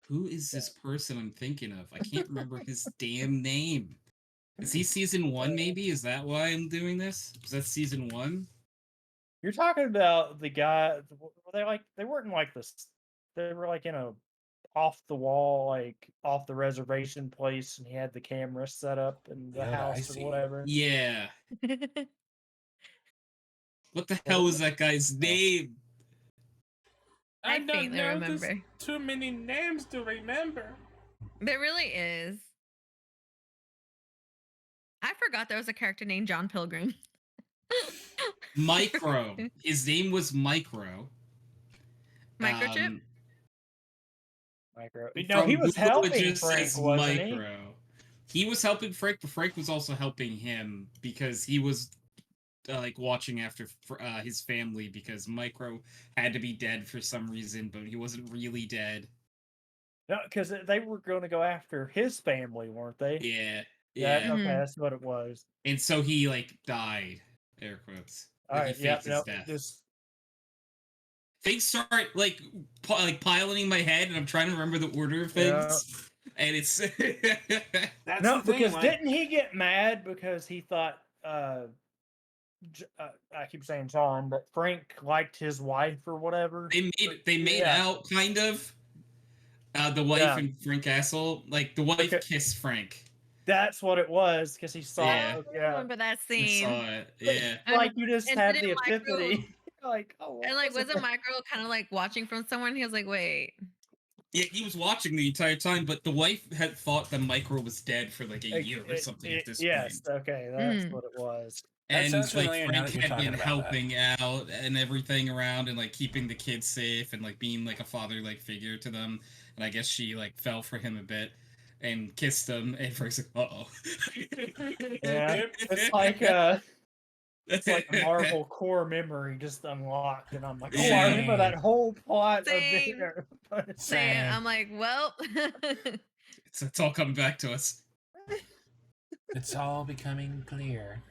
who is this person I'm thinking of? I can't remember his damn name. Is he season 1 maybe? Is that why I'm doing this? Is that season 1? you're talking about the guy. They weren't like this. They were like in a off the wall, like off the reservation place, and he had the camera set up in the Yoda, I house or see. whatever. Yeah. What the What hell was is it? that guy's name? I don't faintly know. There's remember. too many names to remember. There really is. I forgot there was a character named John Pilgrim. Micro. His name was Micro. Microchip? Um, Micro? No, he from was Google, it helping just Frank, says wasn't he? Micro. He was helping Frank, but Frank was also helping him because he was like watching after his family because Micro had to be dead for some reason, but he wasn't really dead. No, because they were going to go after his family, weren't they? Yeah, That yeah. okay, Mhm. that's what it was. And so he like died, air quotes. All Like he right, yeah, faked his no, death. just Things start like like piling in my head, and I'm trying to remember the order of yeah. things, and it's That's No, the thing. because Like, didn't he get mad because he thought I keep saying John, but Frank liked his wife or whatever? they made Yeah, out kind of. The wife yeah, and Frank Castle, like the wife because kissed Frank. that's what it was. Because he saw, Yeah, I yeah, remember that I saw scene. it. Yeah, And, like you just and had didn't the Micro epiphany. Like, oh, what and like was wasn't it? Micro kind of like watching from someone? He was like, wait. yeah. He was watching the entire time, but the wife had thought that Micro was dead for like a year or something at this Yes, point. okay, that's Mm. what it was. that And sounds like familiar now Frank that you're had talking been about that. helping out and everything around and like keeping the kids safe and like being like a father like figure to them. And I guess she like fell for him a bit and kissed him. And Frank's like, "Uh oh." Yeah, it's like a Marvel core memory just unlocked, and I'm like, oh, I remember that Same. whole plot of Same. the. Saying, Same. I'm like, well, It's all coming back to us. It's all becoming clear.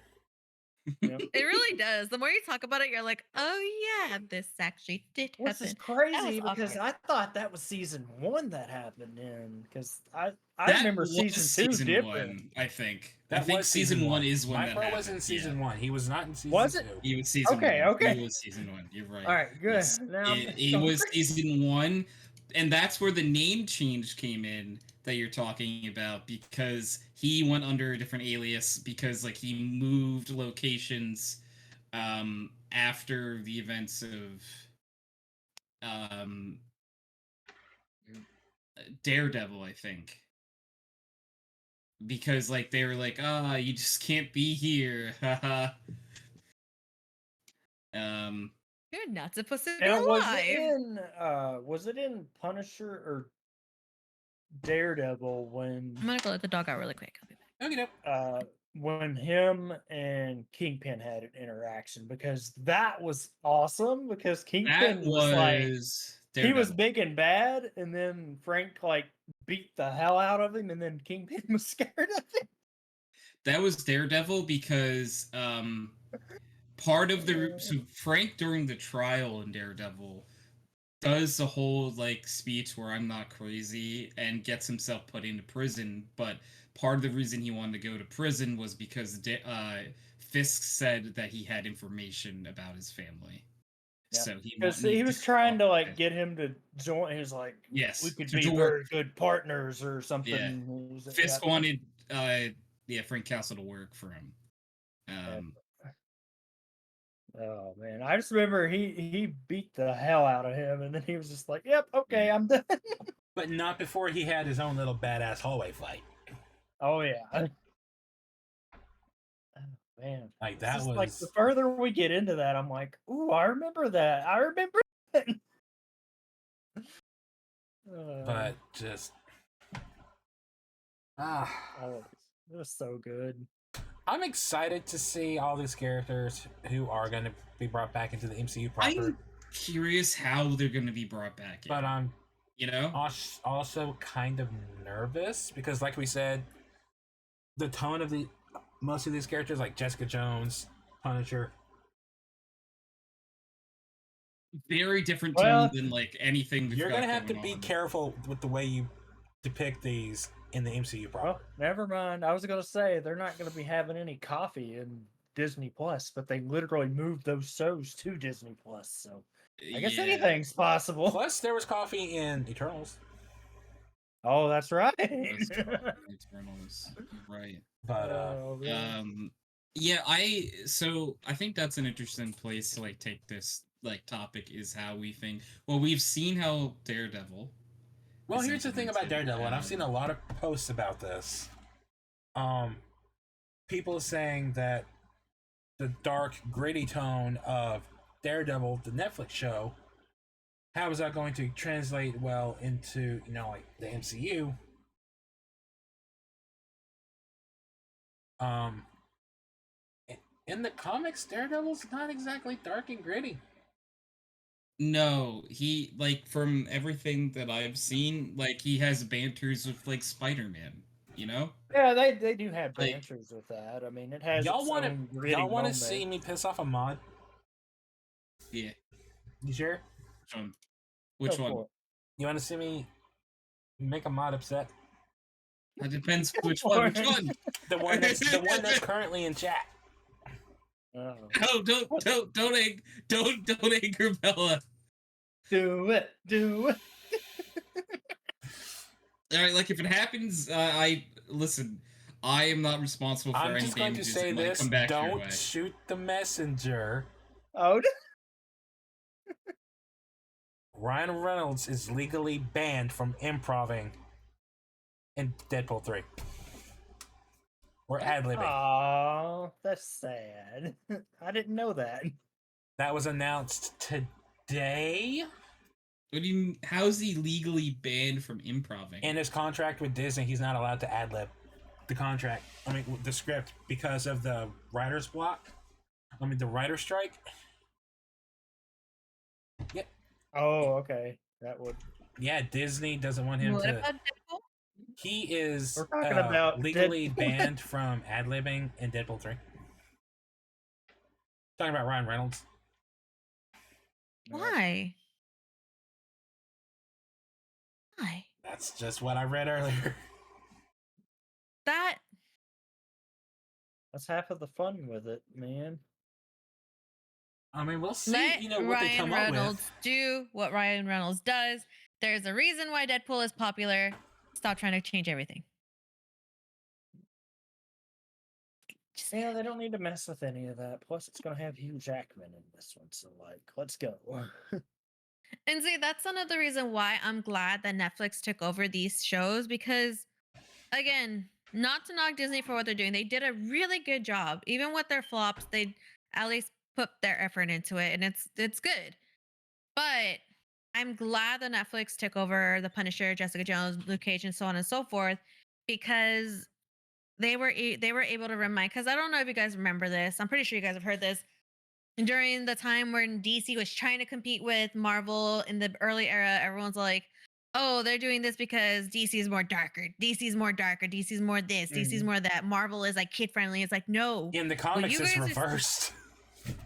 Yep. it really does. The more you talk about it, you're like, oh yeah, this actually did Which is happen. crazy That was because awkward. I thought that was season 1 that happened in, because I That remember was season 2 season different. 1, I think. I That think was season 1 is when that Micro was happened. in season Yeah. 1. He was not in season Was it? 2. He was season Okay, 1. okay. He was season 1. You're right. All right, good. Yes. Now It was season 1, and that's where the name change came in that you're talking about because he went under a different alias because like he moved locations after the events of um Daredevil, I think. Because like they were like, "Ah, you just can't be here." Haha. um You're not supposed to be now alive. was it in Punisher or Daredevil when I'm gonna go let the dog out really quick. I'll be back. Okay, when him and Kingpin had an interaction, because that was awesome, because that Kingpin was like, was he was Daredevil. big and bad, and then Frank like beat the hell out of him, and then Kingpin was scared of him. That was Daredevil because part of the Uh, so Frank during the trial in Daredevil does the whole like speech where I'm not crazy and gets himself put into prison, but part of the reason he wanted to go to prison was because Fisk said that he had information about his family. Yeah. So he Because needs he to was get trying off to of like it. get him to join. He was like, Yes, we could to be work. very good partners or something. Yeah. He was- Fisk yeah. wanted Frank Castle to work for him. Oh man, I just remember he beat the hell out of him, and then he was just like, "Yep, okay, I'm done." But not before he had his own little badass hallway fight. Oh yeah. Oh, man, Like, it's that just like was- the further we get into that, I'm like, "Ooh, I remember that. I remember that." But just oh, it was so good. I'm excited to see all these characters who are going to be brought back into the MCU proper. I'm curious how they're going to be brought back in. But I'm you know, also kind of nervous because, like we said, the tone of most of these characters, like Jessica Jones, Punisher, very different Well, tone than like anything we've you're got going to have to going be on. careful with the way you depict these in the MCU proper. Well, never mind. I was gonna say they're not gonna be having any coffee in Disney Plus, but they literally moved those shows to Disney Plus, so I guess Yeah. anything's possible. Plus, there was coffee in Eternals. Oh, that's right. That's Eternals. Right. But Oh, man. Yeah, I think that's an interesting place to like take this like topic is how we think. Well, we've seen how Daredevil. well, is here's the thing about implemented, Daredevil, and I've seen a lot of posts about this. People saying that the dark, gritty tone of Daredevil, the Netflix show, how is that going to translate well into, like the MCU? In the comics, Daredevil's not exactly dark and gritty. No, he like from everything that I've seen, like he has banters with like Spider-Man, you know? Yeah, they do have Like- banters with that. I mean, it has Y'all its want own to gritty moment. see me piss off a mod? Yeah. You sure? Which Go one? for it. You want to see me make a mod upset? That depends which Go one. for Which it. one? The one that's currently in chat. Oh. Oh, don't anger Bella. Do it. All right, like if it happens, I listen. I am not responsible for I'm any just going to damages say that might this: come back your don't way. shoot the messenger. Oh, Ryan Reynolds is legally banned from improving in Deadpool 3. Or ad-libbing. oh, that's sad. I didn't know that. That was announced today. What do you mean? How is he legally banned from improving? In his contract with Disney, he's not allowed to ad-lib the script, because of the writer's block. The writer's strike. Yep. Oh, okay. That would. Yeah, Disney doesn't want him What to... about Deadpool? He is We're talking about legally Deadpool. banned from ad-libbing in Deadpool 3. Talking about Ryan Reynolds. Why? Why? That's just what I read earlier. That That's half of the fun with it, man. We'll see. let What they Ryan come Reynolds up with. do what Ryan Reynolds does. There's a reason why Deadpool is popular. Stop trying to change everything. Just Yeah, they don't need to mess with any of that. Plus, it's gonna have Hugh Jackman in this one, so let's go. And see, that's another reason why I'm glad that Netflix took over these shows because, again, not to knock Disney for what they're doing, they did a really good job. Even with their flops, they at least put their effort into it, and it's good. But I'm glad that Netflix took over The Punisher, Jessica Jones, Luke Cage, and so on and so forth because they were able to remind. Because I don't know if you guys remember this. I'm pretty sure you guys have heard this. During the time when DC was trying to compete with Marvel in the early era, everyone's like, oh, they're doing this because DC is more darker. DC's more darker. DC's more this. DC's more that. Marvel is like kid friendly. It's like, no. In the comics, you it's guys are- reversed.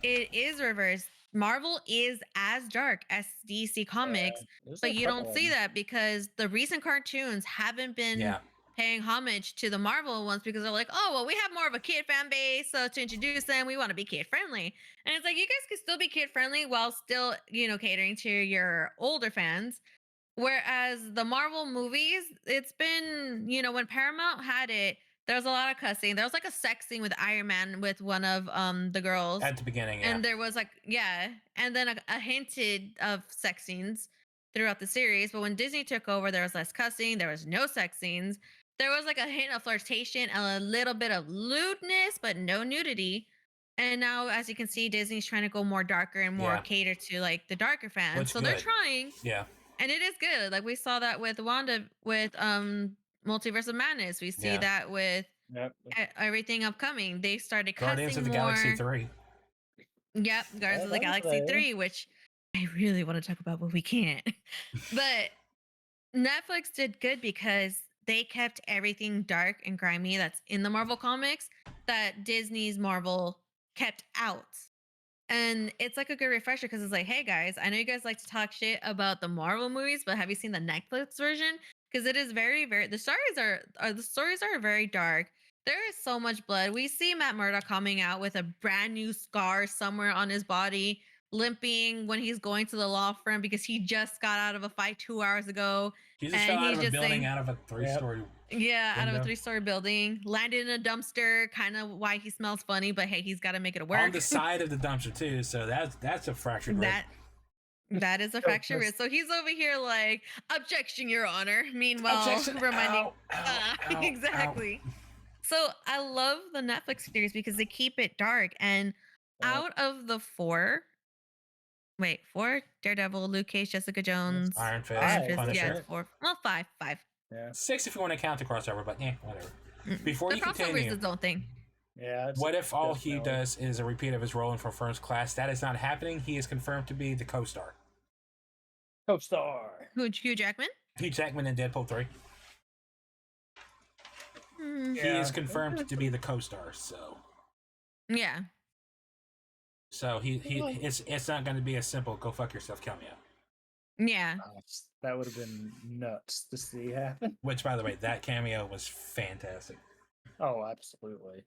It is reversed. Marvel is as dark as DC Comics, There's but a you couple don't of see them. that because the recent cartoons haven't been Yeah. paying homage to the Marvel ones because they're like, oh, well, we have more of a kid fan base. So to introduce them, we want to be kid friendly. And it's like, you guys can still be kid friendly while still, catering to your older fans. Whereas the Marvel movies, it's been, when Paramount had it, there was a lot of cussing. There was like a sex scene with Iron Man with one of the girls. At the beginning, yeah. And there was like, and then a hinted of sex scenes throughout the series. But when Disney took over, there was less cussing. There was no sex scenes. There was like a hint of flirtation and a little bit of lewdness, but no nudity. And now, as you can see, Disney's trying to go more darker and more Yeah. cater to like the darker fans. Which So they're good. trying, Yeah. and it is good. Like we saw that with Wanda with Multiverse of Madness. We see Yeah. that with Yep. everything upcoming. They started Guardians cussing of the more. Galaxy 3. Yep, Guardians of the that was Galaxy there. 3, which I really want to talk about, but we can't. But Netflix did good because they kept everything dark and grimy that's in the Marvel comics that Disney's Marvel kept out. And it's like a good refresher because it's like, hey guys, I know you guys like to talk shit about the Marvel movies, but have you seen the Netflix version? Because it is very, very the stories are very dark. There is so much blood. We see Matt Murdock coming out with a brand new scar somewhere on his body, limping when he's going to the law firm because he just got out of a fight 2 hours ago. He just And fell out he's of a just building saying- out of a 3-story. out of a window. 3-story building, landed in a dumpster, kind of why he smells funny, but hey, he's got to make it work. On the side of the dumpster too, so that's a fractured rib. That is a fractured wrist. So he's over here like, objection, Your Honor. Meanwhile, Objection. reminding Ow, exactly. So I love the Netflix series because they keep it dark. And out of the four, Daredevil, Luke Cage, Jessica Jones, Iron Fist, Punisher. yeah, it's four. Well, five. Yeah. 6 if you want to count the crossover, but yeah, whatever. Mm. Before The you crossover is continue, its own thing. Yeah. what if all he definitely- does is a repeat of his role in from First Class? That is not happening. He is confirmed to be the co-star. Co-star. Hugh Jackman? Hugh Jackman in Deadpool 3. Hmm. He is confirmed to be the co-star, so Yeah. it's not going to be a simple "go fuck yourself" cameo. Yeah. That would have been nuts to see happen. Which, by the way, that cameo was fantastic. Oh, absolutely.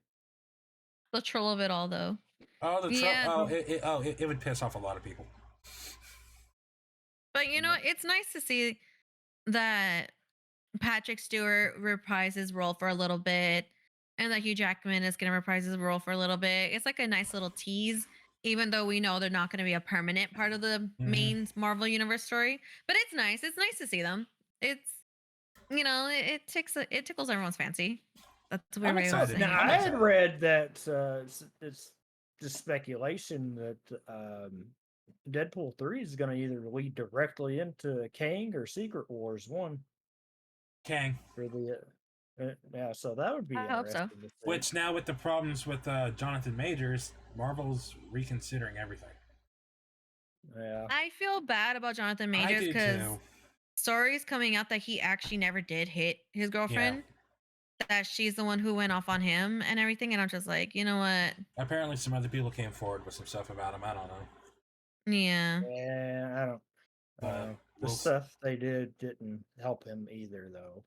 The troll of it all, though. Oh, the Yeah. it would piss off a lot of people. But it's nice to see that Patrick Stewart reprised his role for a little bit, and that Hugh Jackman is going to reprise his role for a little bit. It's like a nice little tease, even though we know they're not going to be a permanent part of the main Marvel Universe story. But it's nice. It's nice to see them. It's it tickles everyone's fancy. That's what I'm everybody was excited. saying. Now, I'm I had excited. read that it's just speculation that Deadpool 3 is going to either lead directly into Kang or Secret Wars 1 Kang. for the. Yeah, so that would be I hope so. interesting. To see. Which now with the problems with Jonathan Majors, Marvel's reconsidering everything. Yeah. I feel bad about Jonathan I Majors do because too. stories coming out that he actually never did hit his girlfriend. That she's the one who went off on him and everything. And I'm just like, you know what? Apparently, some other people came forward with some stuff about him. I don't know. Yeah. Yeah, I don't. The we'll s- stuff they did didn't help him either, though.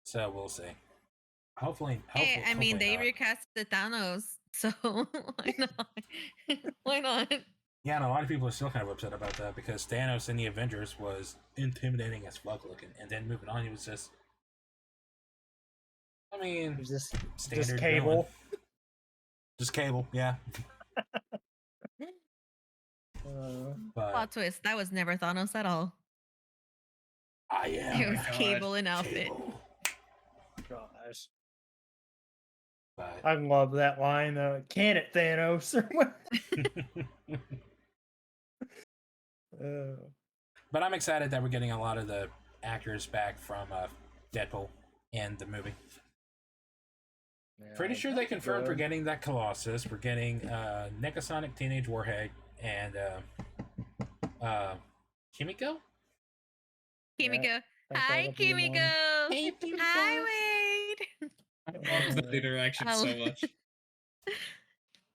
So we'll see. Hopefully, Hey, I mean, hopefully they not. recasted Thanos, so why not? Why not? Yeah, and a lot of people are still kind of upset about that because Thanos in the Avengers was intimidating as fuck looking, and then moving on, he was just. I mean, It was just standard Cable. villain. Just Cable, yeah. But Plot twist. That was never Thanos at all. I am. It was God. Cable in outfit. Cable. Gosh, But I love that line. Can it, Thanos? But I'm excited that we're getting a lot of the actors back from Deadpool and the movie. Yeah, Pretty sure they that's confirmed we're good. getting that Colossus. We're getting Necrosonic Teenage Warhead and Kimiko. Kimiko. I think Hi, that'll be the Kimiko. one. Hi, Wade. I love that interaction I so love- much.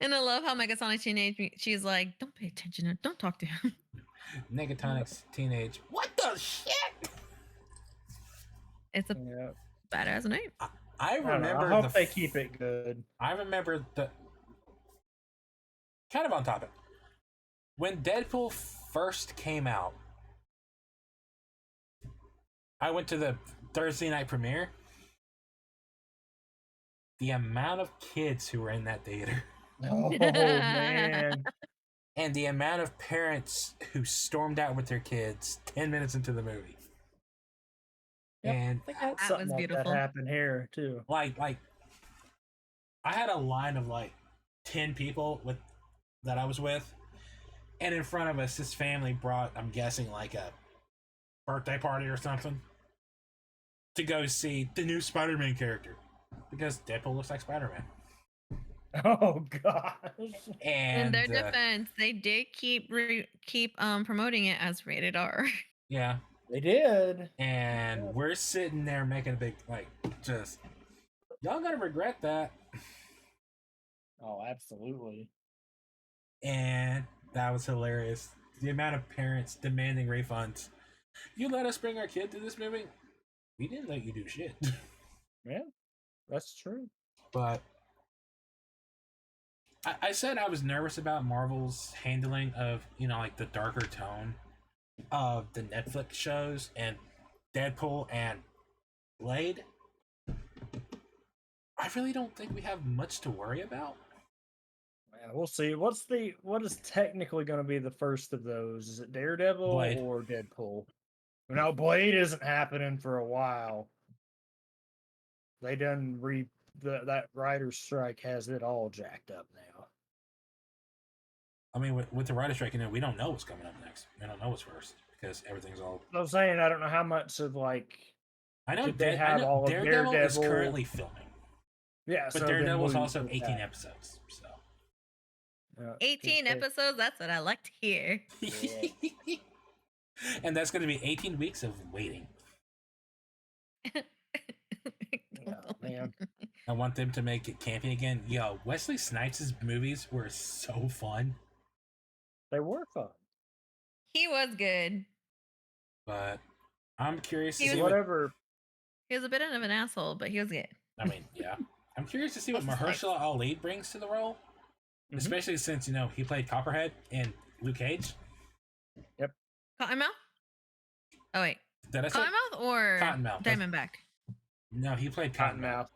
And I love how Megasonic Teenage, she's like, don't pay attention, don't talk to him. Negatonic's teenage. What the shit? It's a Yeah. badass name. I I don't know. remember. I hope they keep it good. I remember the. Kind of on topic. When Deadpool first came out, I went to the Thursday night premiere. The amount of kids who were in that theater. Oh man. And the amount of parents who stormed out with their kids 10 minutes into the movie. Yep. And I think I had That something was like beautiful. that happen here too. like I had a line of like 10 people that I was with, and in front of us this family brought, I'm guessing, like a birthday party or something to go see the new Spider-Man character because Deadpool looks like Spider-Man. Oh gosh. In And their defense, they did keep promoting it as rated R. yeah, They did. and we're sitting there making a big like, just y'all gonna regret that. Oh, absolutely. And that was hilarious. The amount of parents demanding refunds. You let us bring our kid to this movie? We didn't let you do shit. Yeah, that's true. But I said I was nervous about Marvel's handling of, like the darker tone of the Netflix shows and Deadpool and Blade. I really don't think we have much to worry about. Yeah, we'll see. What is technically going to be the first of those? Is it Daredevil Blade. or Deadpool? Now Blade isn't happening for a while. They done that writer's strike has it all jacked up now. I mean, with the writer's strike, we don't know what's coming up next. We don't know what's first because everything's all. I'm saying I don't know how much of like. I know, Did they have all of Daredevil is Daredevil? currently filming, Yeah, but so Daredevil's also 18 episodes. So 18 episodes, that's what I like to hear. Yeah. And that's going to be 18 weeks of waiting. Yeah, man. I want them to make it campy again. Yo, Wesley Snipes' movies were so fun. They were fun. He was good. But I'm curious to He see was- Whatever. He was a bit of an asshole, but he was good. I mean, yeah. I'm curious to see what Wesley Snipes. Mahershala Ali brings to the role. Mhm. Especially since, he played Copperhead in Luke Cage. Cottonmouth? Oh, wait. Did I say? Cottonmouth or Cottonmouth. Diamondback? No, he played Cottonmouth.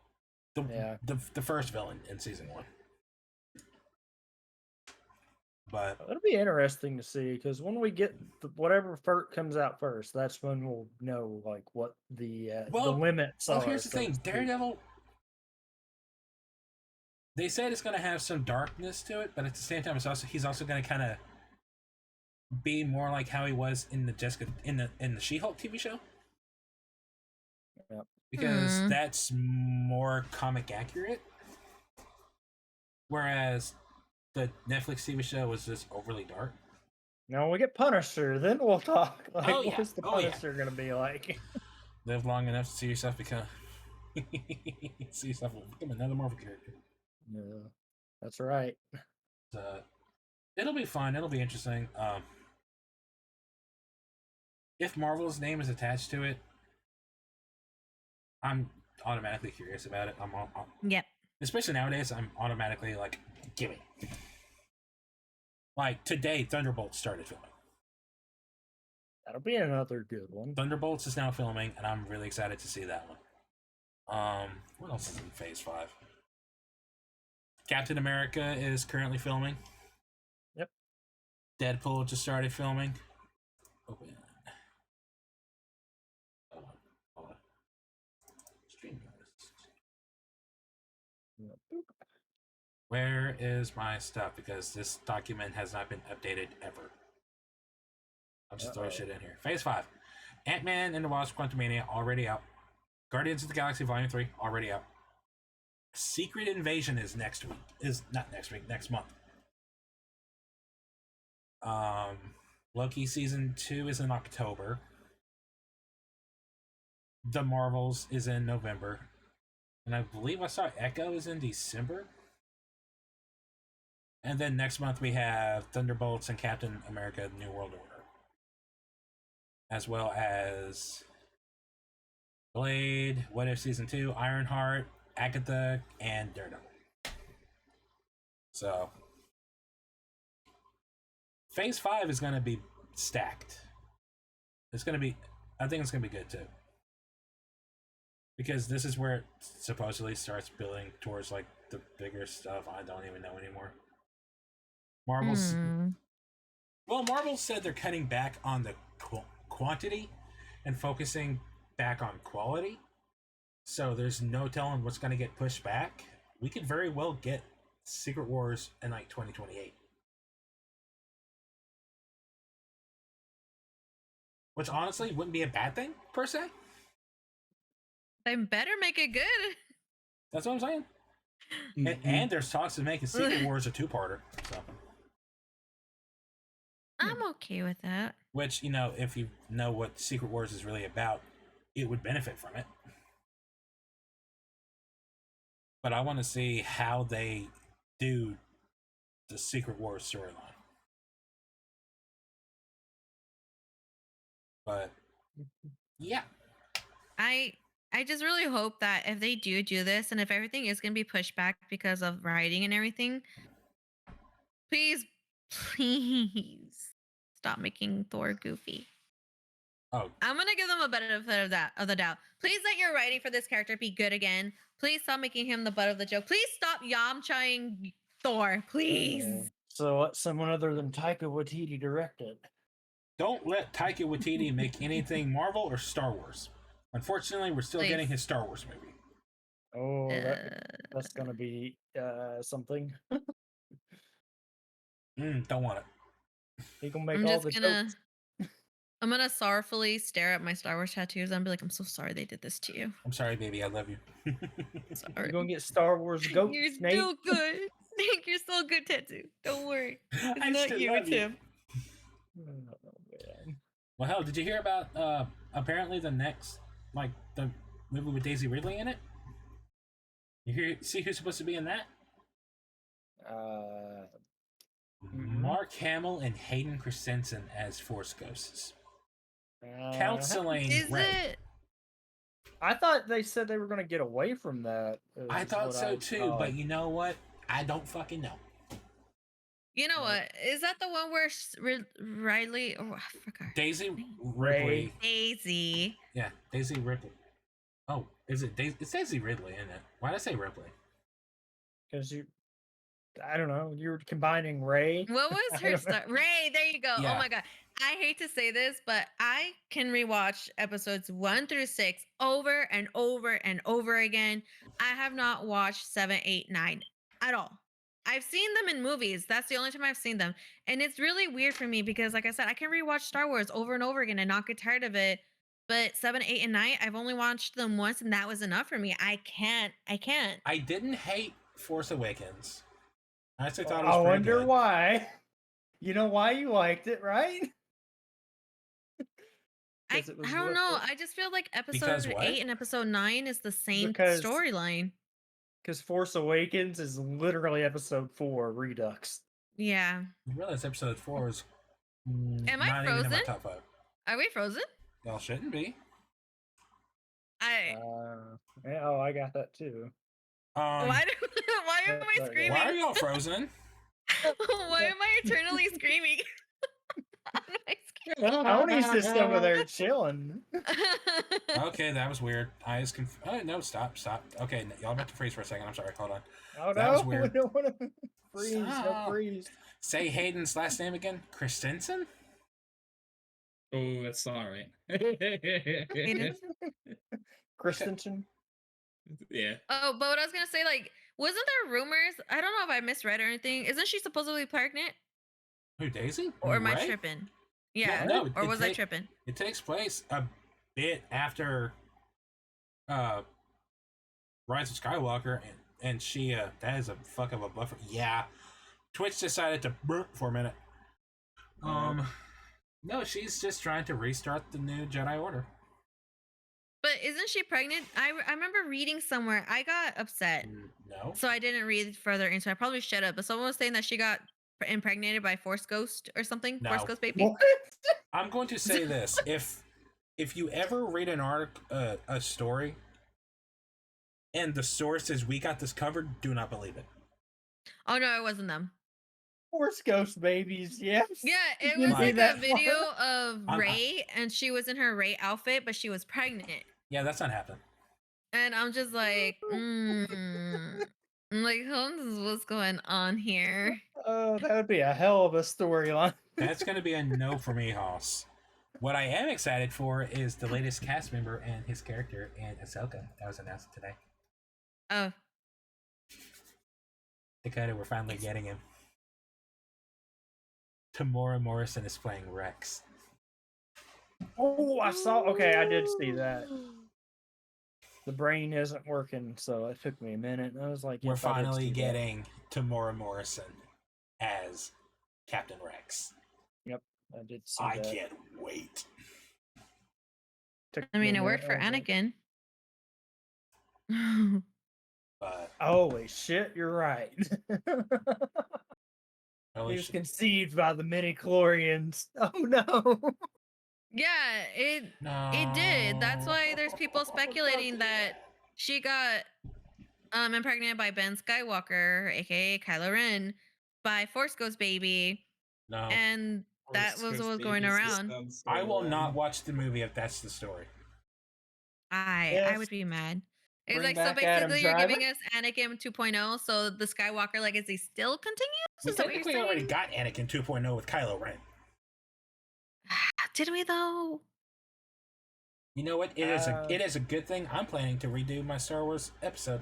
Cottonmouth. Yeah. The first villain in season 1. But It'll be interesting to see because when we get whatever comes out first, that's when we'll know like what the limits are. here's the so thing. to speak. Daredevil, they said it's going to have some darkness to it, but at the same time, he's also going to kind of be more like how he was in the She-Hulk TV show. Yep. Because that's more comic accurate. Whereas the Netflix TV show was just overly dark. Now when we get Punisher, then we'll talk. Like, Oh, yeah. what's the Oh, yeah. Punisher gonna be like? Live long enough to see yourself become another Marvel character. Yeah, that's right. It'll be fun. It'll be interesting. If Marvel's name is attached to it, I'm automatically curious about it. Yep. Especially nowadays, I'm automatically like, gimme. Like today, Thunderbolts started filming. That'll be another good one. Thunderbolts is now filming, and I'm really excited to see that one. What else is in Phase 5? Captain America is currently filming. Yep. Deadpool just started filming. Open. Hold on. Stream notes. Boop. Where is my stuff? Because this document has not been updated ever. I'm just throwing shit in here. Phase 5. Ant-Man and the Wasp: Quantumania already out. Guardians of the Galaxy Volume 3 already out. Secret Invasion is next week. Next month. Loki Season 2 is in October. The Marvels is in November. And I believe I saw Echo is in December. And then next month we have Thunderbolts and Captain America: New World Order, as well as Blade, What If Season 2, Ironheart, Agatha, and Daredevil. So, Phase 5 is going to be stacked. It's going to be, I think it's going to be good too. Because this is where it supposedly starts building towards like the bigger stuff. I don't even know anymore. Marvel's, well, Marvel said they're cutting back on the quantity and focusing back on quality. So there's no telling what's going to get pushed back. We could very well get Secret Wars in like 2028. Which honestly wouldn't be a bad thing, per se. They better make it good. That's what I'm saying. And there's talks of making Secret Wars a two-parter. So. I'm okay with that. Which, you know, if you know what Secret Wars is really about, it would benefit from it. But I want to see how they do the Secret Wars storyline. But yeah, I just really hope that if they do this, and if everything is going to be pushed back because of writing and everything, please stop making Thor goofy. Oh, I'm gonna give them a benefit of the doubt. Please let your writing for this character be good again. Please stop making him the butt of the joke. Please stop yamchaing Thor. Please. So let someone other than Taika Waititi direct it. don't let Taika Waititi make anything Marvel or Star Wars. Unfortunately, we're still getting his Star Wars movie. Oh, that's gonna be something. Don't want it. He can make I'm all just the gonna. jokes. I'm gonna sorrowfully stare at my Star Wars tattoos and be like, I'm so sorry they did this to you. I'm sorry, baby. I love you. You're Sorry. gonna get Star Wars goat You're snake. still good. You're still good tattoo. Don't worry. It's I not still you, love it's you. him. Oh, man. Well, hell, did you hear about apparently the next, like, the movie with Daisy Ridley in it? See who's supposed to be in that? Mark Hamill and Hayden Christensen as Force Ghosts. Counseling Is Ray. it? I thought they said they were going to get away from that. I is thought what so too, saw. but you know what? I don't fucking know. You know what? Is that the one where Riley? Oh, I forgot. Daisy Ray. Ripley. Daisy. Yeah, Daisy Ripley. Oh, is it Daisy? It's Daisy Ridley, isn't it? Why did I say Ripley? Because I don't know, you were combining Ray. What was her star? Ray, there you go. Yeah. Oh my god. I hate to say this, but I can rewatch episodes 1 through 6 over and over and over again. I have not watched 7, 8, 9 at all. I've seen them in movies. That's the only time I've seen them. And it's really weird for me because, like I said, I can rewatch Star Wars over and over again and not get tired of it. But 7, 8, and 9, I've only watched them once, and that was enough for me. I can't. I didn't hate Force Awakens. I actually thought it was I pretty wonder good. why. You know why you liked it, right? I 'Cause it was don't what- know. I just feel like Because episode what? 8 and episode 9 is the same Because- storyline. Because Force Awakens is literally episode 4 Redux. Yeah. You realize episode 4 is Am I not even in my frozen? top 5. Are we frozen? Y'all shouldn't be. I. Yeah, oh, I got that too. Why am I sorry, screaming? why are y'all frozen? Why am I eternally screaming? Why am I Tony's just over there chilling. screaming? Okay, that was weird. I was oh, no, stop. Okay, y'all about to freeze for a second. I'm sorry. Hold on. Oh That no, was weird. we don't want to freeze. No Stop. freeze. Say Hayden's last name again. Christensen? Oh, that's all right. Hayden? Christensen. Yeah. Oh, but what I was gonna say, like, wasn't there rumors? I don't know if I misread or anything. Isn't she supposedly pregnant? Who, Daisy? Or am I Ray? tripping? Yeah. No, or it was I tripping? It takes place a bit after Rise of Skywalker, and she that is a fuck of a buffer. Yeah. Twitch decided to burp for a minute. No, she's just trying to restart the new Jedi Order. But isn't she pregnant? I remember reading somewhere. I got upset, No. so I didn't read further into. I probably should have. But someone was saying that she got impregnated by Force Ghost or something. No. Force Ghost baby. What? I'm going to say this: if you ever read an a story, and the source is "we got this covered," do not believe it. Oh no, it wasn't them. Force ghost babies, yes. Yeah, it You was see like a that video part? of I'm- Rey, and she was in her Rey outfit, but she was pregnant. Yeah, that's not happening. And I'm just like, I'm like, what's going on here? Oh, that would be a hell of a storyline. That's going to be a no for me, Hoss. What I am excited for is the latest cast member and his character in Ahsoka that was announced today. Oh, Dakota, we're finally getting him. Tamora Morrison is playing Rex. Oh, I saw. Okay, I did see that. The brain isn't working, so it took me a minute. I was like, We're yes, I did finally see that. getting Tamora Morrison as Captain Rex. Yep, I did see I that. can't wait. Took I me mean, a it worked for minute, I was like, Anakin. But holy shit, you're right. holy He was shit. conceived by the midi-chlorians. Oh no. Yeah, it No. did. That's why there's people speculating that she got impregnated by Ben Skywalker, aka Kylo Ren, by Force Ghost baby, No. and that Force was Ghost what was going babies, this around. sounds so I will not wrong. watch the movie if that's the story. I Yes. would be mad. It's Bring like, so back Adam basically you're Driver. giving us Anakin 2.0, so the Skywalker legacy still continues? We Is that what you're technically already saying? got Anakin 2.0 with Kylo Ren. Did we though? You know what? It Uh, is a good thing. I'm planning to redo my Star Wars episode.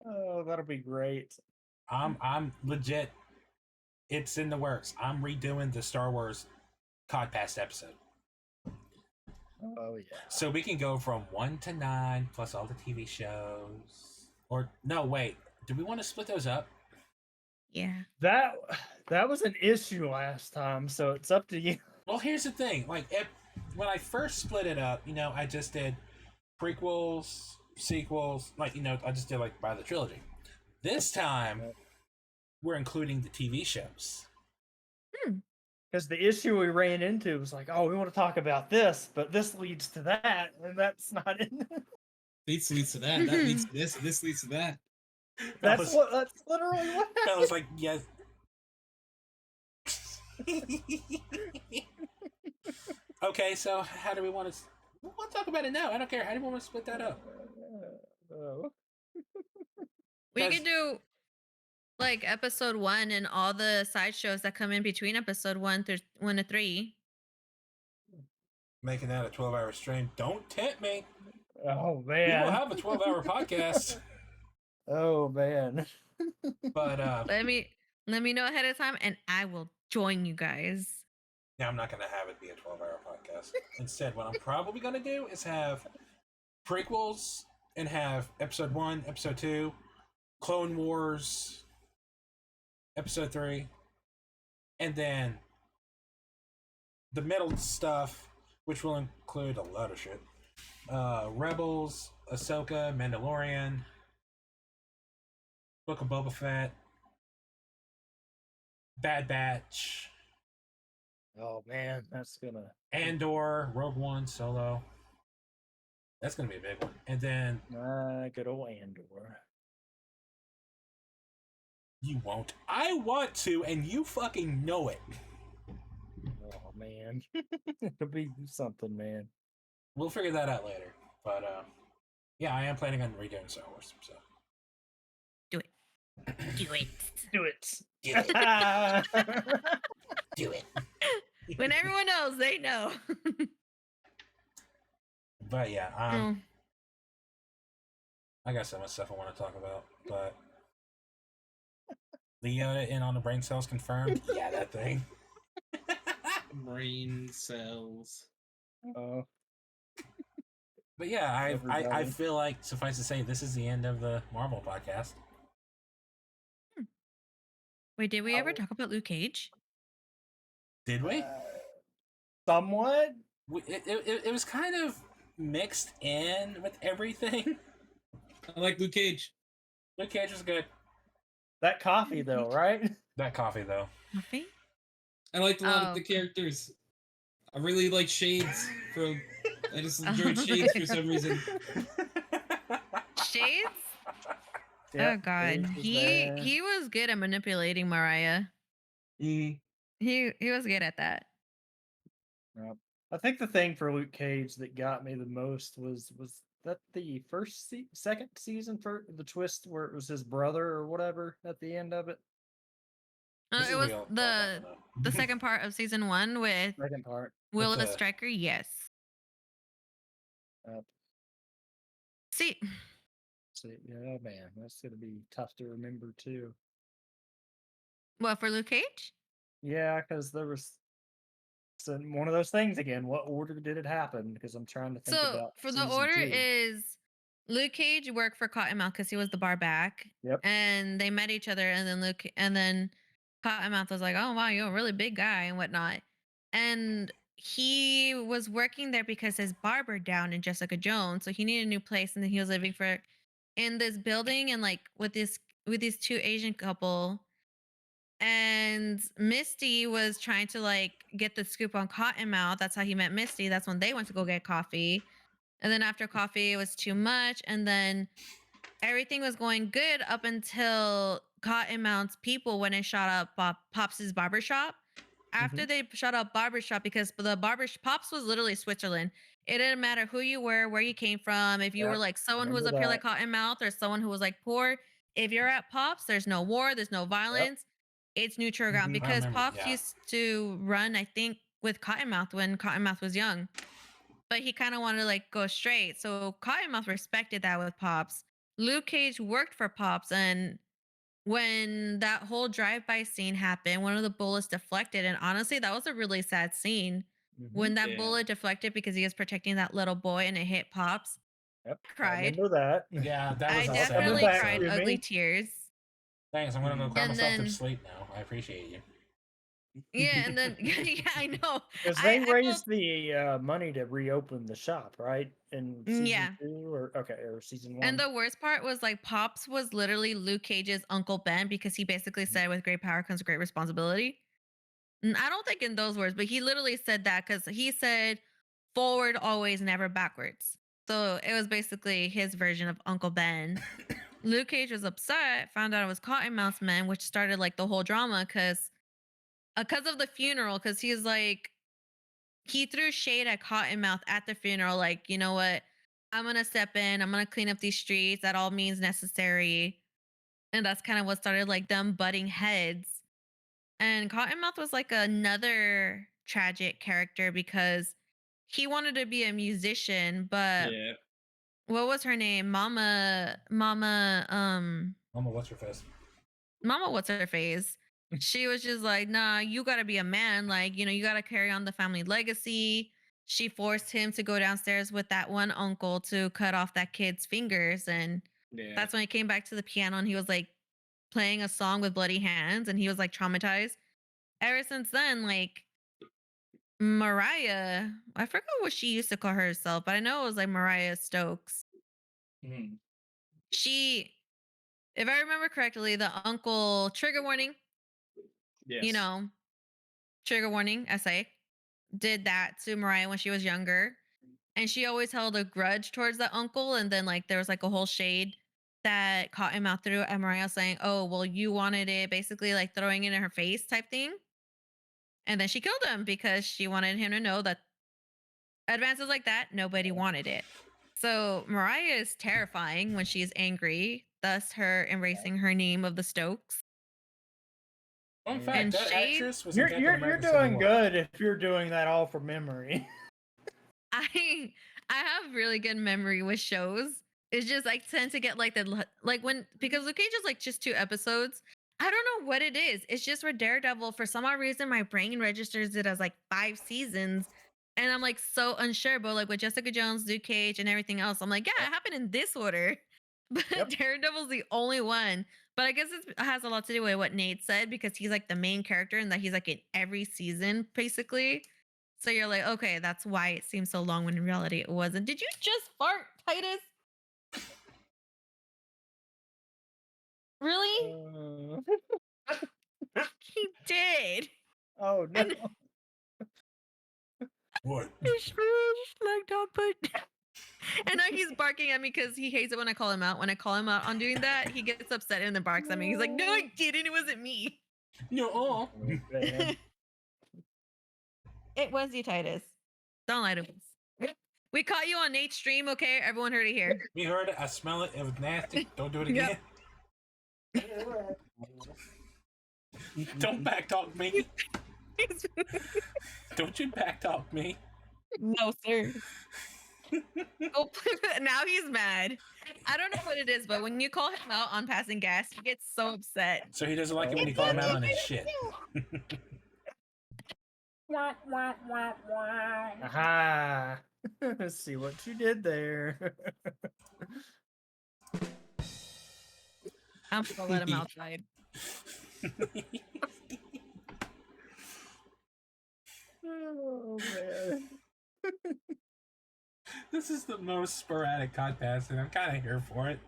Oh, that'll be great. I'm legit. It's in the works. I'm redoing the Star Wars Codpast episode. Oh yeah. So we can go from 1 to 9 plus all the TV shows. Or no, wait. Do we want to split those up? Yeah. That was an issue last time, so it's up to you. Well, here's the thing. Like, when I first split it up, I just did prequels, sequels. Like, I just did like by the trilogy. This time, we're including the TV shows. Because the issue we ran into was like, oh, we want to talk about this, but this leads to that, and that's not in. This leads to that. That leads to this. This leads to that. That's literally what I happened. was like, yes. Okay, so how do we want to? We'll talk about it now. I don't care. How do we want to split that up? Oh. We Guys- could do like episode 1 and all the side shows that come in between episode 1 to 3. Making that a 12-hour stream. Don't tempt me. Oh We man. will have a 12-hour podcast. Oh man. But Let me know ahead of time and I will join you guys. yeah, I'm not going to have it be a 12-hour podcast. Instead, what I'm probably going to do is have prequels and have episode 1, episode 2, Clone Wars, episode 3, and then the middle stuff, which will include a lot of shit. Rebels, Ahsoka, Mandalorian, Book of Boba Fett, Bad Batch, Oh man, that's gonna. Andor, Rogue One, Solo. That's gonna be a big one. And then Good old Andor. you won't. I want to, and you fucking know it. Oh man. It'll be something, man. We'll figure that out later. But yeah, I am planning on redoing Star Wars. So Do it. Do it. Do it. do it. Do it. When everyone knows, they know. But yeah, Oh, I got so much stuff I want to talk about. But the Yoda in on the brain cells confirmed. Yeah, that thing. Brain cells. Oh. But yeah, I Everybody. feel like, suffice to say, this is the end of the Marvel podcast. wait, did we ever Oh. talk about Luke Cage? Did we? Somewhat. it was kind of mixed in with everything. I like Luke Cage. Luke Cage was good. That coffee though, right? That coffee though. Coffee? I liked a lot of the okay. characters. I really like Shades from. I just enjoyed Shades for some reason. Shades? Yep, Oh god. Paige was He there. he was good at manipulating Mariah. Mm. He was good at that. Yep. I think the thing for Luke Cage that got me the most was that the second season for the twist where it was his brother or whatever at the end of it. This It is was real. the second part of season 1 with Second part. Will the a- Striker. Yes. Yep. See, So yeah, man, that's gonna be tough to remember too. what for Luke Cage? Yeah, because there was one of those things again. What order did it happen? Because I'm trying to think So about for the season order 2. is Luke Cage worked for Cottonmouth because he was the bar back. Yep. And they met each other, and then Cottonmouth was like, "Oh wow, you're a really big guy and whatnot." And he was working there because his bar burned down in Jessica Jones, so he needed a new place, and then he was living for in this building and like with these two Asian couple. And Misty was trying to like get the scoop on Cottonmouth. That's how he met Misty. That's when they went to go get coffee. And then after coffee, it was too much. And then everything was going good up until Cottonmouth's people went and shot up Pops' barbershop. After they shot up barbershop, because the Pops was literally Switzerland. It didn't matter who you were, where you came from. If you were Yep, like someone who was remember up here like that. Cottonmouth or someone who was like poor, if you're at Pops, there's no war, there's no violence. It's neutral ground Mhm. because remember, Pops yeah. used to run, I think, with Cottonmouth when Cottonmouth was young. But he kind of wanted to like go straight. So Cottonmouth respected that with Pops. Luke Cage worked for Pops, and when that whole drive-by scene happened, one of the bullets deflected, and honestly, that was a really sad scene. When that Yeah. bullet deflected because he was protecting that little boy and it hit Pops, Yep, I cried. remember that. Yeah, that I was a All sad coming definitely back cried to episode. ugly me. tears. Thanks, I'm gonna go cry And myself to then sleep now. I appreciate you. yeah, and then yeah, I know. Because I they felt raised the money to reopen the shop, right? In season yeah. 2 or season 1. And the worst part was like Pops was literally Luke Cage's Uncle Ben because he basically said with great power comes great responsibility. I don't think in those words, but he literally said that because he said forward always, never backwards. So it was basically his version of Uncle Ben. Luke Cage was upset, found out it was Cottonmouth's men, which started like the whole drama because of the funeral. Because he's like, he threw shade at Cottonmouth at the funeral, like, you know what? I'm gonna step in, I'm gonna clean up these streets at all means necessary. And that's kind of what started like them butting heads. And Cottonmouth was like another tragic character because he wanted to be a musician, but Yeah. what was her name? Mama, what's her face? Mama, what's her face? She was just like, nah, you gotta be a man. Like, you know, you gotta carry on the family legacy. She forced him to go downstairs with that one uncle to cut off that kid's fingers. And Yeah. that's when he came back to the piano and he was like playing a song with bloody hands and he was like traumatized. Ever since then, like Mariah, I forgot what she used to call herself, but I know it was like Mariah Stokes. Mhm. She, if I remember correctly, the uncle, trigger warning, Yes. you know, trigger warning, essay, did that to Mariah when she was younger. And she always held a grudge towards that uncle. And then, like, there was like a whole shade that Cottonmouth threw at Mariah saying, oh, well, you wanted it, basically like throwing it in her face type thing. And then she killed him because she wanted him to know that advances like that, nobody wanted it. So Mariah is terrifying when she is angry, thus her embracing her name of the Stokes. Fun And fact: And that Shades, actress was in You're Captain you're America: Civil doing War. good if you're doing that all from memory. I have really good memory with shows. It's just I tend to get like when because Luke Cage is like just 2 episodes. I don't know what it is. It's just for Daredevil, for some odd reason, my brain registers it as like 5 seasons. And I'm like so unsure. But like with Jessica Jones, Luke Cage, and everything else, I'm like, yeah, it happened in this order. But Yep. Daredevil's the only one. But I guess it has a lot to do with what Nate said because he's like the main character and that he's like in every season, basically. So you're like, okay, that's why it seems so long when in reality it wasn't. Did you just fart, Titus? Really? He did. Oh no! And What? it's like dog poop. And now he's barking at me because he hates it when I call him out. When I call him out on doing that, he gets upset and then barks at me. He's like, no, I didn't. It wasn't me. No. Oh, man. It was you, Titus. Don't lie to us. We caught you on Nate's stream, okay? Everyone heard it here. You heard it. I smell it. It was nasty. Don't do it again. Yep. Don't backtalk me. Don't you backtalk me. No, sir. Oh, now he's mad. I don't know what it is, but when you call him out on passing gas, he gets so upset. So he doesn't like it when you call him out on his shit. Aha! See what you did there. I'm gonna let him outside. Oh man. This is the most sporadic Codpast, and I'm kind of here for it.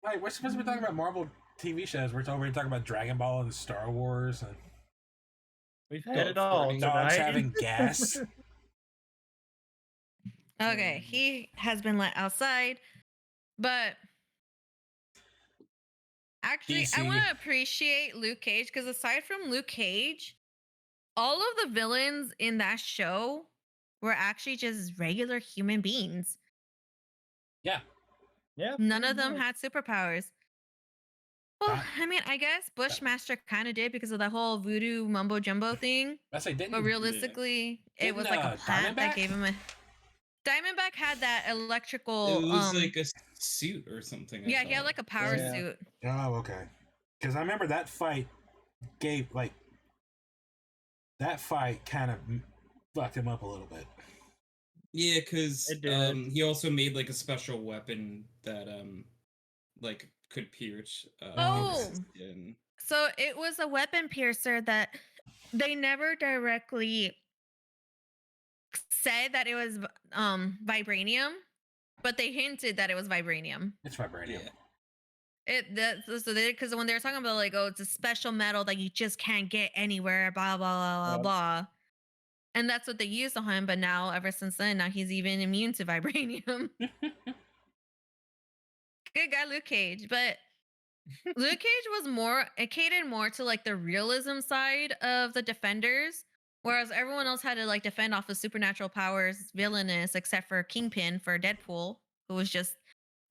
Wait, we're supposed to be talking about Marvel TV shows. We're over here talking about Dragon Ball and Star Wars and We've had it all burning. dogs tonight. having gas. Okay, he has been let outside, but actually, I DC. want to appreciate Luke Cage because aside from Luke Cage, all of the villains in that show were actually just regular human beings. Yeah. Yeah. None of pretty them much. had superpowers. Well, That- I mean, I guess Bushmaster kind of did because of the whole voodoo mumbo jumbo thing. I say didn't. But realistically, it was Didn't, like a plant that Diamondback? gave him a. Diamondback had that electrical. It was like a suit or something. I Yeah, he had thought. like a power Yeah. suit. Oh, okay. Because I remember that fight gave that fight kind of fucked him up a little bit. Yeah, because It did. he also made like a special weapon that like could pierce. Oh. skin. So it was a weapon piercer that they never directly said that it was vibranium, but they hinted that it was vibranium. It's vibranium. Yeah. So they because when they were talking about like, oh, it's a special metal that you just can't get anywhere, blah blah blah blah Yep. blah. And that's what they used on him, but now ever since then, now he's even immune to vibranium. Good guy, Luke Cage. But Luke Cage was more, it catered more to like the realism side of the Defenders, whereas everyone else had to like defend off of supernatural powers, villainous, except for Kingpin for Deadpool, who was just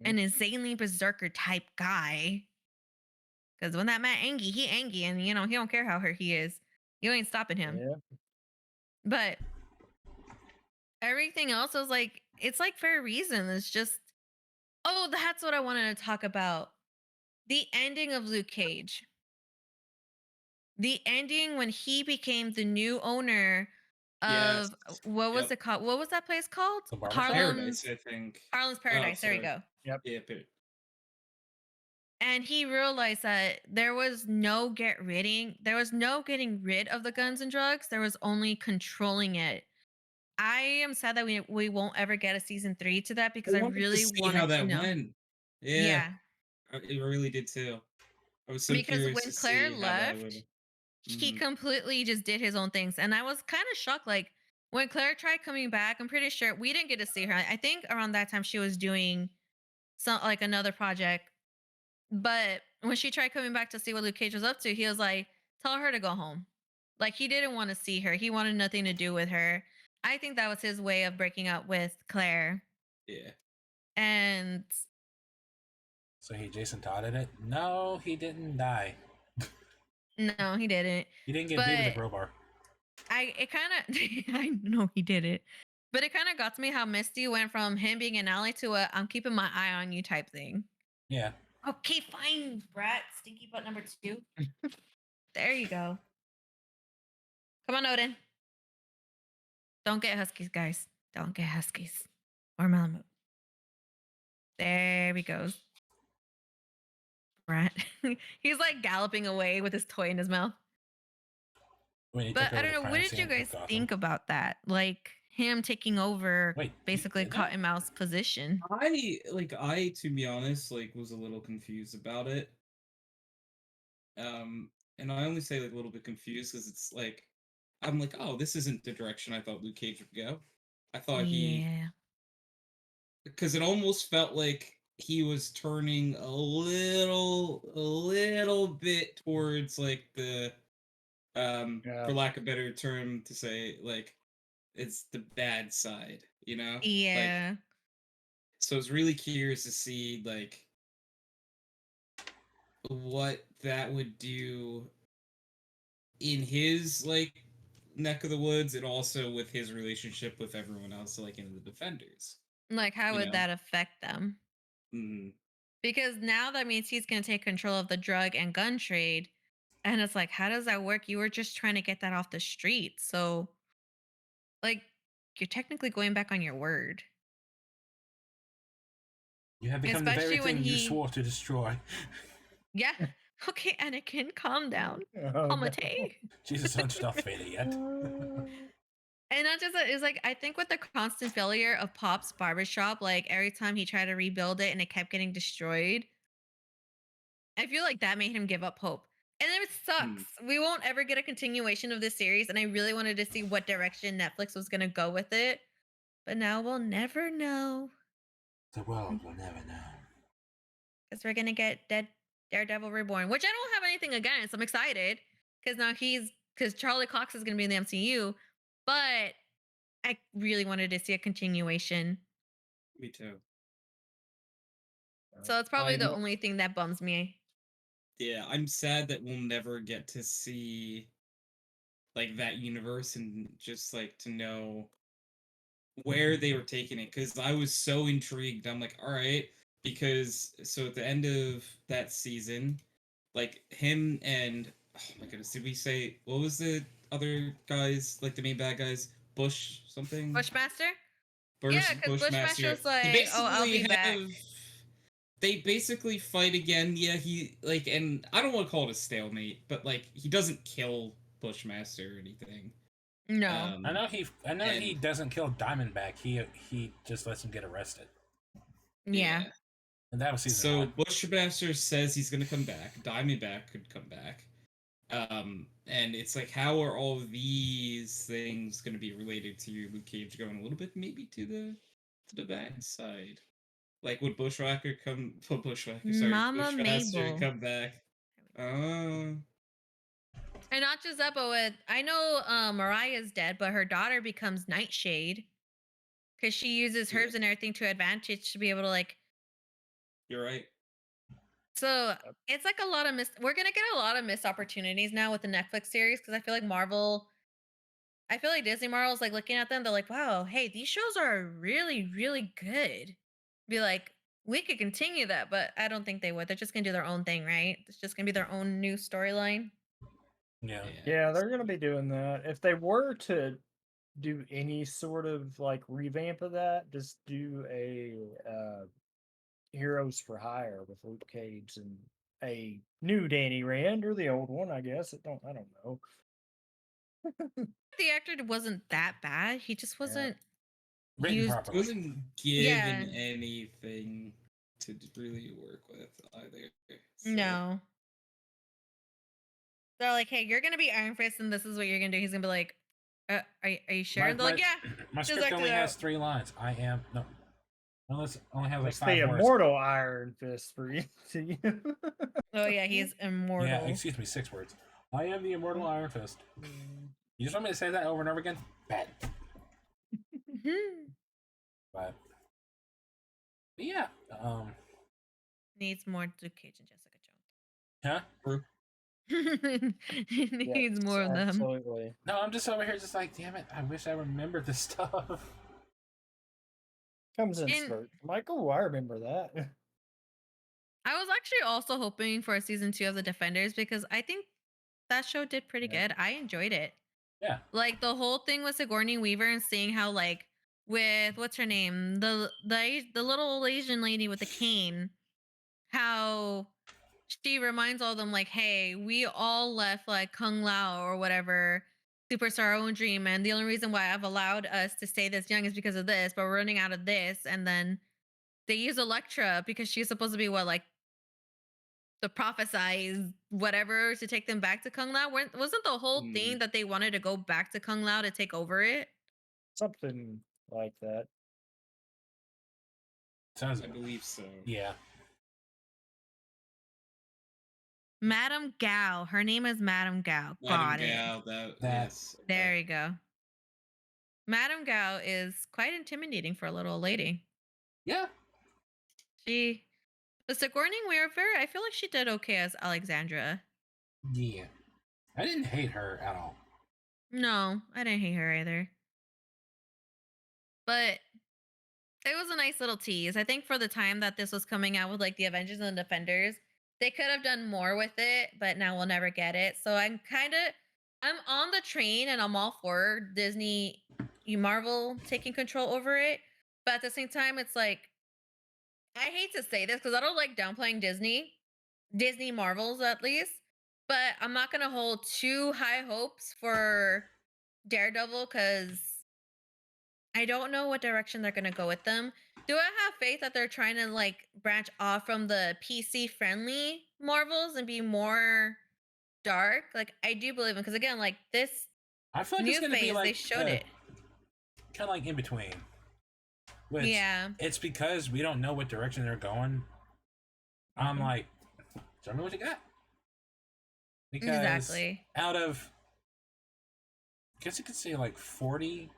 an insanely berserker type guy. Because when that man angry, he angry, and you know he don't care how hurt he is. You ain't stopping him. Yeah. But everything else was like, it's like for a reason. It's just, oh, that's what I wanted to talk about. The ending of Luke Cage. The ending when he became the new owner Yes. of what was Yep. it called? What was that place called? The barber shop? Paradise, I think. Harlem's Paradise. There we sorry. go. Yeah, but And he realized that there was no getting rid of the guns and drugs. There was only controlling it. I am sad that we won't ever get a season 3 to that because I wanted to really see wanted how to that know. went. Yeah. Yeah, it really did too. I was so Because curious when to Claire see how that left, would. he Mhm. completely just did his own things. And I was kind of shocked. Like when Claire tried coming back, I'm pretty sure we didn't get to see her. I think around that time she was doing some like another project. But when she tried coming back to see what Luke Cage was up to, he was like, tell her to go home. Like he didn't want to see her. He wanted nothing to do with her. I think that was his way of breaking up with Claire. Yeah. And So he Jason Todd in it? No, he didn't die. no, he didn't. He didn't get beat with a But crowbar. It kind of, I know he did it, but it kind of got to me how Misty went from him being an ally to a I'm keeping my eye on you type thing. Yeah. Okay, fine, brat. Stinky butt number 2. There you go. Come on, Odin. Don't get huskies, guys. Don't get huskies. Or Malamute. There he goes. Brat. He's like galloping away with his toy in his mouth. When he But took I over don't the know. What crime did you scene guys of Gotham. think about that? Like him taking over Wait, basically did that? Cottonmouth's position. I to be honest, like was a little confused about it. And I only say like a little bit confused because it's like I'm like, oh, this isn't the direction I thought Luke Cage would go. I thought Yeah. because it almost felt like he was turning a little bit towards like the Yeah. for lack of a better term to say, like it's the bad side, you know? Like, Yeah. so I was really curious to see like what that would do in his like neck of the woods and also with his relationship with everyone else, like in the Defenders. Like how You would know? that affect them? Mm, Because now that means he's going to take control of the drug and gun trade. And it's like, how does that work? You were just trying to get that off the street. So, like, you're technically going back on your word. You have become the very Especially when thing you he- swore to destroy. Yeah. Okay, Anakin, calm down. Oh, no. Palmate. Jesus, aren't Darth Vader yet. And not just that, it's like I think with the constant failure of Pop's barbershop, like every time he tried to rebuild it and it kept getting destroyed, I feel like that made him give up hope. And it sucks. We won't ever get a continuation of this series, and I really wanted to see what direction Netflix was gonna go with it. But now we'll never know. The world will never know. Because we're gonna get Daredevil Reborn, which I don't have anything against. I'm excited because now because Charlie Cox is gonna be in the MCU, but I really wanted to see a continuation. me too. So it's probably the I'm- only thing that bums me. Yeah, I'm sad that we'll never get to see like that universe and just like to know where they were taking it because I was so intrigued. I'm like, all right, because so at the end of that season, like him and oh my goodness, did we say what was the other guys like the main bad guys? Bush something? Bushmaster? Bush, Yeah, because Bushmaster's like, oh, I'll be back. They basically fight again. Yeah, he like, and I don't want to call it a stalemate, but like he doesn't kill Bushmaster or anything. No. I know he and- doesn't kill Diamondback. He just lets him get arrested. Yeah. And that was season So one. Bushmaster says he's gonna come back. Diamondback could come back. And it's like, how are all of these things gonna be related to Luke Cage going a little bit maybe to the bad side? Like, would Bushwhacker come? Bushwhacker, sorry, Mama Bushmaster Mabel. come back? Oh, And not just that, but with I know Mariah's dead, but her daughter becomes Nightshade because she uses Yeah. herbs and everything to advantage to be able to like. you're right. So it's like a lot of we're gonna get a lot of missed opportunities now with the Netflix series because I feel like I feel like Disney Marvel's like looking at them, they're like, wow, hey, these shows are really, really good. Be like, we could continue that, but I don't think they would. They're just gonna do their own thing, right? It's just gonna be their own new storyline. Yeah. Yeah, they're gonna be doing that. If they were to do any sort of like revamp of that, just do a Heroes for Hire with Luke Cage and a new Danny Rand or the old one, I guess. I don't know. The actor wasn't that bad. He just wasn't Written used. He properly. wasn't Yeah. given anything to really work with either. so- No. They're like, hey, you're gonna be Iron Fist, and this is what you're gonna do. He's gonna be like, are you sure? And they're like, yeah. My just script act only it has out. 3 lines. I am no. Unless it only has like It's the 5 words. immortal Iron Fist for you. Oh yeah, he's immortal. Yeah, excuse me, 6 words. I am the immortal Iron Fist. You just want me to say that over and over again? Bad. Mhm. But yeah. Needs more Luke Cage and Jessica Huh? Jones. Needs more of them. Absolutely. No, I'm just over here just like, damn it, I wish I remembered this stuff. Comes in And- spurts. I'm like, oh, I remember that. I was actually also hoping for a season 2 of the Defenders because I think that show did pretty Yeah. good. I enjoyed it. Yeah. Like the whole thing with Sigourney Weaver and seeing how like with what's her name, the little Asian lady with the cane, how she reminds all of them like, hey, we all left like Kung Lao or whatever superstar our own dream, and the only reason why I've allowed us to stay this young is because of this, but we're running out of this. And then they use Electra because she's supposed to be what, like the prophesized whatever, to take them back to Kung Lao. Wasn't the whole thing that they wanted to go back to Kung Lao to take over it? Something like that. Sounds. I believe so. Yeah. Madame Gao. Her name is Madame Gao. Got Madam it. Gal, That- yes. okay. There you go. Madame Gao is quite intimidating for a little lady. Yeah. She, the Sigourney Weaver, I feel like she did okay as Alexandra. Yeah. I didn't hate her at all. No, I didn't hate her either. But it was a nice little tease. I think for the time that this was coming out with like the Avengers and the Defenders, they could have done more with it, but now we'll never get it. So I'm on the train and I'm all for Disney, Marvel taking control over it. But at the same time, it's like, I hate to say this because I don't like downplaying Disney Marvels at least, but I'm not going to hold too high hopes for Daredevil because I don't know what direction they're going to go with them. Do I have faith that they're trying to like branch off from the PC friendly Marvels and be more dark? Like I do believe in, because again, like this I feel like new it's going to phase, be like they showed it. kind of like in between. Which Yeah. it's because we don't know what direction they're going. I'm like, tell me what you got. Because Exactly. out of, I guess you could say like 40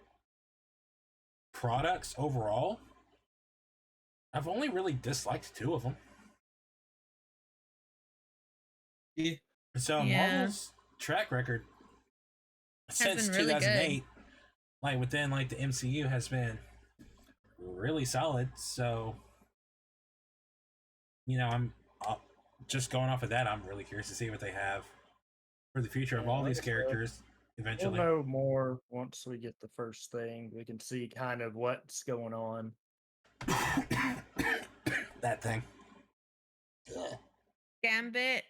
products overall, I've only really disliked 2 of them. Yeah. So Yeah. Marvel's track record since been really good. 2008, like within like the MCU, has been really solid. So, you know, I'm just going off of that. I'm really curious to see what they have for the future of Yeah, all like these I said, characters eventually. We'll know more once we get the first thing. We can see kind of what's going on. That thing. Gambit.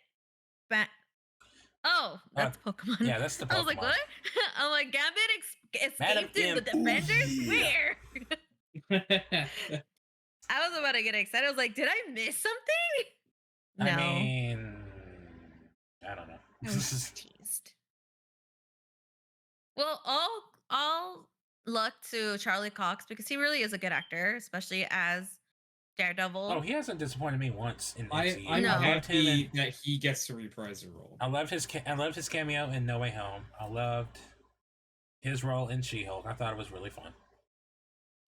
Oh, that's Pokemon. Yeah, that's the Pokemon. I was like, what? I'm like, Gambit Madam escaped in the Imp. Defenders? Yeah. Where? I was about to get excited. I was like, did I miss something? No. I mean, I don't know. I was teased. Well, all luck to Charlie Cox because he really is a good actor, especially as Daredevil. Oh, he hasn't disappointed me once in the I'm MCU. No. I loved him happy in, that he gets to reprise a role. I loved his cameo in No Way Home. I loved his role in She-Hulk. I thought it was really fun.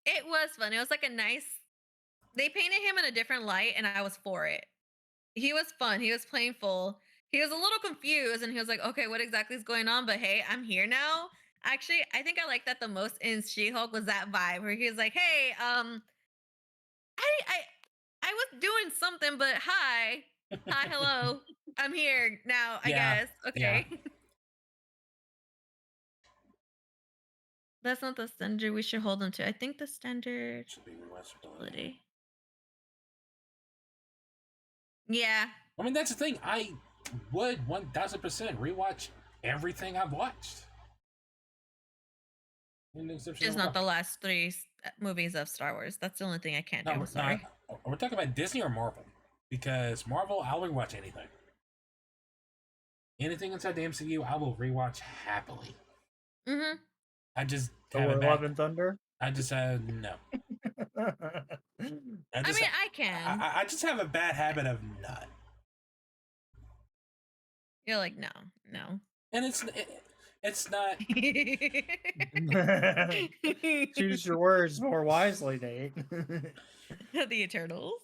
It was fun. It was like a nice. They painted him in a different light, and I was for it. He was fun. He was playful. He was a little confused, and he was like, "Okay, what exactly is going on?" But hey, I'm here now. Actually, I think I like that the most in She-Hulk was that vibe where he was like, "Hey, I was doing something, but hi, hello, I'm here now. I Yeah, guess okay." That's not the standard we should hold them to. I think the standard Should be rewatchability. ability. Yeah. I mean, that's the thing. I would 1000% rewatch everything I've watched. Just not the last 3 movies of Star Wars. That's the only thing I can't do. No, I'm sorry. we're talking about Disney or Marvel, because Marvel, I'll rewatch anything. Anything inside the MCU, I will rewatch happily. Mm-hmm. I just Thor: have a Love bad. and Thunder. I just no. I mean, I can. I just have a bad habit of not, You're like, no. and it's not. Choose your words more wisely, Nate. The Eternals.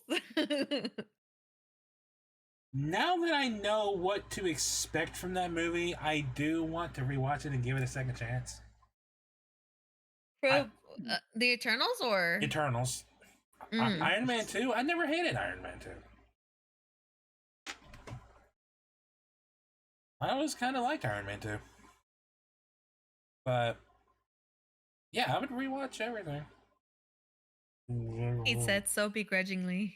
Now that I know what to expect from that movie, I do want to rewatch it and give it a second chance. The Eternals or Eternals. Mm. Iron Man 2? I never hated Iron Man 2. I always kind of liked Iron Man 2. But, yeah, I would rewatch everything. He said so begrudgingly.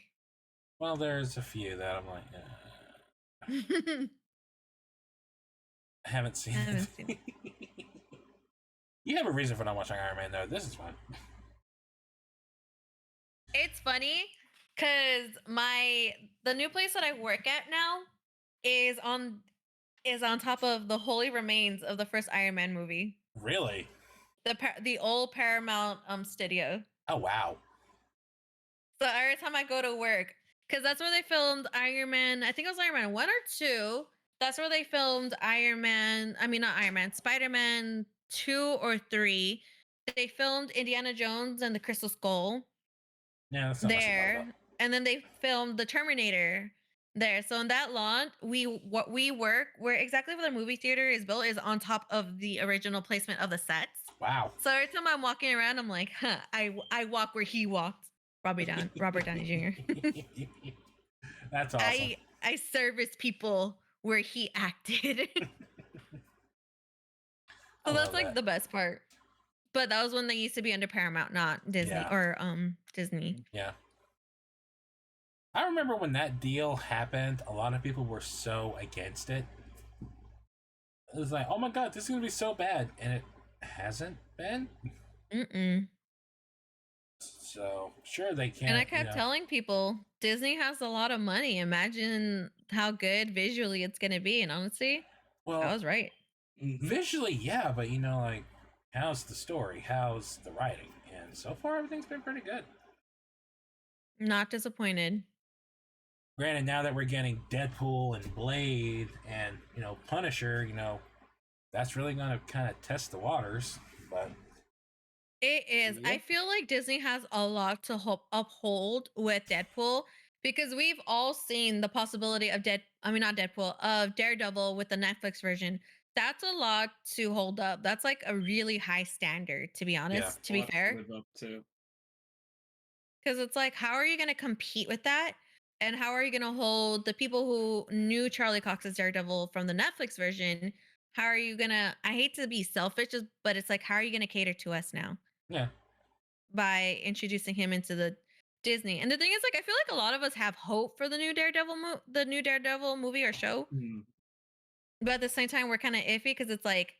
Well, there's a few that I'm like, I haven't seen I haven't it. You have a reason for not watching Iron Man, though. This is fun. It's funny because the new place that I work at now is on top of the holy remains of the first Iron Man movie. Really? The old Paramount studio. Oh, wow. So every time I go to work, because that's where they filmed Iron Man. I think it was Iron Man 1 or 2. That's where they filmed Iron Man. I mean, not Iron Man, Spider Man 2 or 3. They filmed Indiana Jones and the Crystal Skull Yeah, that's not much to talk about. there, and then they filmed the Terminator there. So in that lawn, what we work where exactly where the movie theater is built is on top of the original placement of the sets. Wow. So every time I'm walking around, I'm like, huh, I walk where he walked. Robert Downey Jr. That's awesome. I service people where he acted. I So that's love like that. the best part. But that was when they used to be under Paramount, not Disney Yeah. or Disney. Yeah. I remember when that deal happened, a lot of people were so against it. It was like, oh my god, this is going to be so bad. And it hasn't been. Mm-mm. So, sure, they can't. And I kept telling people, Disney has a lot of money. Imagine how good visually it's going to be. And honestly, well, I was right. visually, yeah, but like, how's the story? How's the writing? And so far, everything's been pretty good. Not disappointed. Granted, now that we're getting Deadpool and Blade and, Punisher, that's really going to kind of test the waters. But It is. Yeah. I feel like Disney has a lot to uphold with Deadpool because we've all seen the possibility of of Daredevil with the Netflix version. That's a lot to hold up. That's like a really high standard, to be honest, to be fair. Live up to. Because it's like, how are you going to compete with that? And how are you going to hold the people who knew Charlie Cox's Daredevil from the Netflix version? How are you going to, I hate to be selfish, but it's like, how are you going to cater to us now? yeah, By introducing him into the Disney. And the thing is, like, I feel like a lot of us have hope for the new Daredevil movie or show, but at the same time, we're kind of iffy because it's like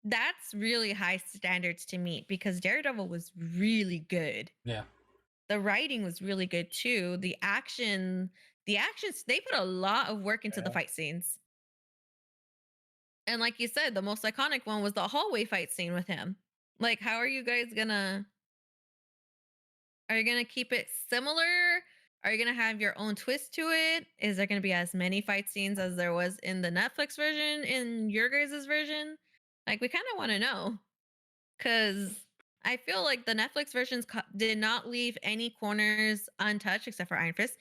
that's really high standards to meet because Daredevil was really good. yeah. The writing was really good too. The actions, they put a lot of work into the Yeah. fight scenes. And like you said, the most iconic one was the hallway fight scene with him. Like, how are you guys gonna? Are you gonna keep it similar? Are you gonna have your own twist to it? Is there gonna be as many fight scenes as there was in the Netflix version, in your guys' version? Like, we kind of want to know. Because I feel like the Netflix versions did not leave any corners untouched except for Iron Fist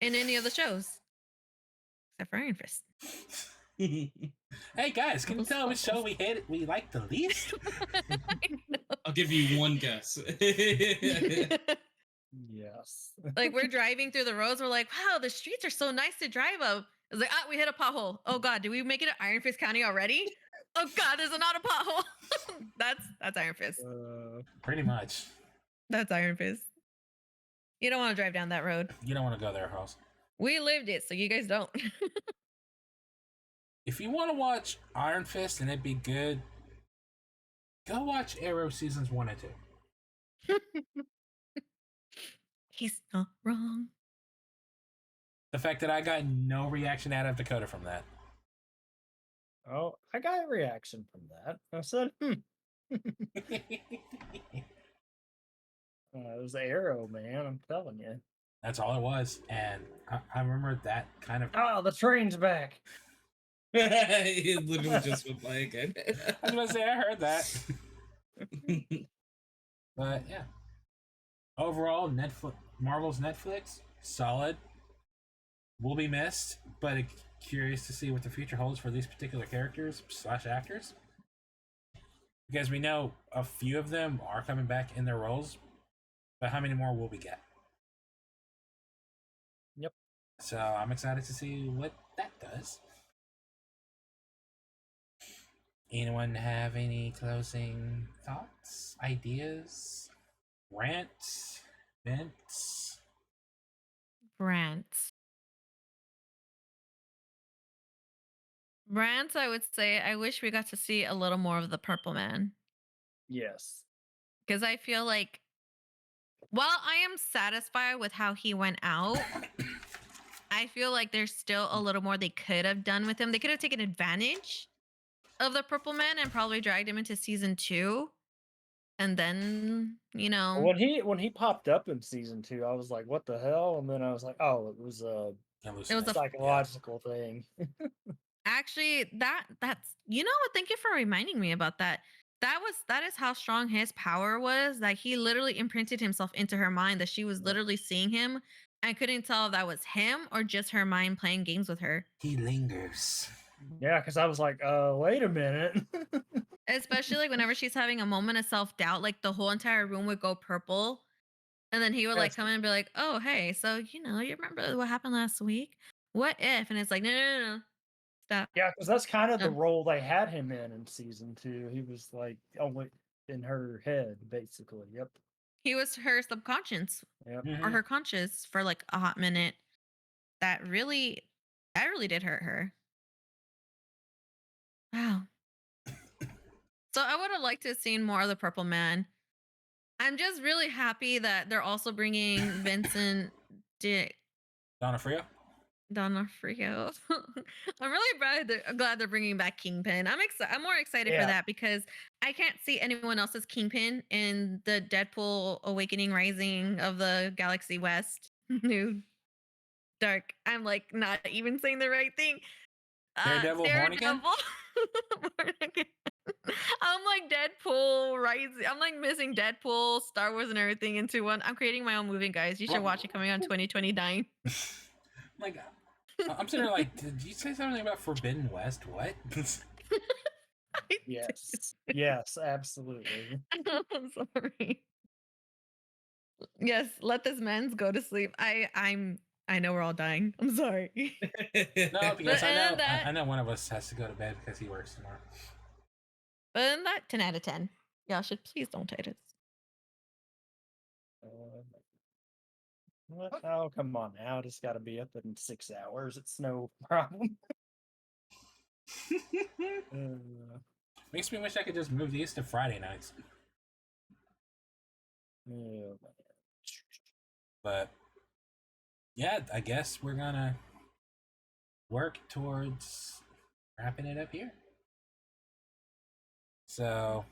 in any of the shows. Except for Iron Fist. Hey guys, can you tell which show we like the least? I'll give you one guess. Yes. Like, we're driving through the roads, we're like, wow, the streets are so nice to drive up. It's like, we hit a pothole. Oh god, did we make it to Iron Fist County already? Oh god, there's not a pothole. that's Iron Fist. Pretty much. That's Iron Fist. You don't want to drive down that road. You don't want to go there, House. We lived it, so you guys don't. If you want to watch Iron Fist and it be good, go watch Arrow seasons 1 and 2. He's not wrong. The fact that I got no reaction out of Dakota from that. Oh, I got a reaction from that. I said, it was Arrow, man. I'm telling you. That's all it was. And I remember that kind of. Oh, the train's back. It literally just went by again. I was going to say, I heard that. But yeah. Overall, Marvel's Netflix, solid. Will be missed, but curious to see what the future holds for these particular characters / actors. Because we know a few of them are coming back in their roles, but how many more will we get? Yep. So I'm excited to see what that does. Anyone have any closing thoughts, ideas, rants, vents? Rants, I would say, I wish we got to see a little more of the Purple Man. Yes. Because I feel like while I am satisfied with how he went out, I feel like there's still a little more they could have done with him. They could have taken advantage of the Purple Man and probably dragged him into season 2. And then, When he popped up in season 2, I was like, "What the hell?" And then I was like, "Oh, it was a Hallucination. psychological thing." actually that's what, thank you for reminding me about that. That is how strong his power was, that he literally imprinted himself into her mind, that she was literally seeing him and couldn't tell if that was him or just her mind playing games with her. He lingers. Yeah, because I was like, wait a minute." Especially like whenever she's having a moment of self-doubt, like the whole entire room would go purple. And then he would like Yes. come in and be like, "Oh, hey, so you remember what happened last week? What if?" And it's like, no. Stop. Yeah, because that's kind of the No. role they had him in season 2. He was like only in her head, basically. Yep. He was her subconscious Yep. or her conscious for like a hot minute. That really did hurt her. Wow. So I would have liked to have seen more of the Purple Man. I'm just really happy that they're also bringing Vincent Donofrio? Donofrio. I'm really glad they're bringing back Kingpin. I'm more excited for Yeah. that because I can't see anyone else's Kingpin in the Deadpool Awakening Rising of the Galaxy West New Dark. I'm like not even saying the right thing. Daredevil Born Again? Born Again. I'm like Deadpool Rising. I'm like missing Deadpool, Star Wars, and everything into one. I'm creating my own movie, guys. You should watch it coming on 2029. Like, I'm sitting there like, did you say something about Forbidden West? What? Yes. Yes, absolutely. I'm sorry. Yes, let this man's go to sleep. I know we're all dying. I'm sorry. No, because and I know one of us has to go to bed because he works tomorrow. But in that 10 out of 10. Y'all should please don't take it. What? Oh, come on now. I just got to be up in 6 hours. It's no problem. Makes me wish I could just move these to Friday nights. Oh, But yeah, I guess we're gonna work towards wrapping it up here. So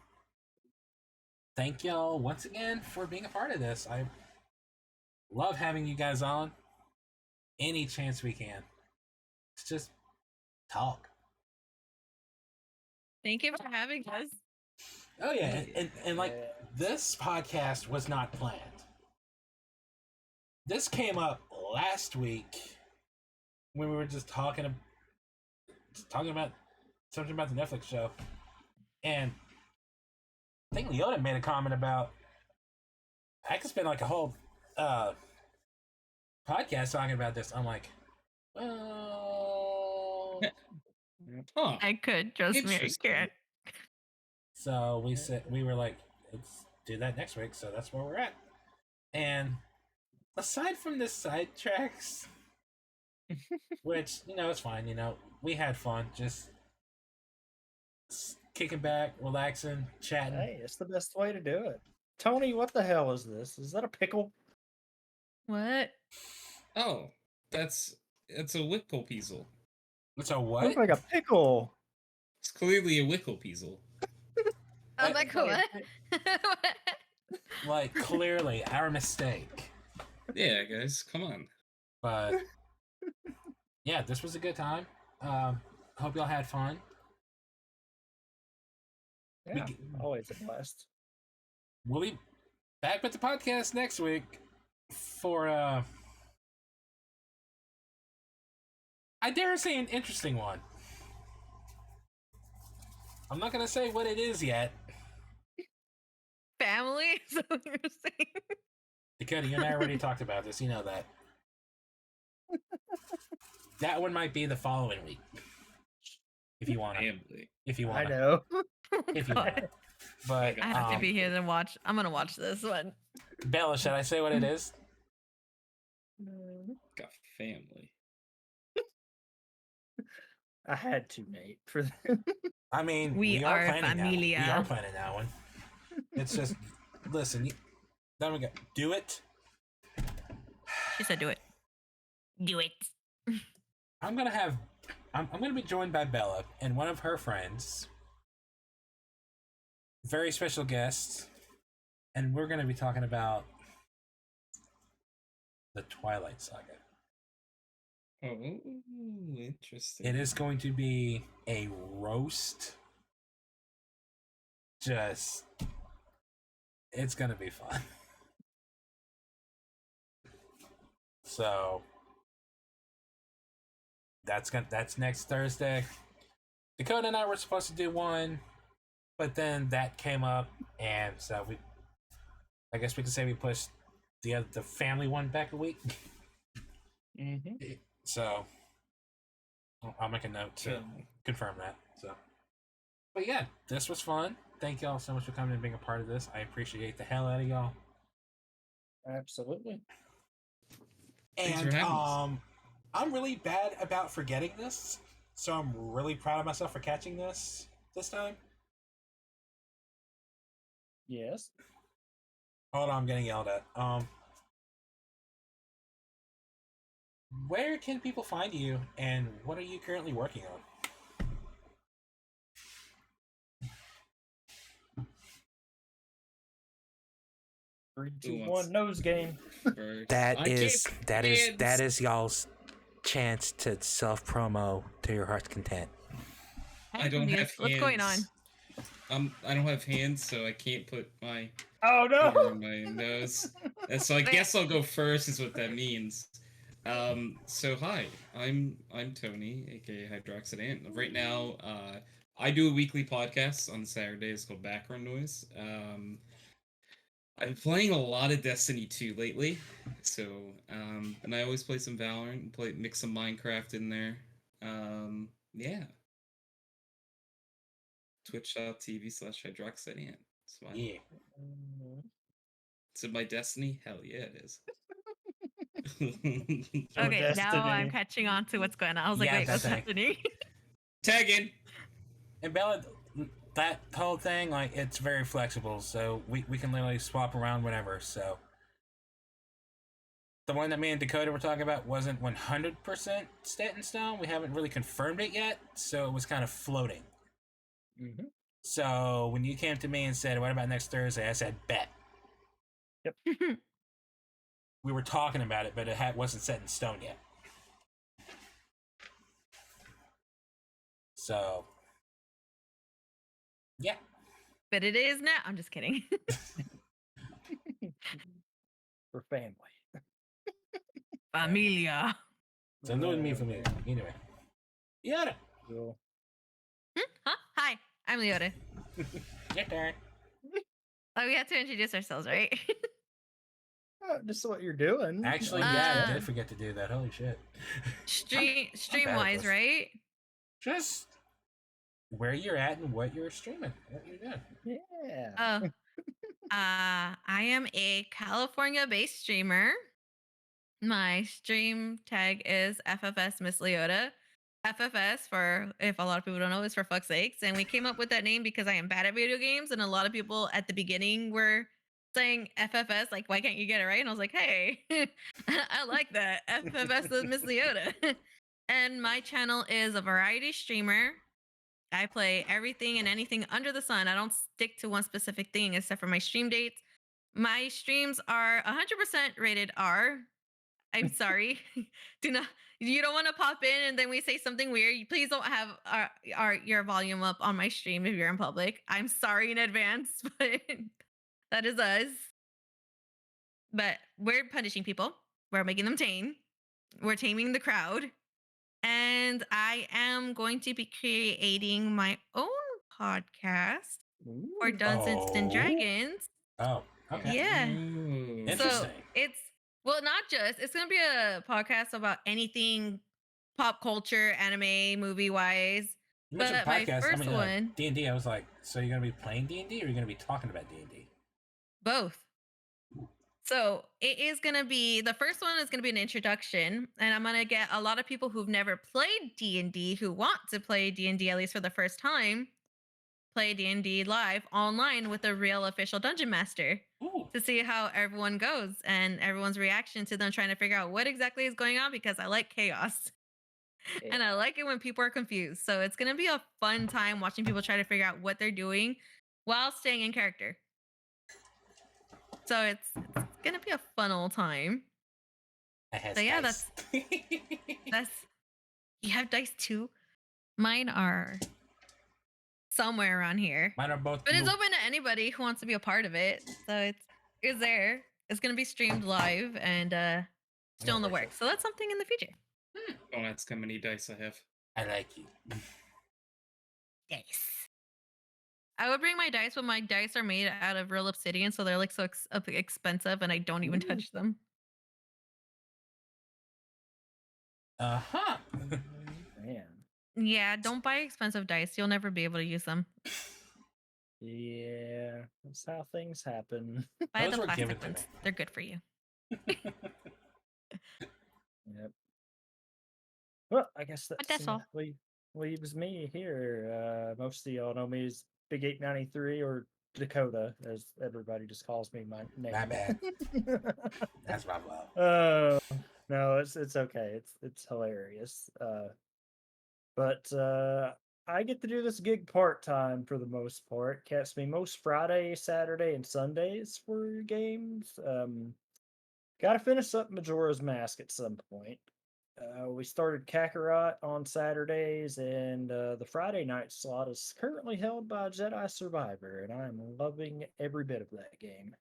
thank y'all once again for being a part of this. I love having you guys on any chance we can. It's just talk. Thank you for having us. Oh yeah, and like this podcast was not planned. This came up last week when we were just talking about something about the Netflix show, and I think Leota made a comment about I could spend like a whole podcast talking about this. I'm like, well, Huh. I could, trust me, I Interesting. can't. so we were like, let's do that next week. So that's where we're at. And aside from the sidetracks, which it's fine. We had fun, just kicking back, relaxing, chatting. Hey, it's the best way to do it. Tony, what the hell is this? Is that a pickle? What? Oh, it's a Wicklepeasel. It's a Looks what? like a pickle. It's clearly a Wicklepeasel. I'm like, what? Like clearly our mistake. Yeah, guys, come on. But yeah, this was a good time. Hope y'all had fun. Yeah, always a blast. We'll be back with the podcast next week for I dare say an interesting one. I'm not gonna say what it is yet. Family? Is that what you're saying? Dakota, you and I already talked about this. You know that. That one might be the following week. If you want to. Family. If you I want know. If you want But I have to be here to watch. I'm gonna watch this one. Bella, should I say what it is? Got family. I had to, Nate, for that. I mean, We are planning familia. that. We are planning that one. It's just, listen, then we go, do it. She said, "Do it, do it." I'm gonna be joined by Bella and one of her friends, very special guest, and we're gonna be talking about the Twilight Saga. Oh, interesting. It is going to be a roast. Just, it's gonna be fun. So that's next Thursday. Dakota and I were supposed to do one, but then that came up, and so I guess we could say we pushed the family one back a week. Mm-hmm. So I'll make a note to confirm that. So, but yeah, this was fun. Thank y'all so much for coming and being a part of this. I appreciate the hell out of y'all. Absolutely. Thanks for And having us. I'm really bad about forgetting this, so I'm really proud of myself for catching this time. Yes. Hold on, I'm getting yelled at. Where can people find you, and what are you currently working on? 3, Who 2, wants- 1, nose game. First. That I is can't that is pick that hands. is y'all's chance to self promo to your heart's content. I don't have hands. What's going on? I don't have hands, so I can't put my Oh finger in no! my nose. And so I guess I'll go first, is what that means. So hi, I'm Tony, aka Hydroxidant. Right now, I do a weekly podcast on Saturdays called Background Noise. I'm playing a lot of Destiny 2 lately, so and I always play some Valorant, mix some Minecraft in there. Yeah. Twitch.tv/Hydroxidant. It's fine. Yeah. Is it my Destiny? Hell yeah, it is. Your Okay, now I'm destiny. catching on to what's going on. I was like, Yeah, wait, what's Destiny. happening? Tag in. And Bella, that whole thing, like, it's very flexible, so we can literally swap around whenever. So the one that me and Dakota were talking about wasn't 100% set in stone. We haven't really confirmed it yet, so it was kind of floating. Mm-hmm. So when you came to me and said, "What about next Thursday?" I said, "Bet." We were talking about it, but it wasn't set in stone yet. So, yeah. But it is now. I'm just kidding. For family. Familia. So annoying me for me. Anyway. Yeah. Cool. Huh? Hi, I'm Leota. Your turn. Oh, we have to introduce ourselves, right? Just what you're doing. Actually, Like, yeah, I Uh, did forget to do that. Holy shit. Stream bad at wise, this. right? Just where you're at and what you're streaming. What you're doing. Yeah. Oh, I am a California-based streamer. My stream tag is FFS Miss Leota. FFS, for if a lot of people don't know, is for fuck's sakes. And we came up with that name because I am bad at video games, and a lot of people at the beginning were saying FFS, like, why can't you get it right? And I was like, hey, I like that. FFS is Miss Leota. And my channel is a variety streamer. I play everything and anything under the sun. I don't stick to one specific thing except for my stream dates. My streams are 100% rated R. I'm sorry. Do not. You don't want to pop in and then we say something weird. Please don't have your volume up on my stream if you're in public. I'm sorry in advance, but that is us. But we're punishing people. We're making them tame. We're taming the crowd. And I am going to be creating my own podcast for Ooh. Dungeons and Oh. Dragons. Oh, okay. Yeah. Ooh. So Interesting. it's gonna be a podcast about anything pop culture, anime, movie wise. You mentioned But my podcast. first one- D&D. I was like, so you're gonna be playing D&D, or you're gonna be talking about D&D? Both. So it is gonna be the first one is gonna be an introduction, and I'm gonna get a lot of people who've never played D&D who want to play D&D at least for the first time play D&D live online with a real official dungeon master Ooh. to see how everyone goes and everyone's reaction to them trying to figure out what exactly is going on, because I like chaos. And I like it when people are confused. So it's going to be a fun time watching people try to figure out what they're doing while staying in character. So it's going to be a fun old time. I has So yeah, dice. that's you have dice too. Mine are somewhere around here. Mine are both. But it's blue. open to anybody who wants to be a part of it. So it's there. It's gonna be streamed live and still in the virtual. works. So that's something in the future. Don't ask how many dice I have. I like you. Dice. I would bring my dice, but my dice are made out of real obsidian, so they're like so expensive, and I don't even touch them. Uh-huh. Man. Yeah, don't buy expensive dice. You'll never be able to use them. Yeah, that's how things happen. Buy Those the were given plastic to ones. me. They're good for you. Yep. Well, I guess But that's that's all. leaves me here. Most of y'all know me as Big 893 or Dakota, as everybody just calls me my name. My bad. That's my fault. No, it's okay. It's hilarious. But I get to do this gig part-time for the most part. Catch me most Friday, Saturday, and Sundays for games. Gotta finish up Majora's Mask at some point. We started Kakarot on Saturdays, and the Friday night slot is currently held by Jedi Survivor, and I'm loving every bit of that game.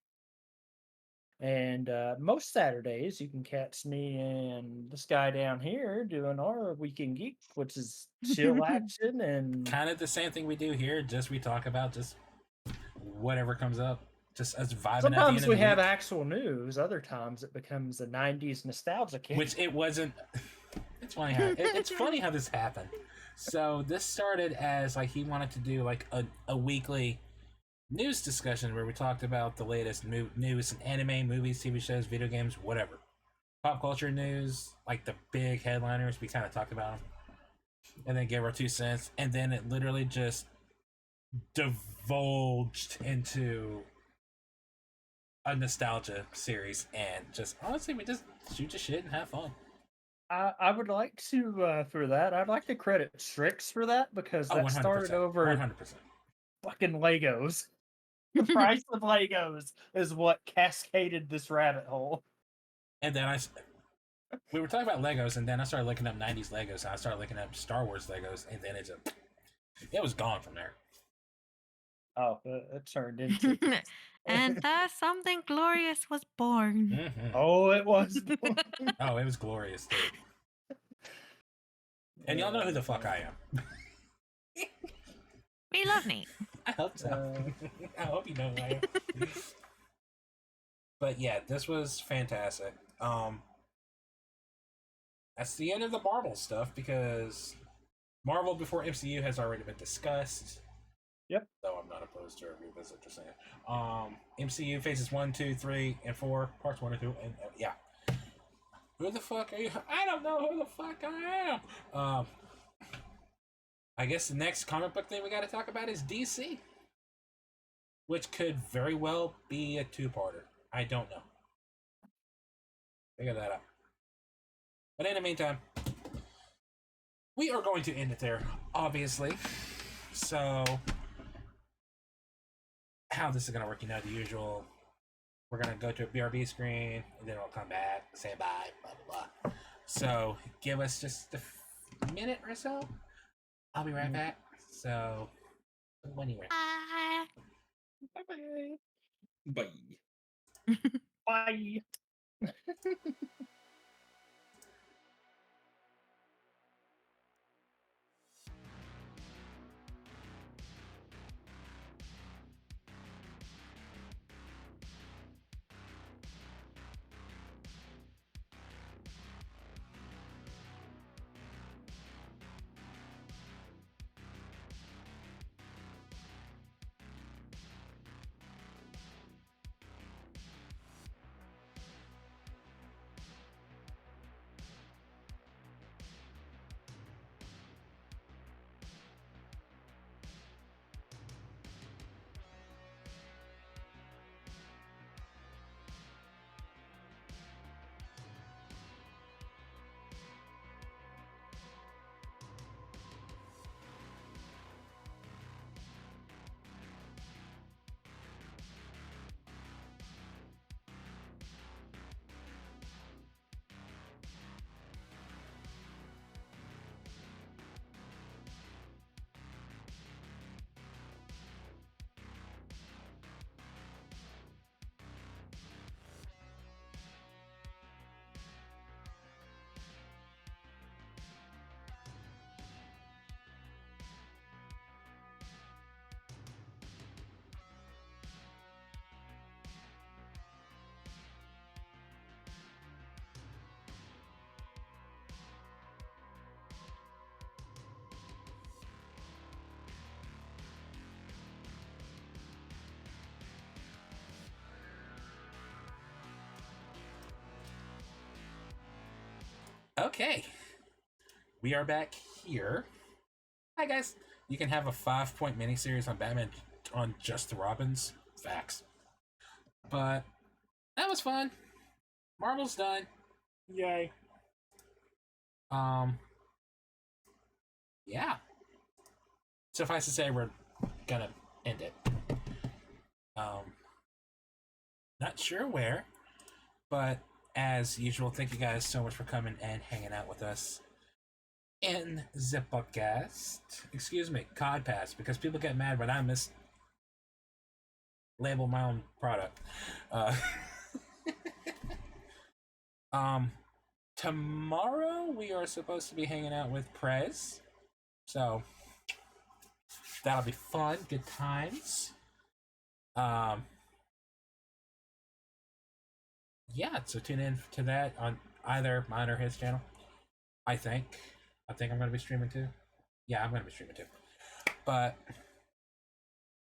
And most Saturdays, you can catch me and this guy down here doing our Weekend Geek, which is chill action and Kind of the same thing we do here. Just we talk about just whatever comes up. Just us vibing at the end sometimes of we the have week. actual news. Other times it becomes a '90s nostalgia kick. Which it wasn't. It's funny how it's funny how this happened. So this started as like he wanted to do like a weekly news discussion where we talked about the latest news in anime, movies, TV shows, video games, whatever, pop culture news, like the big headliners. We kind of talked about them, and then gave our 2 cents, and then it literally just divulged into a nostalgia series, and just honestly, we just shoot the shit and have fun. I would like to for that. I'd like to credit Strix for that because that started over 100%. fucking Legos. The price of Legos is what cascaded this rabbit hole. And then we were talking about Legos, and then I started looking up 90s Legos, and I started looking up Star Wars Legos, and then it was gone from there. Oh, it turned into. And thus something glorious was born. Mm-hmm. Oh, it was. Oh, it was glorious, dude. And y'all know who the fuck I am. We love Nate. I hope so. I hope you know who I am. But yeah, this was fantastic. That's the end of the Marvel stuff because Marvel before MCU has already been discussed. Yep. Though I'm not opposed to a revisit, just saying. MCU phases 1, 2, 3, and 4, parts 1 and 2, and yeah. Who the fuck are you? I don't know who the fuck I am. I guess the next comic book thing we got to talk about is DC, which could very well be a two-parter. I don't know. Figure that out. But in the meantime, we are going to end it there, obviously. So, how this is going to work, the usual. We're going to go to a BRB screen, and then we'll come back, say bye, blah, blah, blah. So, give us just a minute or so. I'll be right back. So, when you're ready. Bye. Bye. Bye. Okay. We are back here. Hi, guys. You can have a 5-point miniseries on Batman on just the Robins. Facts. But that was fun. Marvel's done. Yay. Yeah. Suffice to say, we're gonna end it. Not sure where, but as usual, thank you guys so much for coming and hanging out with us in the podcast. Excuse me, Codpast, because people get mad when I label my own product. Tomorrow we are supposed to be hanging out with Prez, so that'll be fun. Good times. Yeah, so tune in to that on either mine or his channel. I think I'm gonna be streaming too. Yeah, I'm gonna be streaming too. But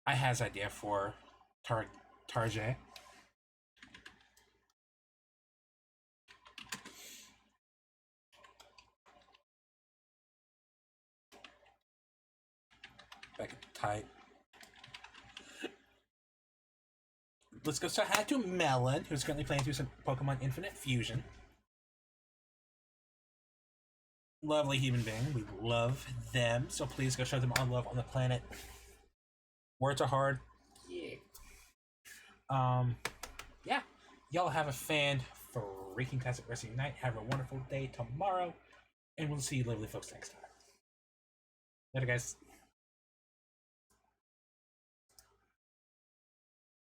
I has idea for Tarjay. Back at type. Let's go say hi to Melon, who's currently playing through some Pokemon Infinite Fusion. Lovely human being. We love them, so please go show them all love on the planet. Words are hard. Yeah. Yeah. Y'all have a freaking classic rest of your night. Have a wonderful day tomorrow, and we'll see you lovely folks next time. Later, guys.